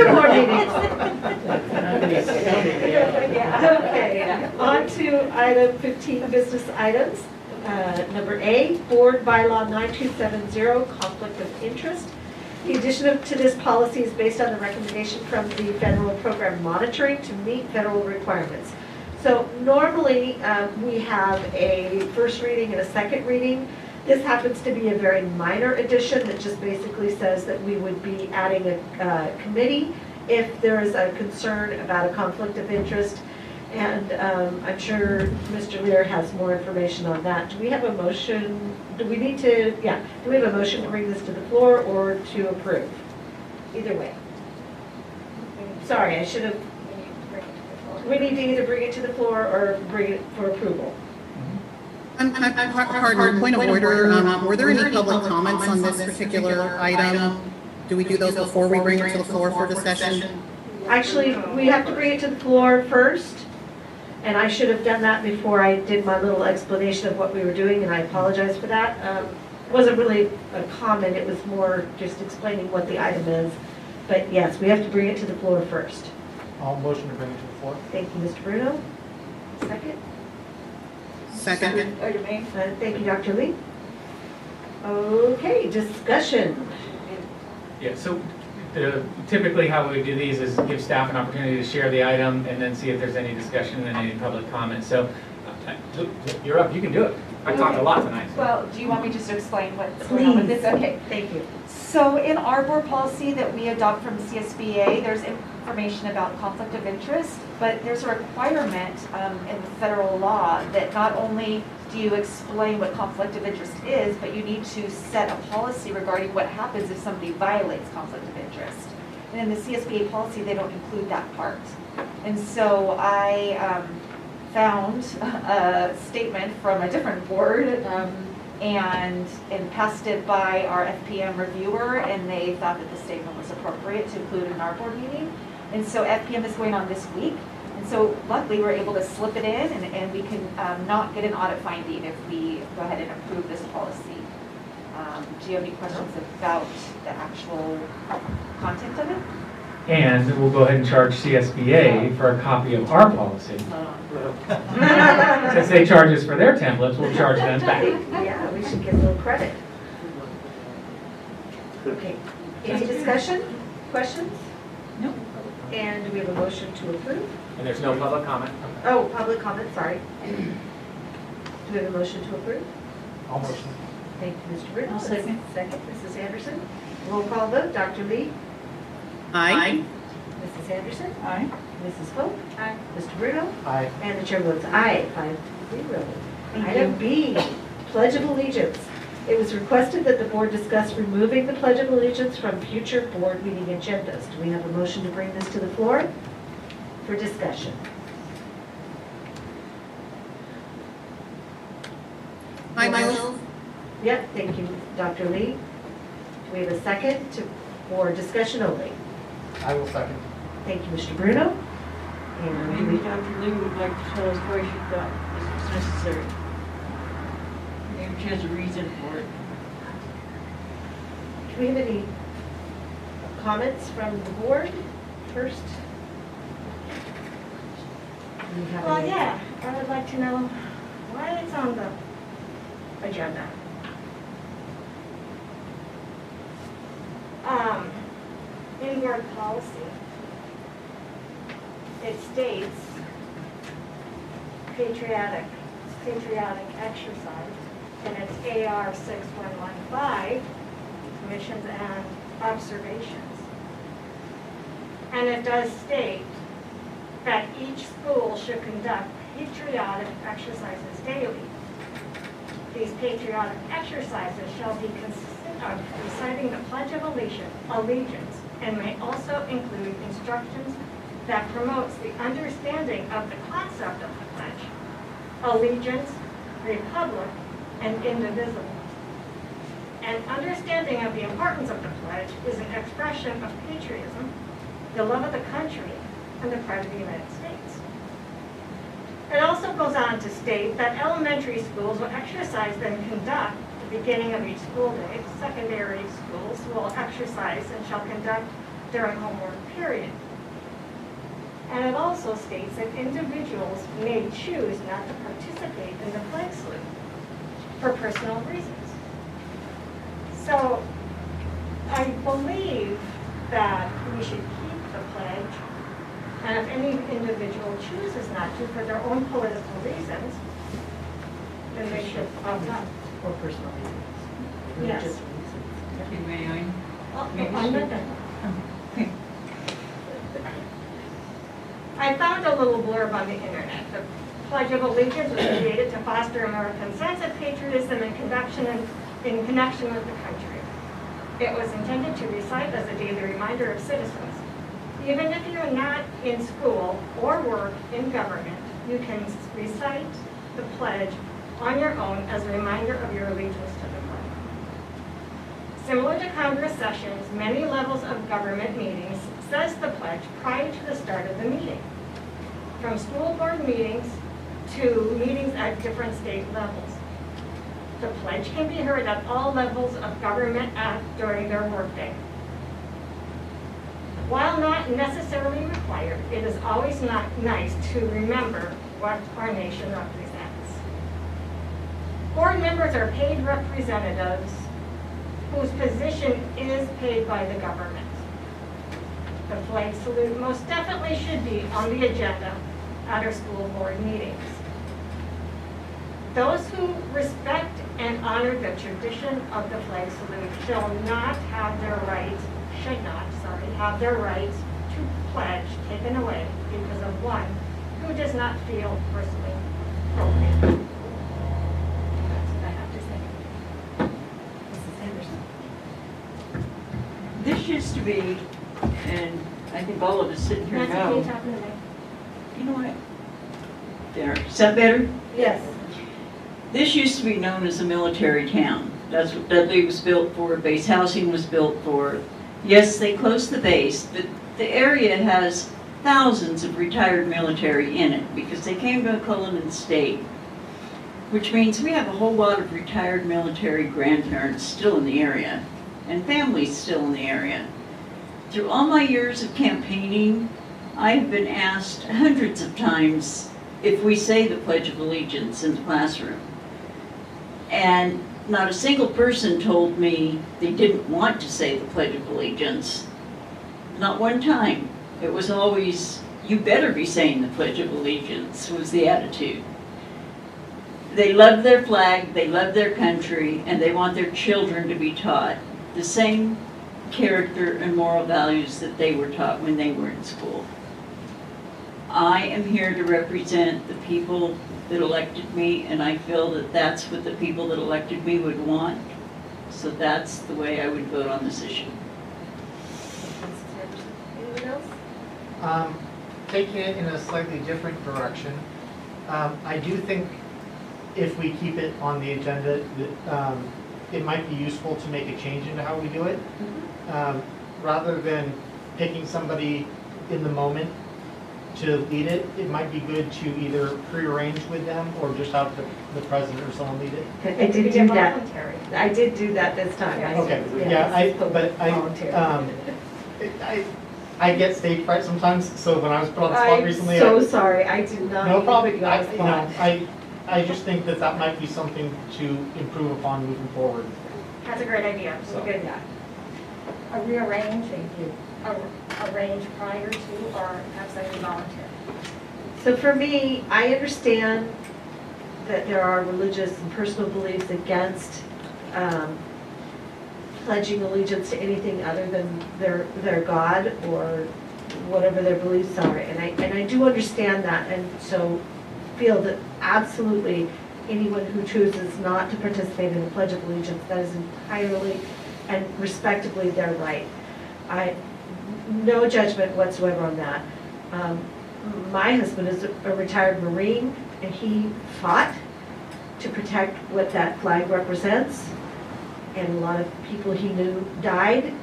more meetings. Okay, on to item 15, business items. Number A, Board Bylaw 9270, conflict of interest. The addition to this policy is based on the recommendation from the federal program monitoring to meet federal requirements. So normally, we have a first reading and a second reading. This happens to be a very minor addition that just basically says that we would be adding a committee if there is a concern about a conflict of interest. And I'm sure Mr. Lear has more information on that. Do we have a motion? Do we need to, do we have a motion to bring this to the floor or to approve? Either way. Sorry, I should have. We need to either bring it to the floor or bring it for approval. Pardon, point of order, were there any public comments on this particular item? Do we do those before we bring it to the floor for discussion? Actually, we have to bring it to the floor first, and I should have done that before I did my little explanation of what we were doing, and I apologize for that. It wasn't really a comment, it was more just explaining what the item is. But yes, we have to bring it to the floor first. I'll motion to bring it to the floor. Thank you, Mr. Bruno. Second? Second. Thank you, Dr. Lee. Okay, discussion. Yeah, so typically how we do these is give staff an opportunity to share the item and then see if there's any discussion and any public comment. So you're up, you can do it. I talked a lot tonight. So. Well, do you want me just to explain what's going on with this? Okay. Thank you. So in our board policy that we adopt from CSBA, there's information about conflict of interest, but there's a requirement in the federal law that not only do you explain what conflict of interest is, but you need to set a policy regarding what happens if somebody violates conflict of interest. And in the CSBA policy, they don't include that part. And so I found a statement from a different board and passed it by our FPM reviewer, and they thought that the statement was appropriate to include in our board meeting. And so FPM is going on this week. And so luckily we're able to slip it in and we can not get an audit finding if we go ahead and approve this policy. Do you have any questions about the actual content of it? And we'll go ahead and charge CSBA for a copy of our policy. Since they charge us for their templates, we'll charge them back. Yeah, we should get a little credit. Okay, any discussion, questions? No. And do we have a motion to approve? And there's no public comment. Oh, public comment, sorry. Do we have a motion to approve? I'll motion. Thank you, Mr. Bruno. I'll second. Second, Mrs. Anderson. Roll call vote, Dr. Lee. Aye. Mrs. Anderson. Aye. Mrs. Pope. Aye. Mr. Bruno. Aye. And the chair votes aye, 5-0. Thank Item you. B, Pledge of Allegiance. It was requested that the board discuss removing the Pledge of Allegiance from future board meeting agendas. Do we have a motion to bring this to the floor for discussion? I move. Yep, thank you, Dr. Lee. Do we have a second for discussion only? I will second. Thank you, Mr. Bruno. And do Maybe we, Dr. Lee would like to tell us why she thought this was necessary. Maybe she has a reason for it. do we have any comments from the board first? Do we have Well, any- yeah, I would like to know why it's on the agenda. In board policy, it states patriotic exercise, and it's AR 6115, missions and observations. And it does state that each school should conduct patriotic exercises daily. These patriotic exercises shall be consistent of reciting the Pledge of Allegiance and may also include instructions that promotes the understanding of the concept of the pledge, allegiance, republic, and indivisible. An understanding of the importance of the pledge is an expression of patriotism, the love of the country, and the pride of the United States. It also goes on to state that elementary schools will exercise and conduct at the beginning of each school day. Secondary schools will exercise and shall conduct during homework period. And it also states that individuals may choose not to participate in the flag salute for personal reasons. So I believe that we should keep the pledge, and if any individual chooses not to for their own political reasons, then they should opt out. Or personal reasons. Yes. May I? I'm not done. I found a little blurb on the internet. The Pledge of Allegiance was created to foster American sense of patriotism and connection with the country. It was intended to recite as a daily reminder of citizens. Even if you're not in school or work in government, you can recite the pledge on your own as a reminder of your allegiance to the flag. Similar to Congress sessions, many levels of government meetings says the pledge prior to the start of the meeting, from school board meetings to meetings at different state levels. The pledge can be heard at all levels of government during their workday. While not necessarily required, it is always nice to remember what our nation represents. Board members are paid representatives whose position is paid by the government. The flag salute most definitely should be on the agenda at our school board meetings. Those who respect and honor the tradition of the flag salute shall not have their rights, should not, sorry, have their rights to pledge taken away because of one who does not feel personally appropriate. That's what I have to say. Mrs. Anderson. This used to be, and I think all of us sitting here Nancy, know. can you talk to me? You know what? There. Is that better? Yes. This used to be known as a military town. That's what Dudley was built for, base housing was built for. Yes, they closed the base, but the area has thousands of retired military in it because they came to Cullinan State, which means we have a whole lot of retired military grandparents still in the area and families still in the area. Through all my years of campaigning, I've been asked hundreds of times if we say the Pledge of Allegiance in the classroom. And not a single person told me they didn't want to say the Pledge of Allegiance. Not one time. It was always, you better be saying the Pledge of Allegiance, was the attitude. They love their flag, they love their country, and they want their children to be taught the same character and moral values that they were taught when they were in school. I am here to represent the people that elected me, and I feel that that's what the people that elected me would want. So that's the way I would vote on this issue. Anyone else? Taking it in a slightly different direction, I do think if we keep it on the agenda, that it might be useful to make a change into how we do it. Rather than picking somebody in the moment to lead it, it might be good to either pre-arrange with them or just have the president or someone lead it. I did do that. I did do that this time. Okay, yeah, I get stage fright sometimes, so when I was put on the spot recently. I'm so sorry, I did not. No problem. put you on the spot. I just think that that might be something to improve upon moving forward. That's a great idea. So. Good. A rearrange, arrange prior to, or have somebody volunteer. So for me, I understand that there are religious and personal beliefs against pledging allegiance to anything other than their God or whatever their beliefs are, and I do understand that, and so feel that absolutely anyone who chooses not to participate in the Pledge of Allegiance, that is entirely and respectably their right. no judgment whatsoever on that. My husband is a retired Marine, and he fought to protect what that flag represents. And a lot of people he knew died.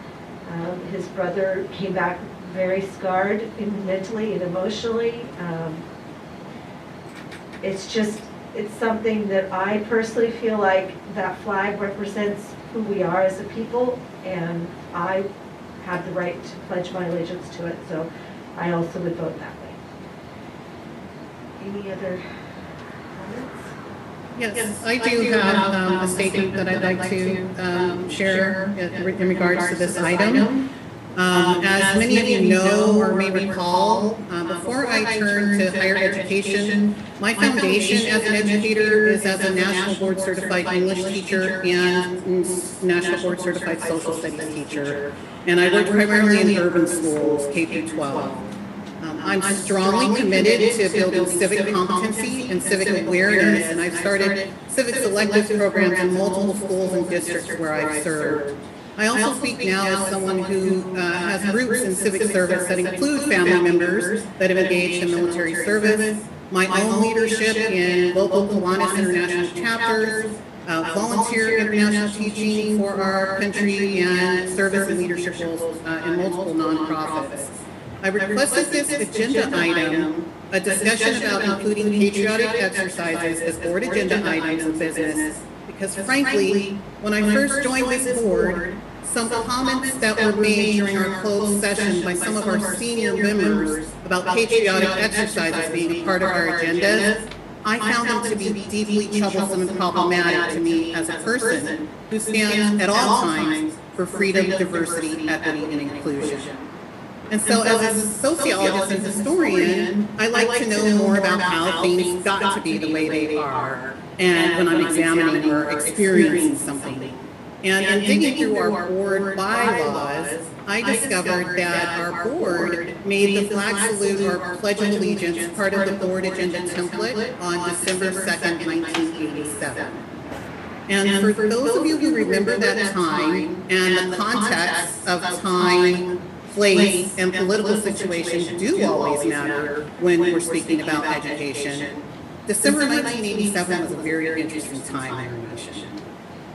His brother came back very scarred mentally and emotionally. It's something that I personally feel like that flag represents who we are as a people, and I have the right to pledge my allegiance to it, so I also would vote that way. Any other comments? Yes, I do have a statement that I'd like to share in regards to this item. As many of you know or may recall, before I turned to higher education, my foundation as an educator is as a National Board Certified English teacher and National Board Certified Social Studies teacher. And I work primarily in urban schools, K through 12. I'm strongly committed to building civic competency and civic awareness, and I've started civic selective programs in multiple schools and districts where I've served. I also speak now as someone who has roots in civic service that include family members that have engaged in military service, my own leadership in local Kiwanis international chapters, volunteer international teaching for our country, and service and leadership roles in multiple nonprofits. I requested this agenda item, a discussion about including patriotic exercises as board agenda items of business, because frankly, when I first joined this board, some comments that were made during our closed session by some of our senior members about patriotic exercises being part of our agendas, I found them to be deeply troublesome and problematic to me as a person who stands at all times for freedom, diversity, equity, and inclusion. And so as a sociologist and historian, I like to know more about how things got to be the way they are, and when I'm examining or experiencing something. And in digging through our board bylaws, I discovered that our board made the flag salute or Pledge of Allegiance part of the board agenda template on December 2nd, 1987. And for those of you who remember that time and the context of time, place, and political situations do always matter when we're speaking about education, December 1987 was a very interesting time in our nation.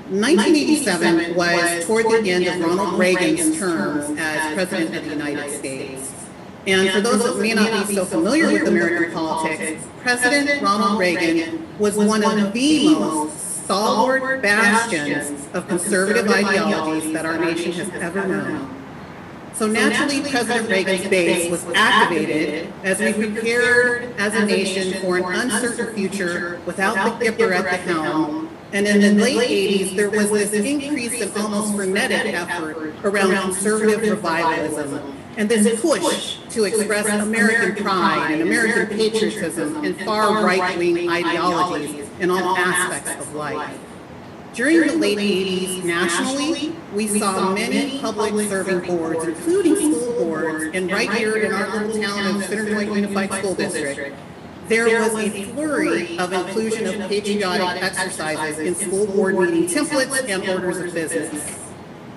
1987 was toward the end of Ronald Reagan's term as President of the United States. And for those that may not be so familiar with American politics, President Ronald Reagan was one of the most stalwart bastions of conservative ideologies that our nation has ever known. So naturally, President Reagan's base was activated as we prepared as a nation for an uncertain future without the Gipper at the helm. And in the late 80s, there was this increased and almost frenetic effort around conservative revivalism and this push to express American pride and American patriotism and far right-wing ideologies in all aspects of life. During the late 80s, nationally, we saw many public serving boards, including school boards, and right here in our little town of Center Joint Unified School District, there was a flurry of inclusion of patriotic exercises in school board meeting templates and orders of business.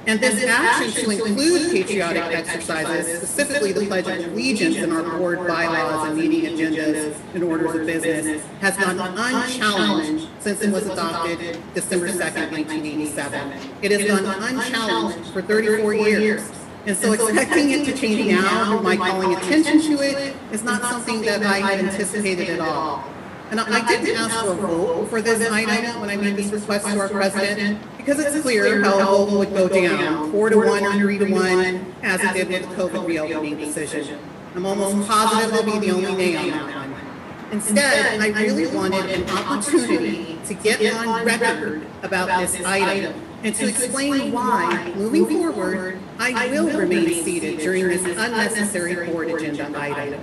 And this action to include patriotic exercises, specifically the Pledge of Allegiance in our board bylaws and meeting agendas and orders of business, has gone unchallenged since it was adopted December 2nd, 1987. It has gone unchallenged for 34 years. And so expecting it to change now or my calling attention to it is not something that I had anticipated at all. And I didn't ask for a vote for this item when I made this request to our president, because it's clear how a vote would go down, 4-1 or 3-1, as it did with the COVID reopening decision. I'm almost positive I'll be the only nay on that one. Instead, I really wanted an opportunity to get on record about this item and to explain why, moving forward, I will remain seated during this unnecessary board agenda item.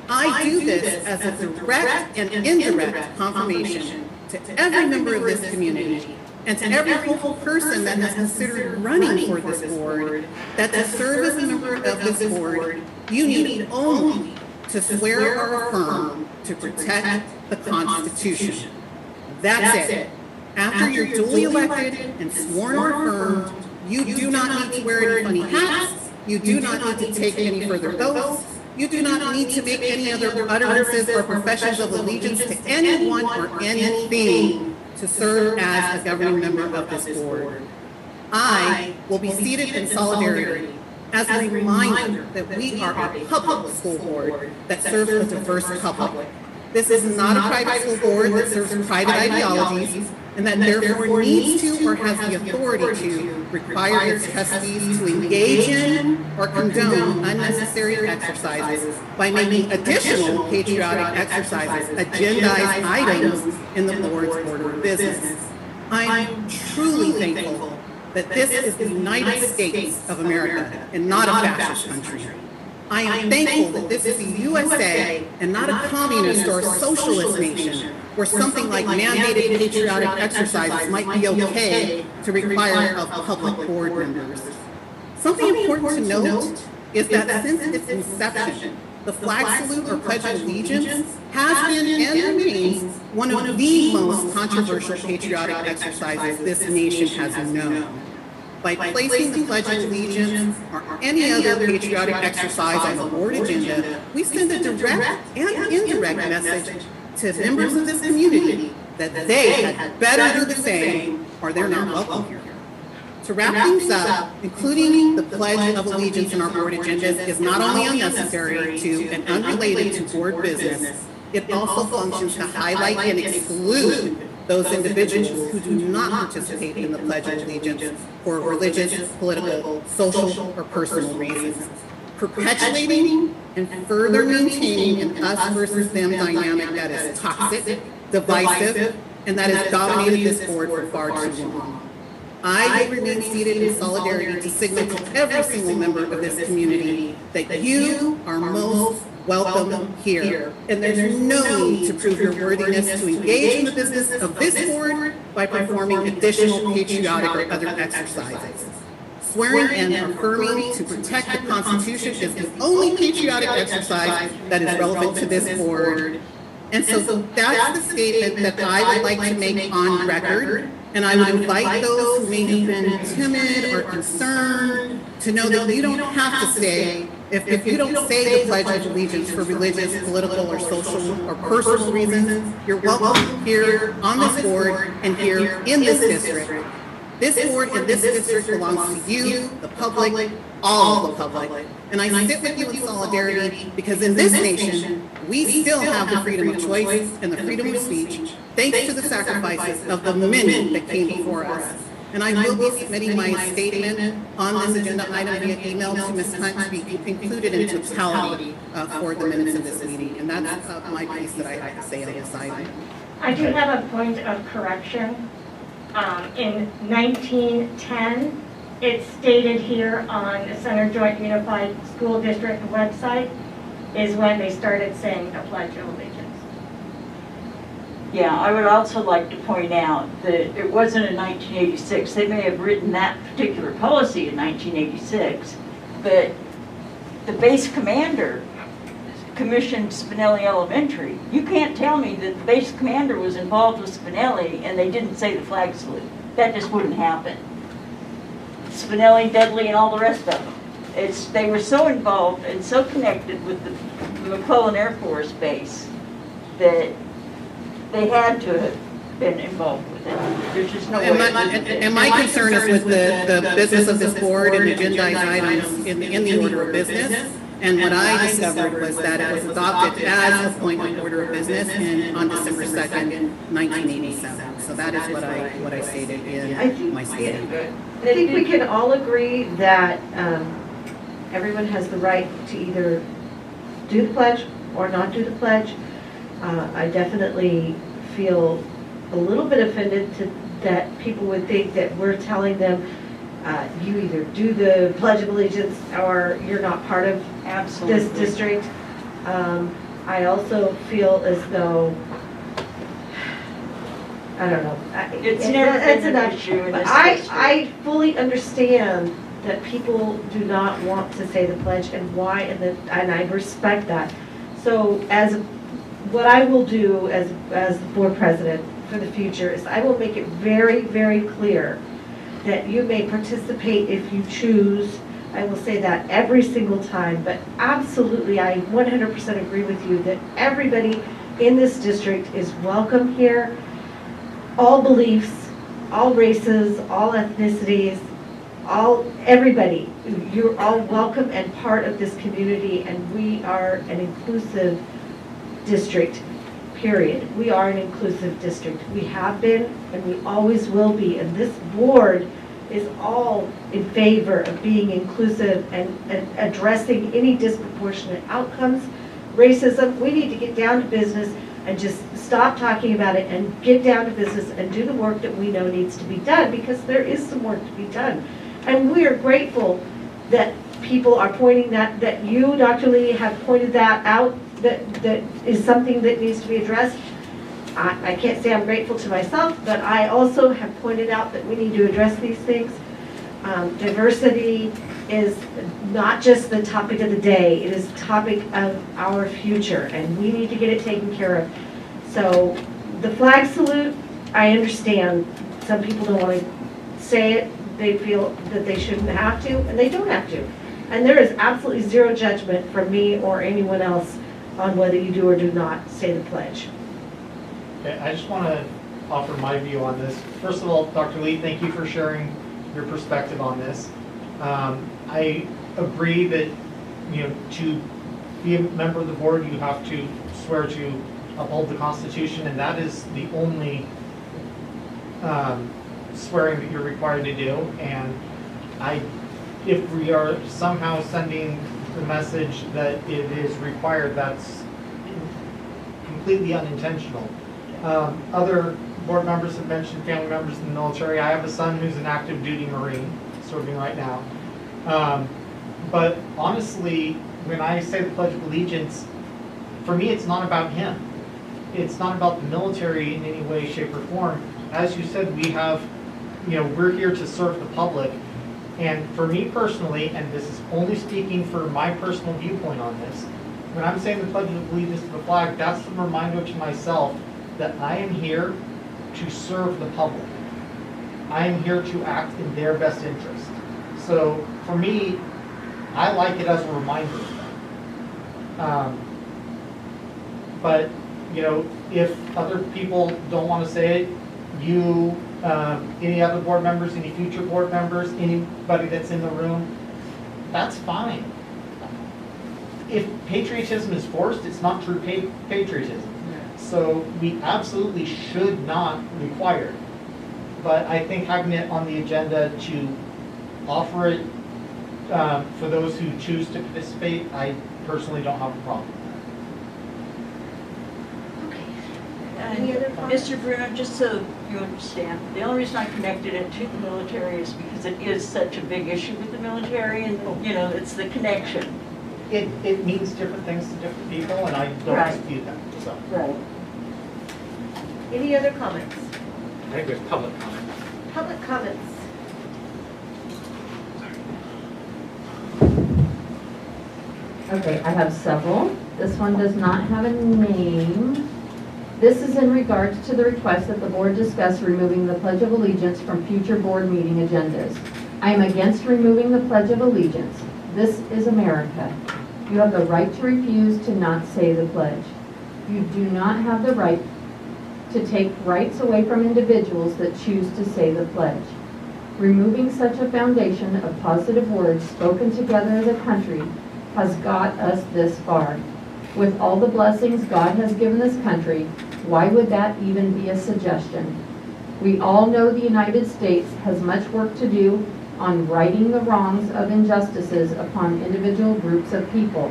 I do this as a direct and indirect confirmation to every member of this community and to every hopeful person that has considered running for this board that to serve as a member of this board, you need only to swear or affirm to protect the Constitution. That's it. After you're duly elected and sworn or affirmed, you do not need to wear any funny hats You do not need to take any further oaths. You do not need to make any other utterances or professions of allegiance to anyone or anything to serve as a governing member of this board. I will be seated in solidarity as a reminder that we are a public school board that serves a diverse public. This is not a private school board that serves private ideologies and that therefore needs to or has the authority to require its trustees to engage in or condone unnecessary exercises by making additional patriotic exercises agendized items in the board's order of business. I'm truly thankful that this is the United States of America and not a fascist country. I am thankful that this is the USA and not a communist or a socialist nation where something like mandated patriotic exercises might be okay to require of public board members. Something important to note is that since its inception, the flag salute or pledge of allegiance has been and remains one of the most controversial patriotic exercises this nation has known. By placing the Pledge of Allegiance or any other patriotic exercise on the board agenda, we send a direct and indirect message to members of this community that they had better do the same or they're not welcome here. To wrap things up, including the Pledge of Allegiance in our board agendas is not only unnecessary to and unrelated to board business, it also functions to highlight and exclude those individuals who do not participate in the Pledge of Allegiance for religious, political, social, or personal reasons. Perpetuating and further maintaining an us versus them dynamic that is toxic, divisive, and that has dominated this board for far too long. I will remain seated in solidarity to signal to every single member of this community that you are most welcome here. And there's no need to prove your worthiness to engage in the business of this board by performing additional patriotic or other exercises. Swearing and affirming to protect the Constitution is the only patriotic exercise that is relevant to this board. And so that's the statement that I would like to make on record. And I would invite those who may have been timid or concerned to know that you don't have to stay. If you don't say the Pledge of Allegiance for religious, political, or social, or personal reasons, you're welcome here on this board and here in this district. This board and this district belongs to you, the public, all the public. And I sit with you in solidarity because in this nation, we still have the freedom of choice and the freedom of speech, thanks to the sacrifices of the many that came before us. And I will be submitting my statement on this agenda item via email to Ms. Hunt to be included in totality for the minutes of this meeting. And that's my piece that I have to say on this item. I do have a point of correction. In 1910, it's stated here on the Center Joint Unified School District website is when they started saying the Pledge of Allegiance. Yeah, I would also like to point out that it wasn't in 1986. They may have written that particular policy in 1986, but the base commander commissioned Spinelli Elementary. You can't tell me that the base commander was involved with Spinelli and they didn't say the flag salute. That just wouldn't happen. Spinelli, Dudley, and all the rest of them. They were so involved and so connected with the McClellan Air Force Base that they had to have been involved with it. There's just no way. And my concern is with the business of this board and agendized items in the order of business. And what I discovered was that it was adopted as a point of order of business on December 2nd, 1987. So that is what I stated in my statement. I think we can all agree that everyone has the right to either do the pledge or not do the pledge. I definitely feel a little bit offended that people would think that we're telling them you either do the Pledge of Allegiance or you're not part of this district. I also feel as though, I don't know. It's never been an issue in this district. I fully understand that people do not want to say the pledge and why, and I respect that. So what I will do as the board president for the future is I will make it very, very clear that you may participate if you choose, I will say that every single time, but absolutely, I 100% agree with you that everybody in this district is welcome here. All beliefs, all races, all ethnicities, everybody. You're all welcome and part of this community, and we are an inclusive district, period. We are an inclusive district. We have been, and we always will be, and this board is all in favor of being inclusive and addressing any disproportionate outcomes. Racism, we need to get down to business and just stop talking about it and get down to business and do the work that we know needs to be done, because there is some work to be done. And we are grateful that people are pointing that you, Dr. Lee, have pointed that out, that is something that needs to be addressed. I can't say I'm grateful to myself, but I also have pointed out that we need to address these things. Diversity is not just the topic of the day, it is the topic of our future, and we need to get it taken care of. So the flag salute, I understand some people don't want to say it, they feel that they shouldn't have to, and they don't have to. And there is absolutely zero judgment from me or anyone else on whether you do or do not say the pledge. Okay, I just want to offer my view on this. First of all, Dr. Lee, thank you for sharing your perspective on this. I agree that, to be a member of the board, you have to swear to uphold the Constitution, and that is the only swearing that you're required to do. And if we are somehow sending the message that it is required, that's completely unintentional. Other board members have mentioned family members in the military. I have a son who's an active duty Marine, serving right now. But honestly, when I say the Pledge of Allegiance, for me it's not about him. It's not about the military in any way, shape, or form. As you said, we have, we're here to serve the public. And for me personally, and this is only speaking for my personal viewpoint on this, when I'm saying the Pledge of Allegiance to the flag, that's a reminder to myself that I am here to serve the public. I am here to act in their best interest. So for me, I like it as a reminder of that. But, if other people don't want to say it, any other board members, any future board members, anybody that's in the room, that's fine. If patriotism is forced, it's not true patriotism. So we absolutely should not require it. But I think having it on the agenda to offer it for those who choose to participate, I personally don't have a problem with that. Any other comments? Mr. Bruno, just so you understand, the only reason I connected it to the military is because it is such a big issue with the military, and it's the connection. It means different things to different people, and I don't dispute that. So. Right. Any other comments? I think there's public comment. Public comments. Okay, I have several. This one does not have a name. This is in regards to the request that the board discuss removing the Pledge of Allegiance from future board meeting agendas. I am against removing the Pledge of Allegiance. This is America. You have the right to refuse to not say the pledge. You do not have the right to take rights away from individuals that choose to say the pledge. Removing such a foundation of positive words spoken together as a country has got us this far. With all the blessings God has given this country, why would that even be a suggestion? We all know the United States has much work to do on righting the wrongs of injustices upon individual groups of people.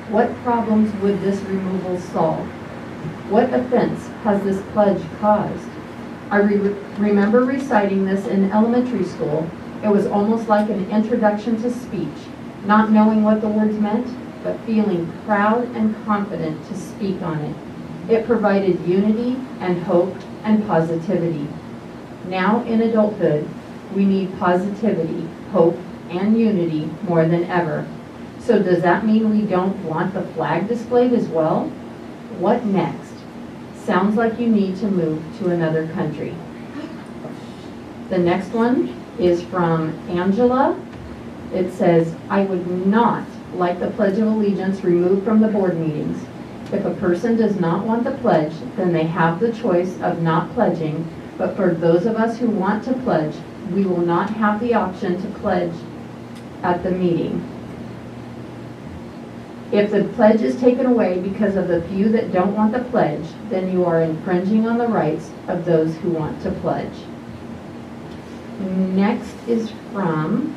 What problems would this removal solve? What offense has this pledge caused? I remember reciting this in elementary school. It was almost like an introduction to speech, not knowing what the words meant, but feeling proud and confident to speak on it. It provided unity and hope and positivity. Now in adulthood, we need positivity, hope, and unity more than ever. So does that mean we don't want the flag displayed as well? What next? Sounds like you need to move to another country. The next one is from Angela. it says, "I would not like the Pledge of Allegiance removed from the board meetings. If a person does not want the pledge, then they have the choice of not pledging, but for those of us who want to pledge, we will not have the option to pledge at the meeting. If the pledge is taken away because of the few that don't want the pledge, then you are infringing on the rights of those who want to pledge." Next is from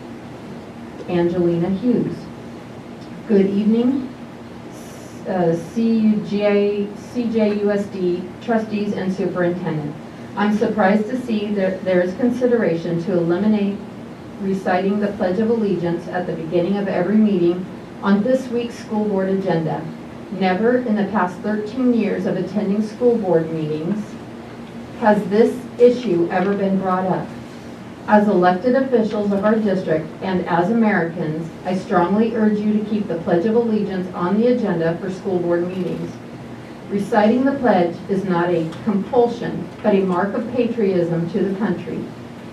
Angelina Hughes. Good evening, CJUSD trustees and superintendent. I'm surprised to see that there is consideration to eliminate reciting the Pledge of Allegiance at the beginning of every meeting on this week's school board agenda. Never in the past 13 years of attending school board meetings has this issue ever been brought up. As elected officials of our district and as Americans, I strongly urge you to keep the Pledge of Allegiance on the agenda for school board meetings. Reciting the pledge is not a compulsion, but a mark of patriotism to the country.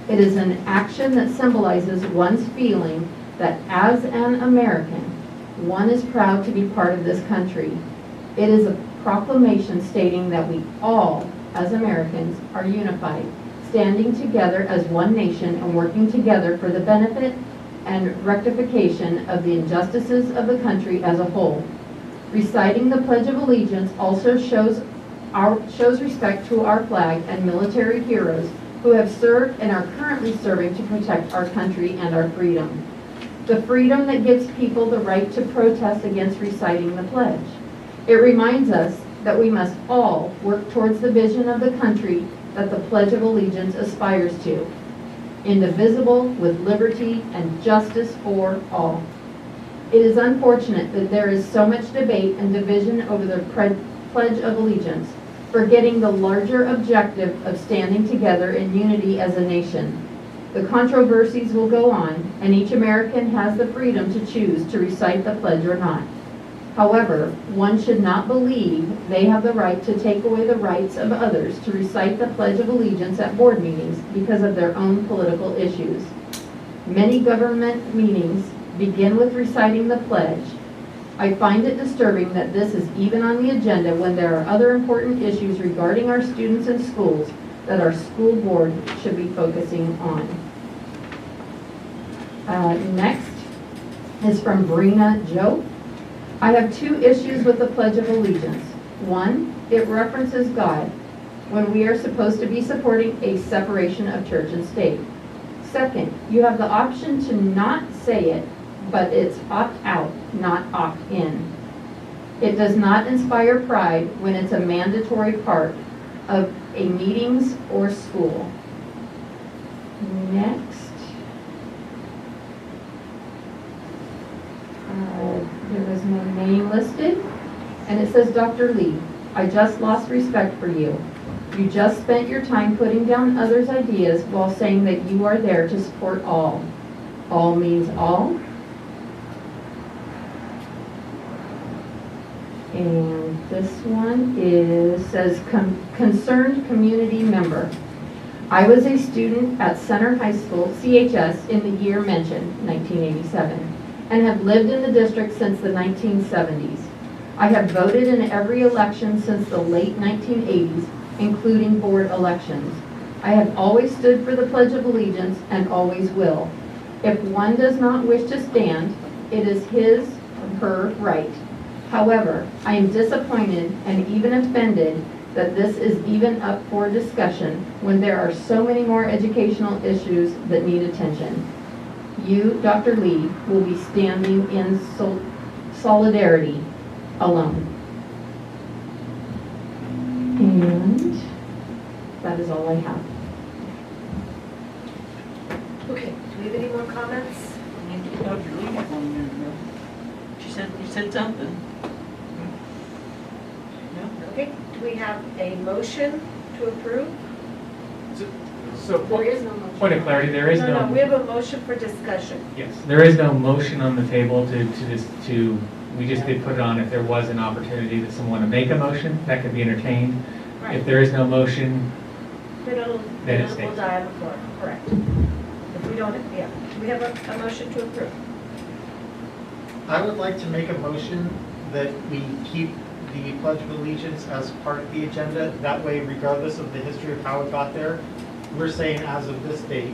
It is an action that symbolizes one's feeling that as an American, one is proud to be part of this country. It is a proclamation stating that we all, as Americans, are unified, standing together as one nation and working together for the benefit and rectification of the injustices of the country as a whole. Reciting the Pledge of Allegiance also shows respect to our flag and military heroes who have served and are currently serving to protect our country and our freedom. The freedom that gives people the right to protest against reciting the pledge. It reminds us that we must all work towards the vision of the country that the Pledge of Allegiance aspires to, indivisible with liberty and justice for all. It is unfortunate that there is so much debate and division over the Pledge of Allegiance, forgetting the larger objective of standing together in unity as a nation. The controversies will go on, and each American has the freedom to choose to recite the pledge or not. However, one should not believe they have the right to take away the rights of others to recite the Pledge of Allegiance at board meetings because of their own political issues. Many government meetings begin with reciting the pledge. I find it disturbing that this is even on the agenda when there are other important issues regarding our students and schools that our school board should be focusing on. Next is from Brina Joe. I have two issues with the Pledge of Allegiance. One, it references God when we are supposed to be supporting a separation of church and state. Second, you have the option to not say it, but it's opt out, not opt in. It does not inspire pride when it's a mandatory part of a meetings or school. Next. There was no name listed, and it says, Dr. Lee, I just lost respect for you. You just spent your time putting down others' ideas while saying that you are there to support all. All means all. And this one says concerned community member. I was a student at Center High School, CHS, in the year mentioned, 1987. And have lived in the district since the 1970s. I have voted in every election since the late 1980s, including board elections. I have always stood for the Pledge of Allegiance and always will. If one does not wish to stand, it is his or her right. However, I am disappointed and even offended that this is even up for discussion when there are so many more educational issues that need attention. You, Dr. Lee, will be standing in solidarity alone. And that is all I have. Okay, do we have any more comments? Dr. Lee had one minute ago. You said something. Okay, do we have a motion to approve? So, point of clarity, there is no. No, we have a motion for discussion. Yes, there is no motion on the table we just did put it on if there was an opportunity that someone to make a motion, that could be entertained. Right. If there is no motion, Then it it stays. will die on the floor, correct. If we don't, yeah. Do we have a motion to approve? I would like to make a motion that we keep the Pledge of Allegiance as part of the agenda. That way, regardless of the history of how it got there, we're saying as of this date,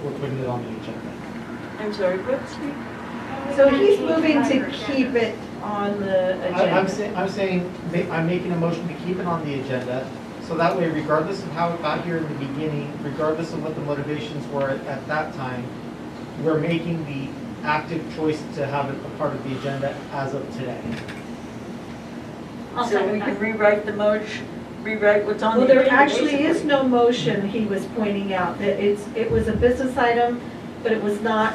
we're putting it on the agenda. I'm sorry, what's So he's moving to keep it on the I'm agenda. saying, I'm making a motion to keep it on the agenda, so that way, regardless of how it got here in the beginning, regardless of what the motivations were at that time, we're making the active choice to have it a part of the agenda as of today. So we can rewrite the motion, rewrite what's on the Well, agenda? there actually basically? is no motion, he was pointing out, that it was a business item, but it was not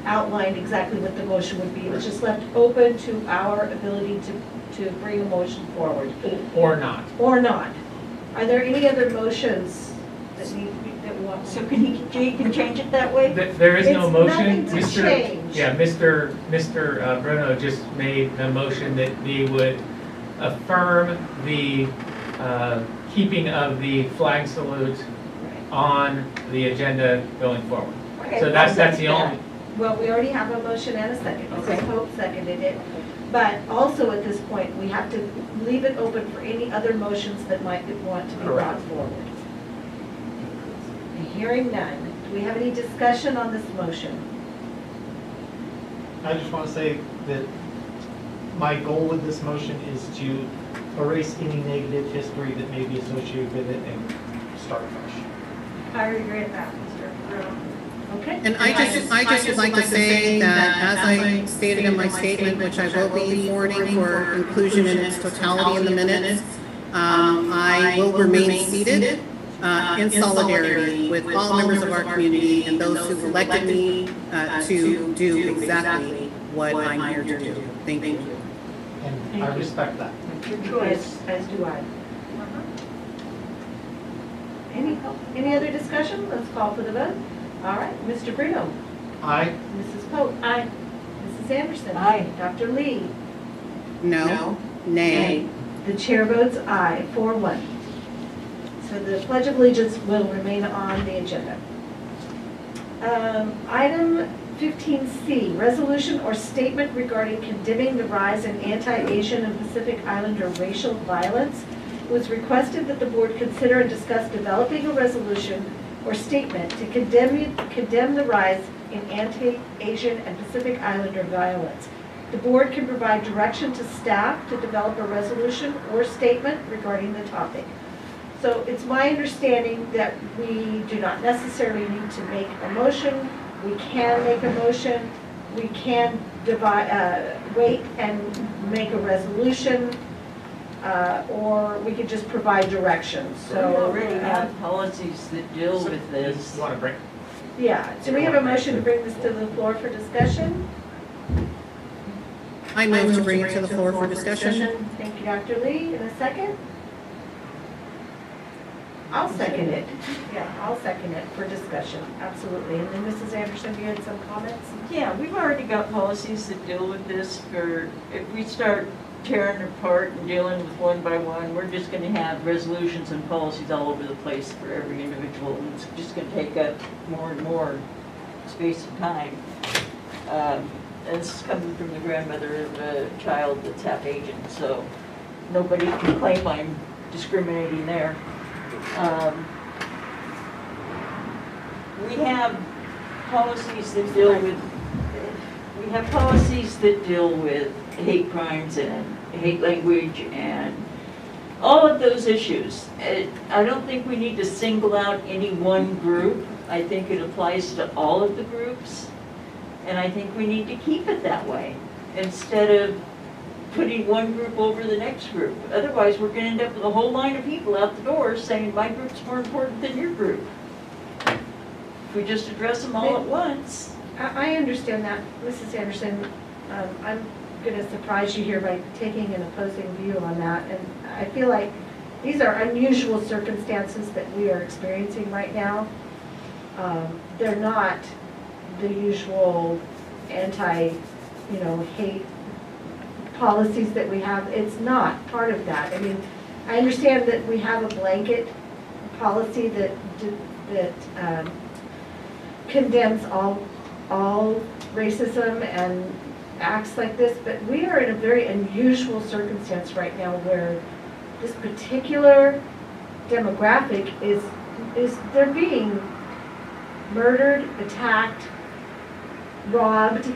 outlined exactly what the motion would be. It was just left open to our ability to bring a motion forward. Or not. Or not. Are there any other motions that we want? So you can change it that way? There is no It's motion. nothing to change. Yeah, Mr. Bruno just made the motion that we would affirm the keeping of the flag salute on the agenda going forward. Okay, So that's the only, Well, we already have a motion and a second. Mrs. Okay. Pope seconded it. But also at this point, we have to leave it open for any other motions that might want to be brought forward. Hearing none. Do we have any discussion on this motion? I just want to say that my goal with this motion is to erase any negative history that may be associated with it and start fresh. I agree with that, Mr. Bruno. Okay. And I just would like to say that, as I stated in my statement, which I will be forwarding for inclusion in its totality in the minutes, I will remain seated in solidarity with all members of our community and those who've elected me to do exactly what I'm here to do. Thank you. And I respect that. Your choice. As do I. Any other discussion? Let's call for the vote. All right, Mr. Bruno. Aye. Mrs. Pope. Aye. Mrs. Anderson. Aye. Dr. Lee. No? Nay? The chair votes aye, 4-1. So the Pledge of Allegiance will remain on the agenda. Item 15C, resolution or statement regarding condemning the rise in anti-Asian and Pacific Islander racial violence. It was requested that the board consider and discuss developing a resolution or statement to condemn the rise in anti-Asian and Pacific Islander violence. The board can provide direction to staff to develop a resolution or statement regarding the topic. So it's my understanding that we do not necessarily need to make a motion. We can make a motion. We can wait and make a resolution, or we could just provide directions. We So already have policies that deal with this. you want to bring, yeah, do we have a motion to bring this to the floor for discussion? I move to bring it to the floor for discussion. Thank you, Dr. Lee. In a second? I'll second it. Yeah, I'll second it for discussion, absolutely. And then Mrs. Anderson, you had some comments? Yeah, we've already got policies that deal with this. For if we start tearing apart and dealing with one by one, we're just going to have resolutions and policies all over the place for every individual. And it's just going to take up more and more space and time. And this is coming from the grandmother of a child that's half Asian, so nobody can claim I'm discriminating there. We have policies that deal with hate crimes and hate language and all of those issues. I don't think we need to single out any one group. I think it applies to all of the groups, and I think we need to keep it that way instead of putting one group over the next group. Otherwise, we're going to end up with a whole line of people out the door saying my group's more important than your group. If we just address them all at once. I understand that, Mrs. Anderson. I'm going to surprise you here by taking an opposing view on that. And I feel like these are unusual circumstances that we are experiencing right now. They're not the usual hate policies that we have. It's not part of that. I mean, I understand that we have a blanket policy that condemns all all racism and acts like this, but we are in a very unusual circumstance right now where this particular demographic is they're being murdered, attacked, robbed.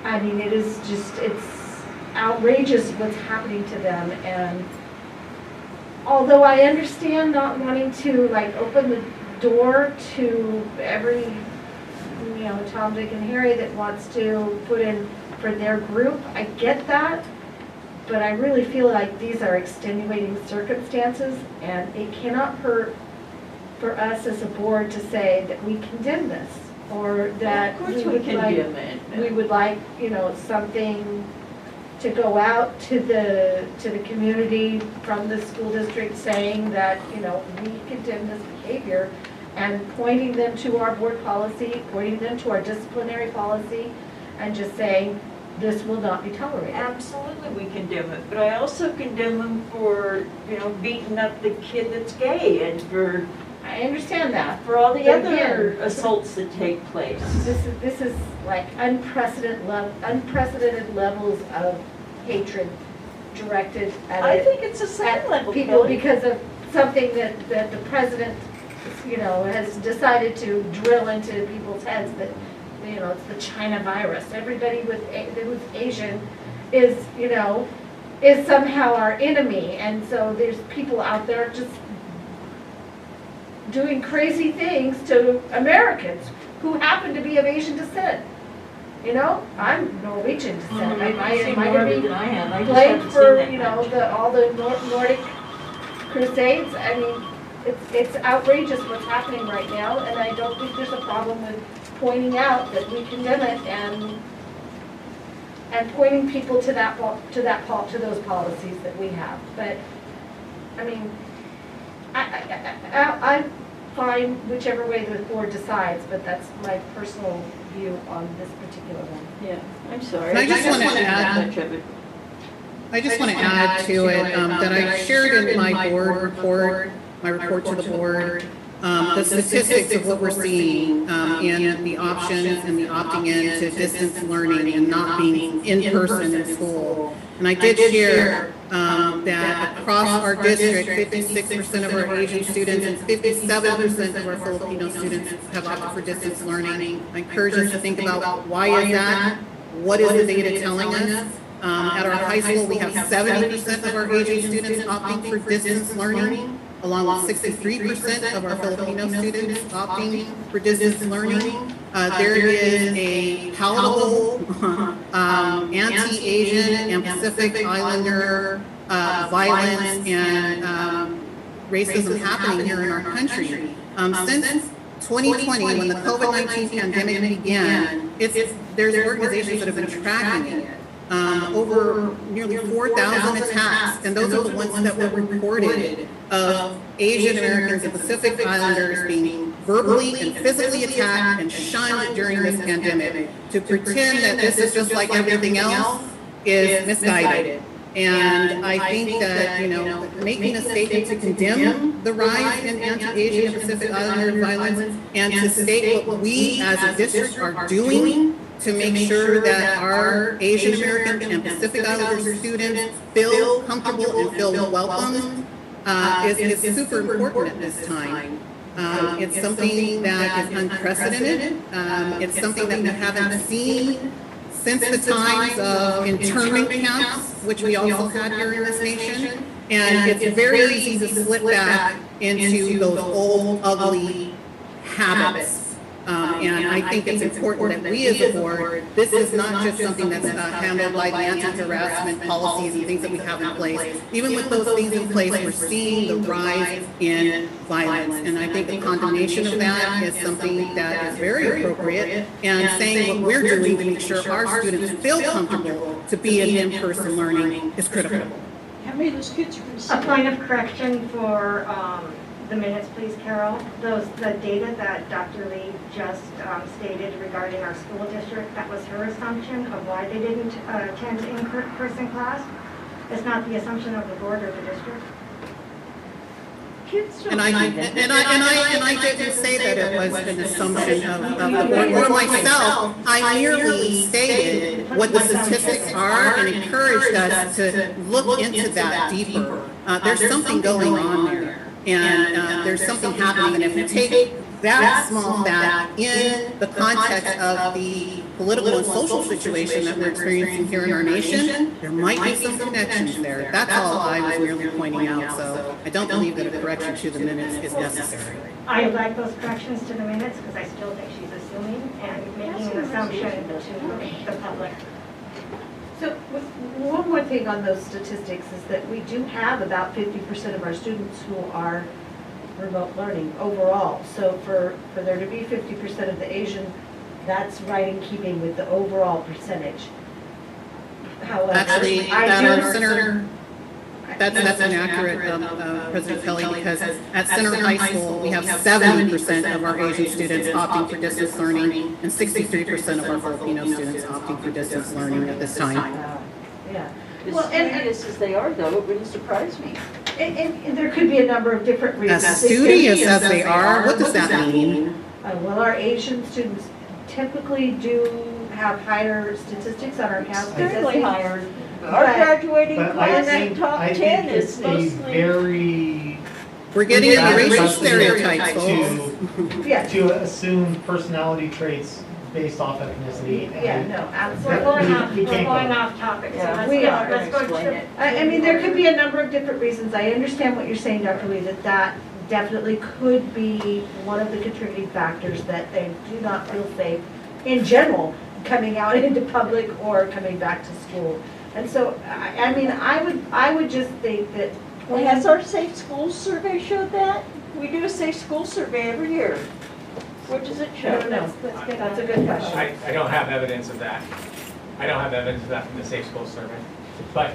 I mean, it is just, it's outrageous what's happening to them. And although I understand not wanting to like open the door to every, you know, Tom, Dick, and Harry that wants to put in for their group, I get that. But I really feel like these are extenuating circumstances, and it cannot hurt for us as a board to say that we condemn this, or that Of course we condemn it. we would like, you know, something to go out to the community from the school district saying that, you know, we condemn this behavior, and pointing them to our board policy, pointing them to our disciplinary policy, and just saying, this will not be tolerated. Absolutely, we condemn it, but I also condemn them for, you know, beating up the kid that's gay, and for, I understand that. for all the But other again, assaults that take place. This is like unprecedented levels of hatred directed at I think it's the same at level, people Kelly. because of something that the president, you know, has decided to drill into people's heads that, you know, it's the China virus. Everybody who's Asian is, you know, is somehow our enemy. And so there's people out there just doing crazy things to Americans who happen to be of Asian descent. You know, I'm Norwegian descent. Well, I you've seen might more of have it been than I have. I just blamed haven't for, seen that you know, much. all the Nordic crusades. I mean, it's outrageous what's happening right now, and I don't think there's a problem with pointing out that we condemn it and pointing people to to those policies that we have. But I mean, I'm fine whichever way the board decides, but that's my personal view on this particular one. Yeah, I'm sorry. And I just want to don't add- think much of it. I just want to add to it that I shared in my board report, my report to the board, the statistics of what we're seeing and the options and the opting in to distance learning and not being in person in school. And I did share that across our district, 56% of our Asian students and 57% of our Filipino students have opted for distance learning. I encourage us to think about why is that? What is the data telling us? At our high school, we have 70% of our Asian students opting for distance learning, along with 63% of our Filipino students opting for distance learning. There is a palatable anti-Asian and Pacific Islander violence and racism happening here in our country. Since 2020, when the COVID-19 pandemic began, there's organizations that have been tracking it. Over nearly 4,000 attacks, and those are the ones that were reported of Asian Americans and Pacific Islanders being verbally and physically attacked and shunned during this pandemic. To pretend that this is just like everything else is misguided. And I think that, you know, making a statement to condemn the rise in anti-Asian and Pacific Islander violence and to state what we as a district are doing to make sure that our Asian American and Pacific Islander students feel comfortable and feel welcome is super important at this time. It's something that is unprecedented. It's something that we haven't seen since the times of internment camps, which we also had here in this nation. And it's very easy to slip back into those old, ugly habits. And I think it's important that we as a board, this is not just something that's handled by the anti-harassment policies and things that we have in place. Even with those things in place, we're seeing the rise in violence. And I think the condemnation of that is something that is very appropriate. And saying what we're doing to make sure our students feel comfortable to be in in-person learning is critical. How many of those kids are A point of correction for the minutes, please, Carol. The data that Dr. Lee just stated regarding our school district, that was her assumption of why they didn't attend in-person class. It's not the assumption of the board or the district. Kids don't And I see that. didn't say that it was an assumption of the board or myself. I merely stated what the statistics are and encouraged us to look into that deeper. There's something going on there, and there's something happening, and if you take that small fact in the context of the political and social situation that we're experiencing here in our nation, there might be some connections there. That's all I was merely pointing out, so I don't believe that a correction to the minutes is necessary. I would like those corrections to the minutes because I still think she's assuming and making an assumption to the public. So one more thing on those statistics is that we do have about 50% of our students who are remote learning overall. So for there to be 50% of the Asian, that's right in keeping with the overall percentage. However, Actually, that's inaccurate, President Kelly, because at Center High School, we have 70% of our Asian students opting for distance learning and 63% of our Filipino students opting for distance learning at this time. Yeah. As studious as they are, though, it wouldn't surprise me. And there could be a number of different reasons. As studious as they are, what does that mean? Well, our Asian students typically do have higher statistics on our campus. Extremely higher. Our graduating class in top 10 is a mostly. very. We're getting into racial stereotypes, To, to assume personality traits based off ethnicity. Yeah, no, absolutely. We're going off topic, so Yeah, we are. let's go to. I mean, there could be a number of different reasons. I understand what you're saying, Dr. Lee, that definitely could be one of the contributing factors that they do not feel safe in general coming out into public or coming back to school. And so, I mean, I would just think that. Has our Safe Schools survey showed that? We do a Safe Schools survey every year. What does it show? I don't know. That's a good question. I don't have evidence of that. I don't have evidence of that from the Safe Schools survey. But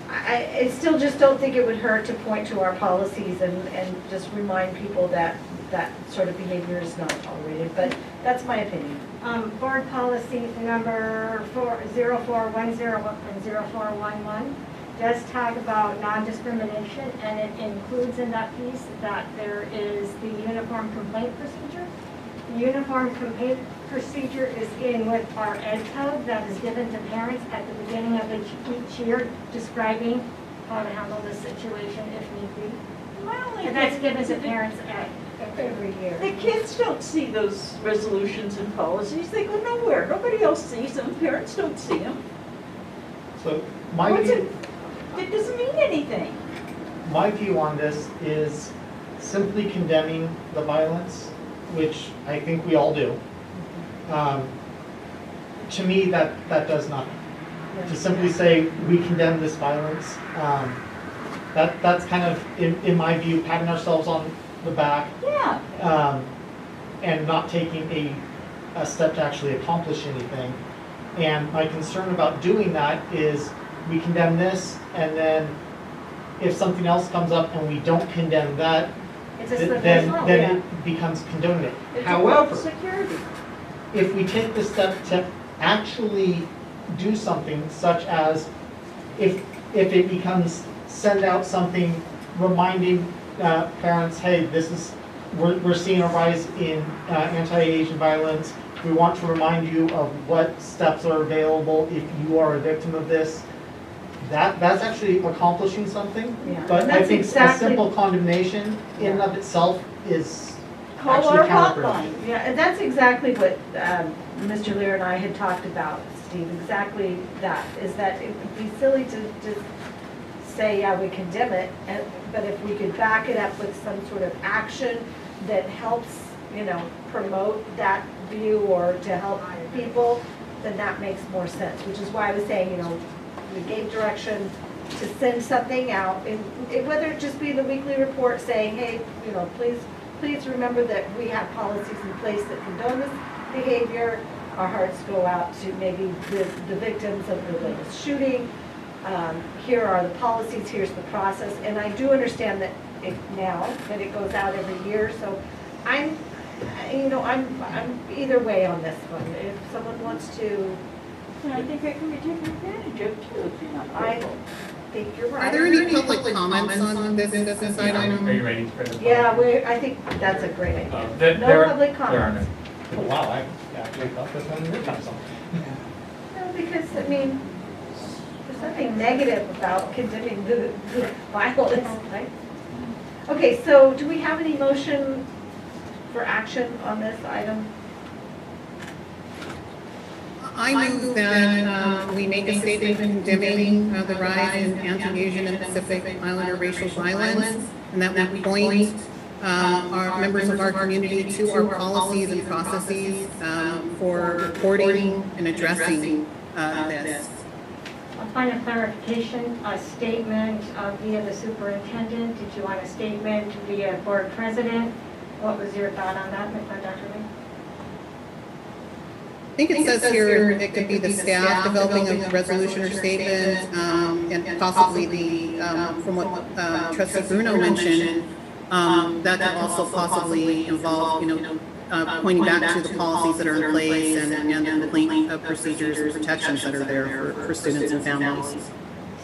I still just don't think it would hurt to point to our policies and just remind people that that sort of behavior is not tolerated, but that's my opinion. Board policy number 0410 and 0411 does talk about non-discrimination, and it includes in that piece that there is the uniform complaint procedure. The uniform complaint procedure is in with our ed code that is given to parents at the beginning of each year, describing how to handle this situation if need be. And that's given to parents every year. The kids don't see those resolutions and policies. They go nowhere. Nobody else sees them. Parents don't see them. So It doesn't mean anything. my view on this is simply condemning the violence, which I think we all do. To me, that does nothing. To simply say, we condemn this violence, that's kind of, in my view, patting ourselves on the back. Yeah. And not taking a step to actually accomplish anything. And my concern about doing that is we condemn this, and then if something else comes up and we don't condemn that, then it becomes condoning it. However, Security. if we take the step to actually do something, such as if it becomes send out something reminding parents, hey, we're seeing a rise in anti-Asian violence. We want to remind you of what steps are available if you are a victim of this. That's actually accomplishing something. Yeah. But And I that's think exactly- a simple condemnation in and of itself is Call actually our counterproductive. hotline. Yeah, and that's exactly what Mr. Lear and I had talked about, Steve, exactly that, is that it would be silly to just say, yeah, we condemn it, but if we could back it up with some sort of action that helps, promote that view or to help people, then that makes more sense, which is why I was saying, we gave direction to send something out, and whether it just be the weekly report saying, hey, please remember that we have policies in place that condone this behavior. Our hearts go out to maybe the victims of the latest shooting. Here are the policies, here's the process, and I do understand that it goes out every year, so I'm either way on this one. If someone wants to, And I think it can be taken advantage of too if you're not careful. think you're right. Are there any public comments on this item? Are you ready to present? Yeah, I think that's a great idea. There No public There are comments. none. Oh, wow, I actually thought this one was something. No, because, I mean, there's nothing negative about condemning the violence, right? Okay, so do we have any motion for action on this item? I move that we make a statement condemning the rise in anti-Asian and Pacific Islander racial violence, and that we point our members of our community to our policies and processes for reporting and addressing this. A point of clarification, a statement via the superintendent. Did you want a statement via board president? What was your thought on that, Dr. Lee? I think it says here it could be the staff developing a resolution or statement, and possibly the, from what Trustee Bruno mentioned, that could also possibly involve, pointing back to the policies that are in place and the complaint procedures and protections that are there for students and families.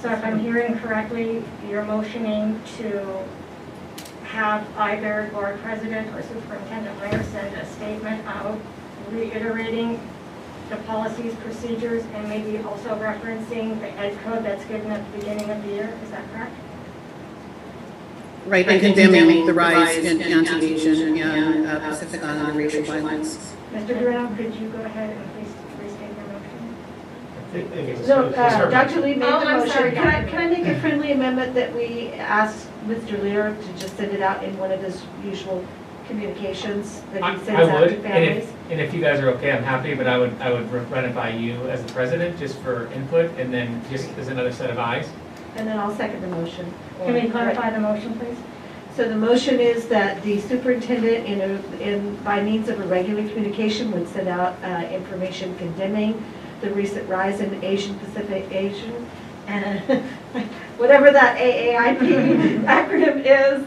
So if I'm hearing correctly, you're motioning to have either board president or superintendent Lair send a statement out reiterating the policies, procedures, and maybe also referencing the ed code that's given at the beginning of the year. Is that correct? Right, and condemning the rise in anti-Asian and Pacific Islander racial violence. Mr. Bruno, could you go ahead and please restate your motion? No, Dr. Lee made the Oh, I'm motion. sorry, Can Dr. I make a friendly amendment that we ask Mr. Lear to just send it out in one of his usual communications that he sends I out would, to families? and if you guys are okay, I'm happy, but I would run it by you as the president, just for input, and then just as another set of eyes. And then I'll second the motion. Can we clarify the motion, please? So the motion is that the superintendent, by means of a regular communication, would send out information condemning the recent rise in Asian Pacific Asian, and whatever that AAIP acronym is,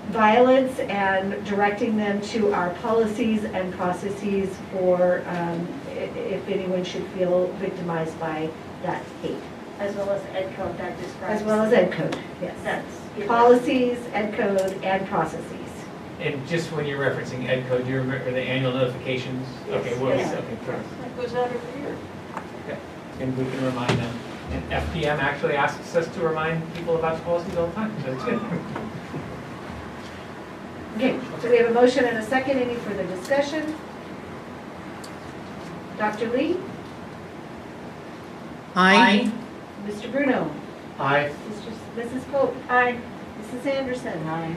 violence, and directing them to our policies and processes for if anyone should feel victimized by that hate. As well as ed code that describes. As well as ed code, yes. That's Policies, ed code, and processes. And just when you're referencing ed code, do you remember the annual notifications? Yes. Okay, well, Yes. okay, sure. That goes out every year. Okay, and we can remind them. And FPM actually asks us to remind people about the policies all the time, so it's good. Okay, so we have a motion and a second. Any further discussion? Dr. Lee? Aye. Mr. Bruno? Aye. Mrs. Pope? Aye. Mrs. Anderson? Aye.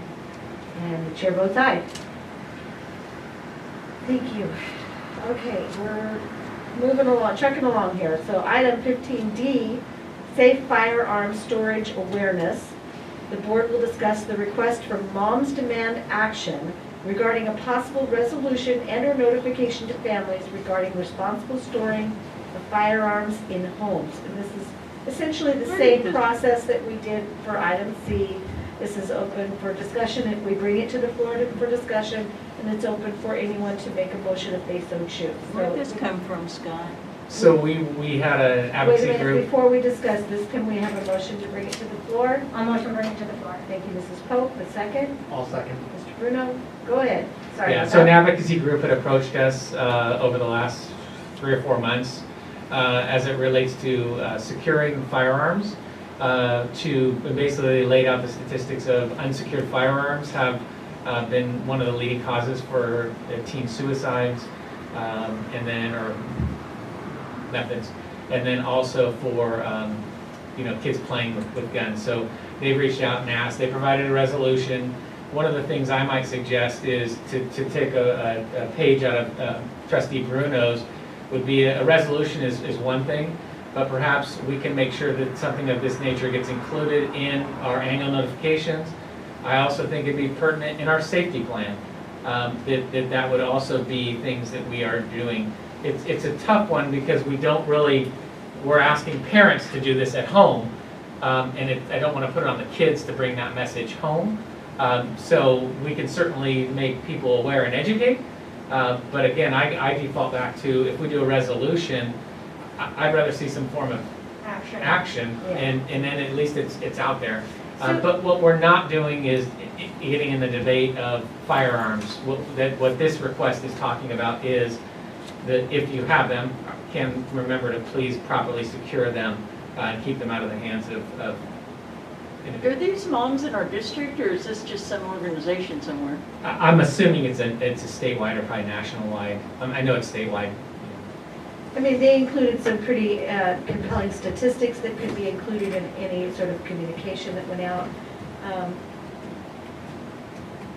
And the chair votes aye. Thank you. Okay, we're moving along, trucking along here. So item 15D, safe firearm storage awareness. The board will discuss the request from Moms Demand Action regarding a possible resolution and/or notification to families regarding responsible storing of firearms in homes. And this is essentially the same process that we did for item C. This is open for discussion. If we bring it to the floor for discussion, and it's open for anyone to make a motion if they so choose. Where did this come from, Scott? So we had an Wait a advocacy minute, group. before we discuss this, can we have a motion to bring it to the floor? I'll motion bring it to the floor. Thank you, Mrs. Pope. A second? I'll second. Mr. Bruno, go ahead. Sorry Yeah, about so an that. advocacy group had approached us over the last 3 or 4 months as it relates to securing firearms. To basically laid out the statistics of unsecured firearms have been one of the leading causes for teen suicides, and then or methods, and then also for kids playing with guns. So they've reached out and asked. They provided a resolution. One of the things I might suggest is to take a page out of Trustee Bruno's. Would be a resolution is one thing, but perhaps we can make sure that something of this nature gets included in our annual notifications. I also think it'd be pertinent in our safety plan, that would also be things that we are doing. It's a tough one because we're asking parents to do this at home, and I don't want to put it on the kids to bring that message home. So we can certainly make people aware and educate, but again, I default back to if we do a resolution, I'd rather see some form of action, Yeah. and then at least it's out there. So- But what we're not doing is getting in the debate of firearms. What this request is talking about is that if you have them, can remember to please properly secure them and keep them out of the hands of Are these moms in our district, or is this just some organization somewhere? I'm assuming it's a statewide or probably national-wide. I know it's statewide. I mean, they included some pretty compelling statistics that could be included in any sort of communication that went out.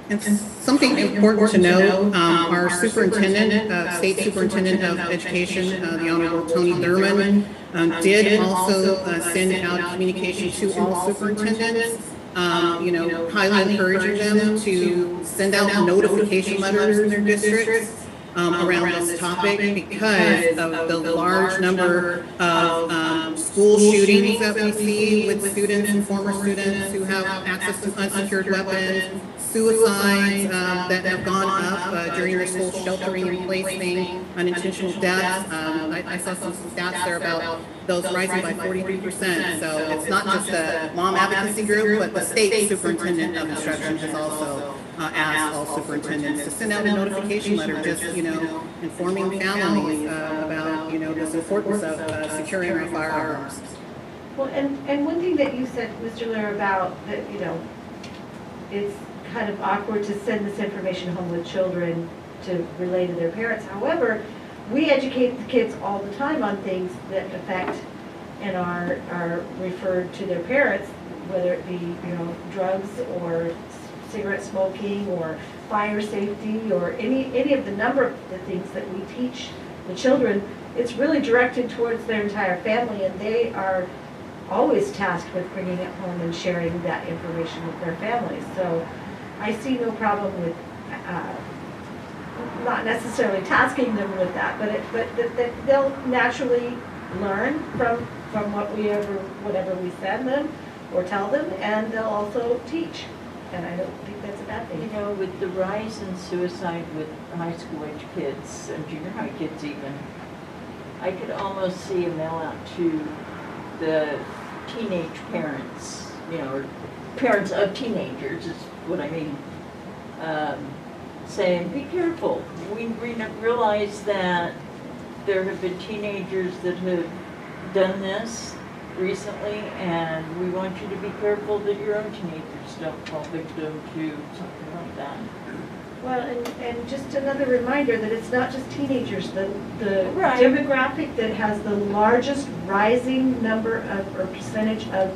And something important to note, our superintendent, state superintendent of education, the Honorable Tony Thurman, did also send out communication to all superintendents, highly encouraging them to send out notification letters in their districts around this topic because of the large number of school shootings that we see with students and former students who have access to unsecured weapons, suicides that have gone up during this whole sheltering in place thing, unintentional deaths. I saw some stats there about those rising by 43%. So it's not just a mom advocacy group, but the state superintendent of instruction has also asked all superintendents to send out a notification letter, just informing families about this importance of securing our firearms. Well, and one thing that you said, Mr. Lear, about that, it's kind of awkward to send this information home with children to relay to their parents. However, we educate the kids all the time on things that affect and are referred to their parents, whether it be, drugs or cigarette smoking or fire safety or any of the number of the things that we teach the children. It's really directed towards their entire family, and they are always tasked with bringing it home and sharing that information with their families. So I see no problem with not necessarily tasking them with that, but they'll naturally learn from whatever we send them or tell them, and they'll also teach. And I don't think that's a bad thing. With the rise in suicide with high school age kids and junior high kids even, I could almost see a mail out to the teenage parents, or parents of teenagers is what I mean, saying, be careful. We realize that there have been teenagers that have done this recently, and we want you to be careful that your own teenagers don't fall victim to something like that. Well, and just another reminder that it's not just teenagers. The Right. demographic that has the largest rising number of, or percentage of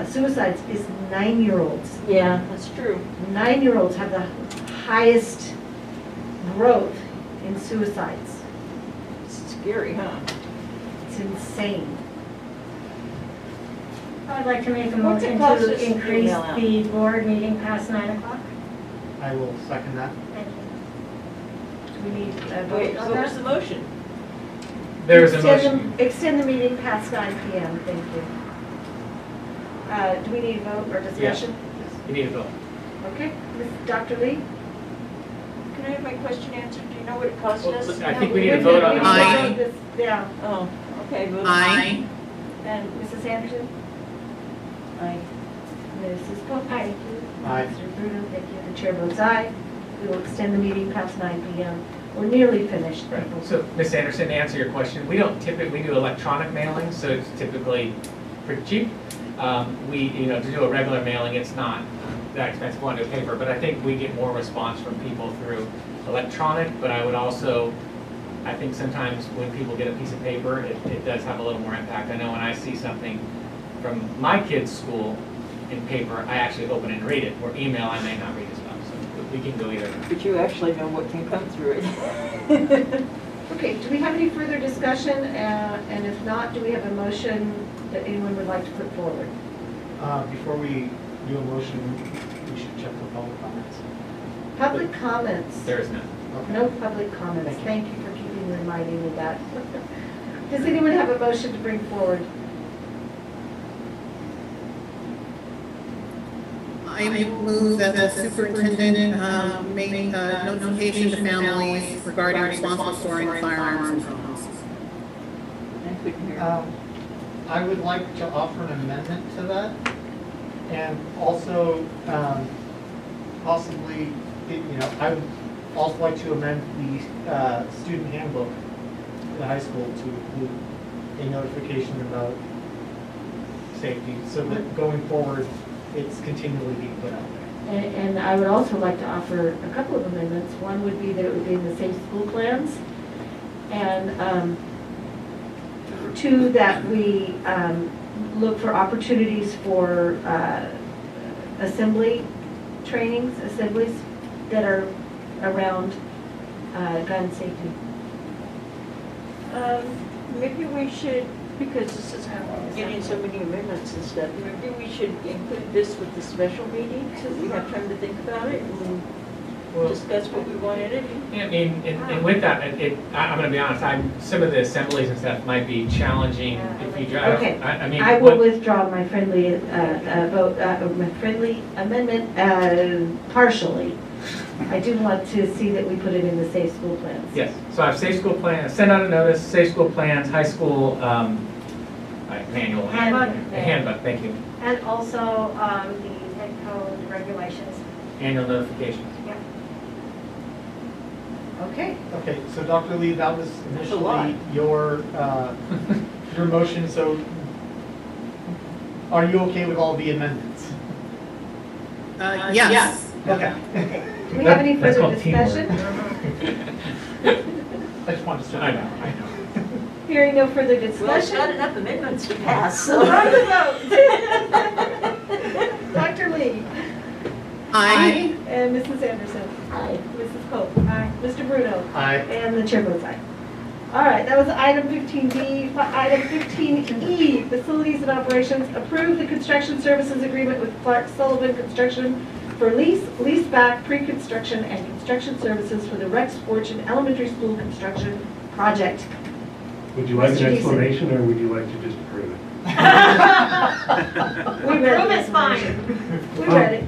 suicides is 9-year-olds. Yeah, that's true. 9-year-olds have the highest growth in suicides. It's scary, huh? It's insane. I'd like to make a What's it motion cost us to to increase email out? the board meeting past 9 o'clock. I will second that. Thank you. Do we need a Wait, vote on what was that? the motion? There is a motion. Extend the meeting past 9 p.m. Thank you. Do we need a vote or discussion? You need a vote. Okay, Dr. Lee? Can I have my question answered? Do you know what it cost Well, us? I think we need to vote on Aye. this. Yeah. Oh, okay. vote. Aye. And Mrs. Anderson? Aye. Mrs. Pope? Aye. Aye. Mr. Bruno, thank you. The chair votes aye. We will extend the meeting past 9 p.m. We're nearly finished. Right. So, Ms. Anderson, to answer your question, we do electronic mailing, so it's typically pretty cheap. To do a regular mailing, it's not that expensive one to paper, but I think we get more response from people through electronic, but I think sometimes when people get a piece of paper, it does have a little more impact. I know when I see something from my kid's school in paper, I actually open it and read it, or email, I may not read as well, so we can go either. But you actually know what can come through it. Okay, do we have any further discussion? And if not, do we have a motion that anyone would like to put forward? Before we do a motion, we should check for public comments. Public comments? There is none. Okay. No public comments. Thank you for keeping reminding me that. Does anyone have a motion to bring forward? I move that the superintendent make notification to families regarding responsible storing firearms in homes. I couldn't hear. I would like to offer an amendment to that, and also possibly, I would also like to amend the student handbook in the high school to include a notification about safety, so that going forward, it's continually being put out there. And I would also like to offer a couple of amendments. One would be that it would be in the safe school plans. And two, that we look for opportunities for assembly trainings, assemblies that are around gun safety. Maybe we should, because this is getting so many amendments and stuff, maybe we should include this with the special meeting so we have time to think about it and discuss what we want in it. And with that, I'm going to be honest, some of the assemblies and stuff might be challenging if you drive. Okay, I mean, I will withdraw my friendly vote, my friendly amendment partially. I do want to see that we put it in the safe school plans. Yes, so I have safe school plans, send out a notice, safe school plans, high school manual. Handbook, thank you. And also the head code regulations. Annual notifications. Yeah. Okay. Okay, so Dr. Lee, that was initially your motion, so are you okay with all the amendments? Yes. Okay. Do we have any That's further called teamwork. discussion? I just wanted to. I know. Hearing no further Well, it's discussion. got enough amendments to pass, so. On the vote. Dr. Lee. Aye. And Mrs. Anderson. Aye. Mrs. Pope. Aye. Mr. Bruno. Aye. And the chair votes aye. All right, that was item 15B. Item 15E, facilities and operations. Approve the construction services agreement with Clark Sullivan Construction for lease back, pre-construction, and construction services for the Rex Fortune Elementary School construction project. Would you like Mr. an Deason. explanation, or would you like to just approve it? We read Approve the is fine. information. We read it.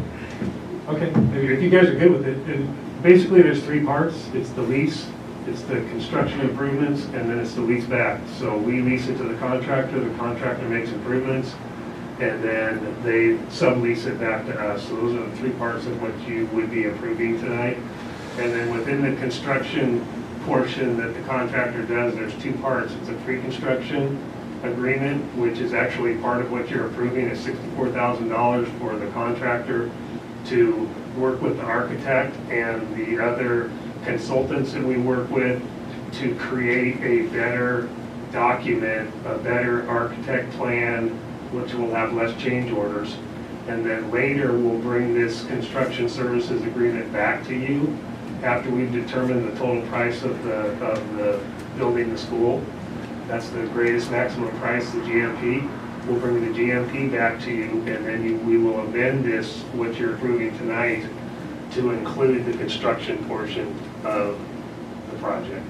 Okay, if you guys are good with it, and basically there's three parts. It's the lease, it's the construction improvements, and then it's the lease back. So we lease it to the contractor makes improvements, and then they sublease it back to us. So those are the three parts of what you would be approving tonight. And then within the construction portion that the contractor does, there's two parts. It's a pre-construction agreement, which is actually part of what you're approving. It's $64,000 for the contractor to work with the architect and the other consultants that we work with to create a better document, a better architect plan, which will have less change orders. And then later, we'll bring this construction services agreement back to you after we've determined the total price of the building the school. That's the greatest maximum price, the GMP. We'll bring the GMP back to you, and then we will amend this, what you're approving tonight, to include the construction portion of the project.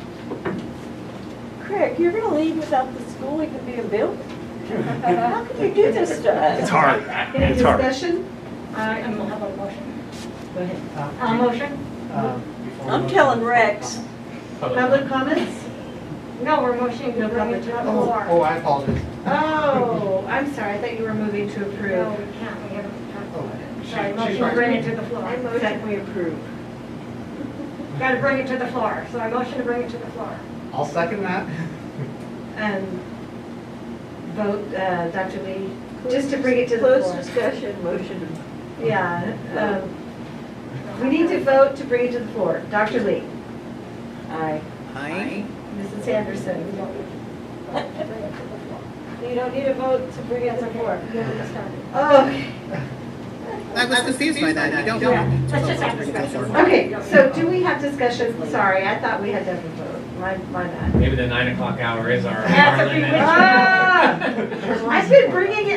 Craig, you're gonna leave without the school even being built? How can you do this to us? It's hard. Any It's hard. discussion? I'm gonna have a motion. Go ahead. Motion? Before I'm we- telling Rex. Public comments? No, we're motioning to bring it to the floor. Oh, I apologize. Oh, I'm sorry, I thought you were moving to No, approve. we can't, we haven't talked Oh, about it. she- Sorry, she's motion to right. bring it to the floor. I motion we approve. Got to bring it to the floor, so I motion to bring it to the floor. I'll second that. And vote, Dr. Lee, just to bring it to the Close floor. discussion, motion to. Yeah, we need to vote to bring it to the floor. Dr. Lee? Aye. Aye. Mrs. Anderson? We don't need to bring it to the floor. You don't need a vote to bring it to the floor. You haven't started. Oh, okay. I was confused by that. You don't Yeah, know. let's just have discussion. Okay, so do we have discussion? Sorry, I thought we had to have a vote. My bad. Maybe the 9 o'clock hour is our That's a limit.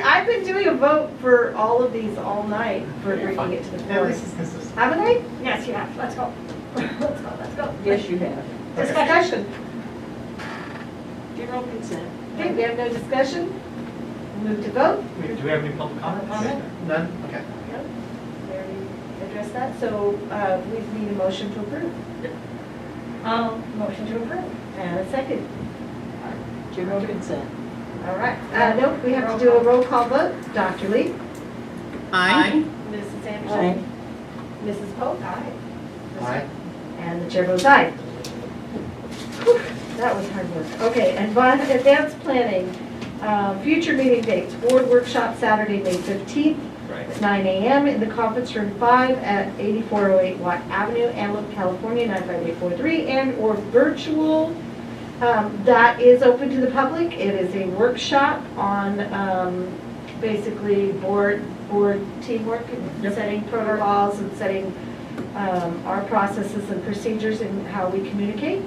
I've been doing a vote for all of these all night for bringing it to the Yeah, floor. this is consistent. Haven't I? Yes, you have. Let's go. Let's go. Yes, you have. Discussion. General consent. Okay, we have no discussion. Move to vote. Wait, do we have any public comment? None? Okay. We already addressed that, so we need a motion to approve. Motion to approve. And a second. General consent. All right, no, we have to do a roll call vote. Dr. Lee? Aye. Mrs. Aye. Anderson? Mrs. Pope? Aye. And the chair votes aye. Whew, that was hard work. Okay, and advanced planning, future meeting dates, board workshop Saturday, May 15th Right. at 9 a.m. in the conference room 5 at 8408 Watt Avenue, Antelope, California, 95843, and or virtual. That is open to the public. It is a workshop on basically board teamwork and Yep. setting protocols and setting our processes and procedures and how we communicate.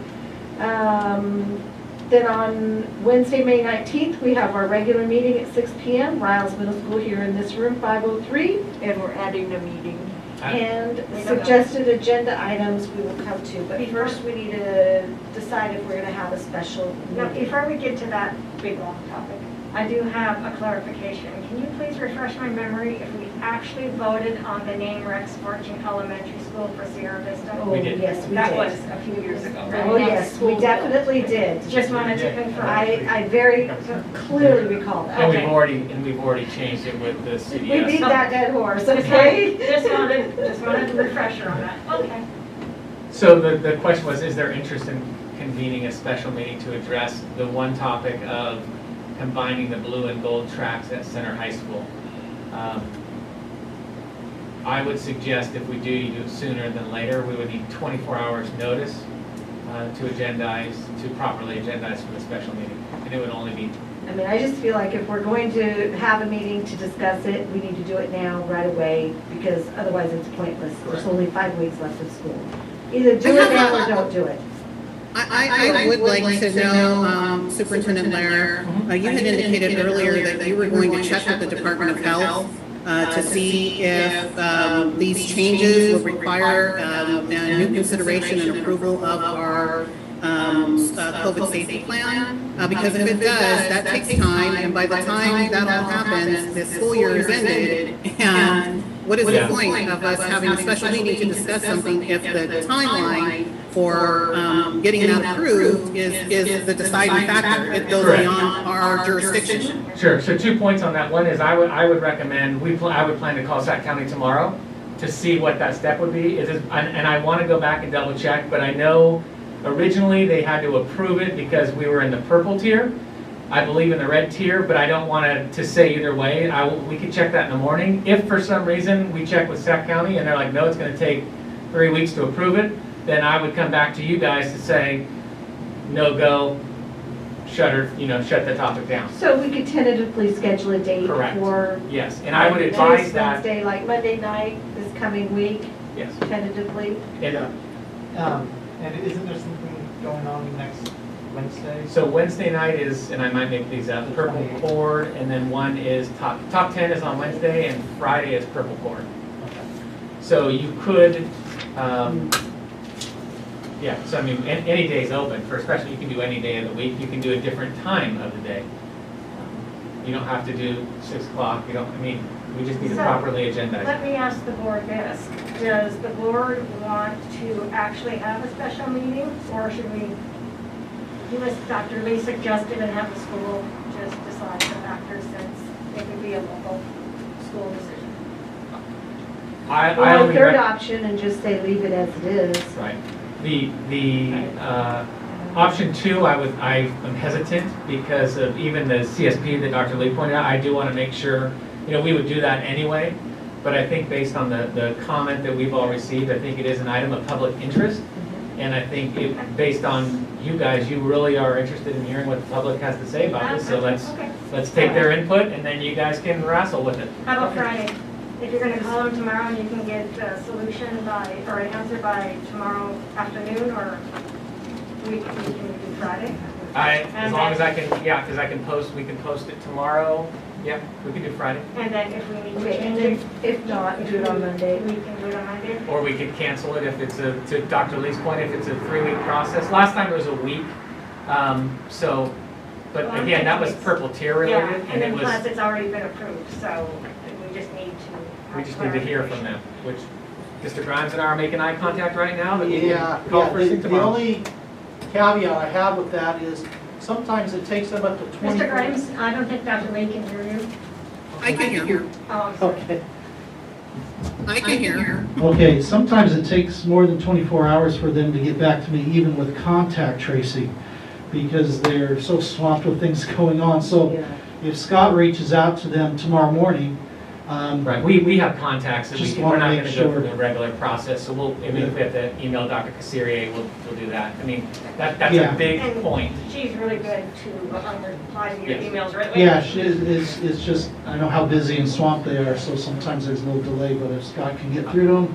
Then on Wednesday, May 19th, we have our regular meeting at 6 p.m. Riles Middle School here in this room, 503. And we're adding a meeting. And suggested agenda items we will come to, but first we need to decide if we're going to have a special Now, meeting. before we get to that big long topic, I do have a clarification. Can you please refresh my memory if we actually voted on the name Rex Fortune Elementary School for Sierra Vista? Oh, We did. yes, we did. That was a few years ago, right? Oh, yes, we definitely did. Just wanted to confirm. I very clearly recall that. And Okay. we've already changed it with the We beat CDS. that dead horse, okay? Just wanted a refresher on that. Okay. So the question was, is there interest in convening a special meeting to address the one topic of combining the blue and gold tracks at Center High School? I would suggest if we do it sooner than later, we would need 24 hours notice to properly agendize for the special meeting. And it would only be, I mean, I just feel like if we're going to have a meeting to discuss it, we need to do it now, right away, because otherwise it's pointless. There's only 5 weeks left of school. Either do it now or don't do it. I would like to know, Superintendent Lair, you had indicated earlier that you were going to check with the Department of Health to see if these changes would require a new consideration and approval of our COVID safety plan. Because if it does, that takes time, and by the time that all happens, the school year is ended, and what is the point of us having a special meeting to discuss something if the timeline for getting that approved is the deciding factor? It goes Correct. beyond our jurisdiction. Sure, so 2 points on that. One is I would recommend, I would plan to call Sac County tomorrow to see what that step would be. And I want to go back and double check, but I know originally they had to approve it because we were in the purple tier. I believe in the red tier, but I don't want to say either way. We could check that in the morning. If for some reason we check with Sac County and they're like, no, it's going to take 3 weeks to approve it, then I would come back to you guys to say, no go, shut the topic down. So we could tentatively schedule a date Correct. for. Yes, and I would advise next that. Wednesday, like Monday night, this coming week, Yes. tentatively. And isn't there something going on next Wednesday? So Wednesday night is, and I might make these up, Purple Cord, and then one is top 10 is on Wednesday, and Friday is Purple Cord. Okay. So you could, yeah, so I mean, any day is open, for especially you can do any day of the week, you can do a different time of the day. You don't have to do 6 o'clock, we just need to So, properly agendize. Let me ask the board this. Does the board want to actually have a special meeting, or should we do as Dr. Lee suggested and have the school just decide the factors, since it would be a local school decision? Or a third option and just say leave it as it is. Right. The option 2, I am hesitant because of even the CSP that Dr. Lee pointed out. I do want to make sure, we would do that anyway, but I think based on the comment that we've all received, I think it is an item of public interest. And I think based on you guys, you really are interested in hearing what the public has to say about this. So let's take their input and then you guys can wrestle with it. How about Friday? If you're going to call them tomorrow and you can get a solution or an answer by tomorrow afternoon, or we can do Friday? As long as I can, because I can we can post it tomorrow. Yeah, we can do Friday. And then if we need to Okay, and change then it, if not, do it on Monday. we can do it on Monday. Or we could cancel it if it's to Dr. Lee's point, if it's a 3-week process. Last time it was a week. But Well, again, that was it's- purple tier related. Yeah, and it then was, plus it's already been approved, so we just need to. we just need to hear from them, which Mr. Grimes and I are making eye contact right now. That we can Yeah, call first thing the tomorrow. only caveat I have with that is sometimes it takes them up to 20. Mr. Grimes, I don't think Dr. Lee can hear you. I can hear. Oh, I'm sorry. Okay. I can hear. Okay, sometimes it takes more than 24 hours for them to get back to me, even with contact tracing, because they're so swamped with things going on. So if Scott reaches out to them tomorrow morning, Right, we have contacts, and Just we're wanna not make gonna go through sure. the regular process, so we'll, I mean, if we have to email Dr. Casserier, we'll do that. I mean, that's Yeah. a big And point. she's really good to reply to your Yes. emails right away. yeah, it's just, I know how busy and swamped they are, so sometimes there's no delay, but if Scott can get through to them,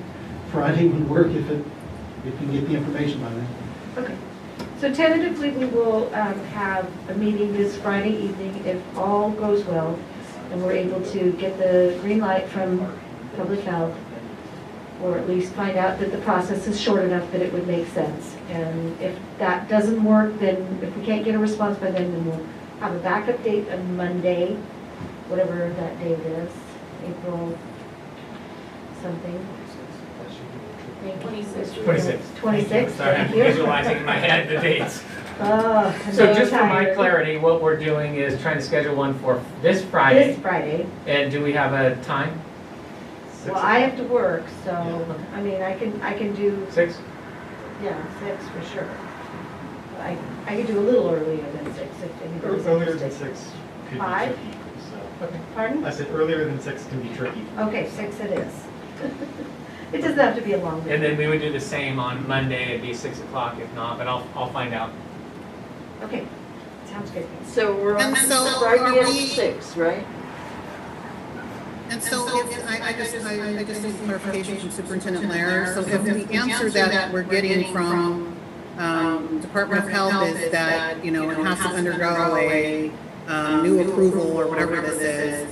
Friday would work if you can get the information by then. Okay. So tentatively, we will have a meeting this Friday evening if all goes well, and we're able to get the green light from Public Health, or at least find out that the process is short enough that it would make sense. And if that doesn't work, then if we can't get a response by then we'll have a backup date on Monday, whatever that date is, April something. 26. 26, Sorry, I'm thank you. visualizing in my head the dates. Oh, I'm So just for my tired. clarity, what we're doing is trying to schedule one for this Friday. This Friday. And do we have a time? Well, I have to work, so, I mean, I can do, 6? yeah, 6 for sure. I can do a little earlier than 6 if anybody's Earlier than interested. 6 could be 5? tricky, so. Pardon? I said earlier than 6 can be tricky. Okay, 6 it is. It doesn't have to be a long And meeting. then we would do the same on Monday, it'd be 6 o'clock if not, but I'll find out. Okay, sounds good. So we're on And so Friday are at we- 6, right? And so if, I just need clarification from Superintendent Lair. So if the answer that we're getting from Department of Health is that, you know, it has to undergo a new approval or whatever this is,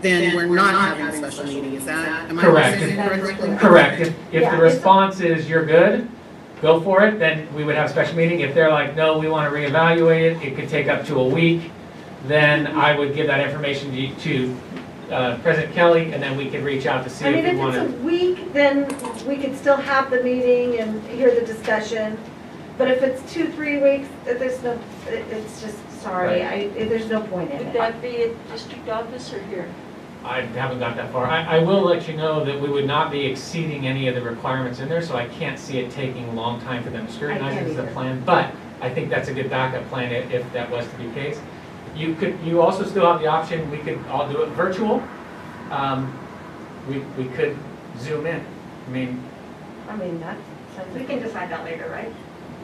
then we're not having a special meeting, is that? Am I Correct. understanding correctly? Correct. If Yeah, the it's- response is you're good, go for it, then we would have a special meeting. If they're like, no, we want to reevaluate it, it could take up to a week, then I would give that information to President Kelly, and then we could reach out to see I if mean, we if want it's a to. week, then we could still have the meeting and hear the discussion. But if it's 2-3 weeks, there's no, it's just, sorry, there's no point in Would it. that be at district office or here? I haven't got that far. I will let you know that we would not be exceeding any of the requirements in there, so I can't see it taking a long time for them to scrutinize can't it as a either. plan. But I think that's a good backup plan if that was to be the case. You also still have the option, we could all do it virtual. We could Zoom in. I mean, that sounds We like. can decide that later, right?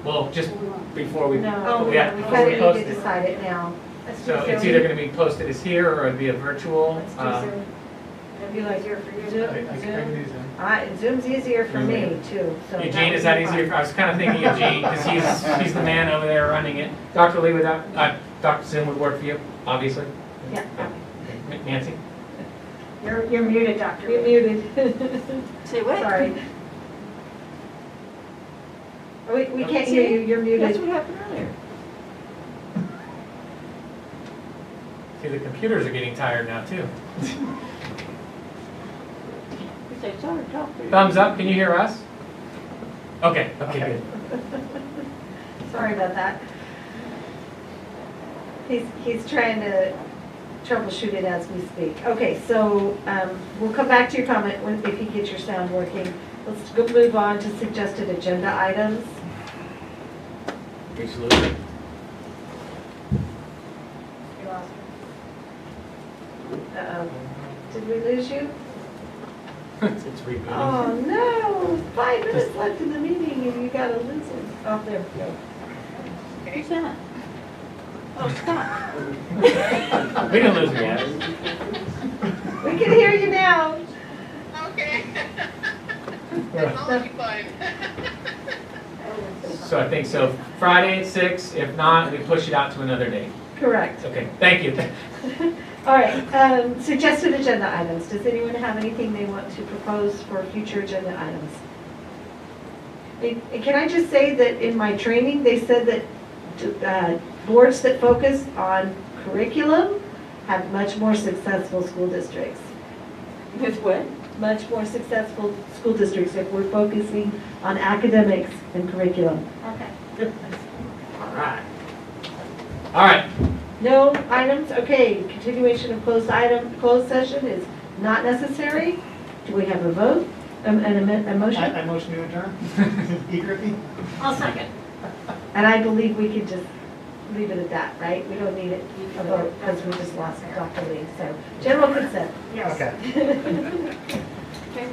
well, just before we. No, we we have- kind before of we need post to it. decide it now. Let's do So it's Zoom. either going to be posted as here or it'd be a virtual. Let's do Zoom. It'd be easier for you. Zoom, I can do Zoom. Zoom's easier for me too, so. Eugene, would is that be easier? fine. I was kind of thinking Eugene, because he's the man over there running it. Dr. Lee, would that, Dr. Sim would work for you, obviously? Yeah. Nancy? You're muted, Dr. You're Lee. muted. Say what? Sorry. We can't hear you, you're That's muted. what happened earlier. See, the computers are getting tired now, too. You say, sorry, talk to you. Thumbs up, can you hear us? Okay, good. Sorry about that. He's trying to troubleshoot it as we speak. Okay, so we'll come back to your comment if you get your sound working. Let's move on to suggested agenda items. Absolutely. You lost Uh-oh. Did we lose you? It's rebooting. Oh, no, 5 minutes left in the meeting and you gotta lose him. Oh, there we go. Who's that? Oh, Scott. We didn't lose him yet. We can hear you now. Okay. So I think so. Friday at 6, if not, we push it out to another date. Correct. Okay, thank you. All right, suggested agenda items. Does anyone have anything they want to propose for future agenda items? And can I just say that in my training, they said that boards that focus on curriculum have much more successful school districts. With what? Much more successful school districts if we're focusing on academics and curriculum. Okay. All right. All right, No items, okay, continuation of closed session is not necessary. Do we have a vote, a motion? I motion to adjourn. Eagerly. I'll second. And I believe we could just leave it at that, right? We don't need it a vote because we just lost Dr. Lee, so general consent. Yes. Okay. Okay.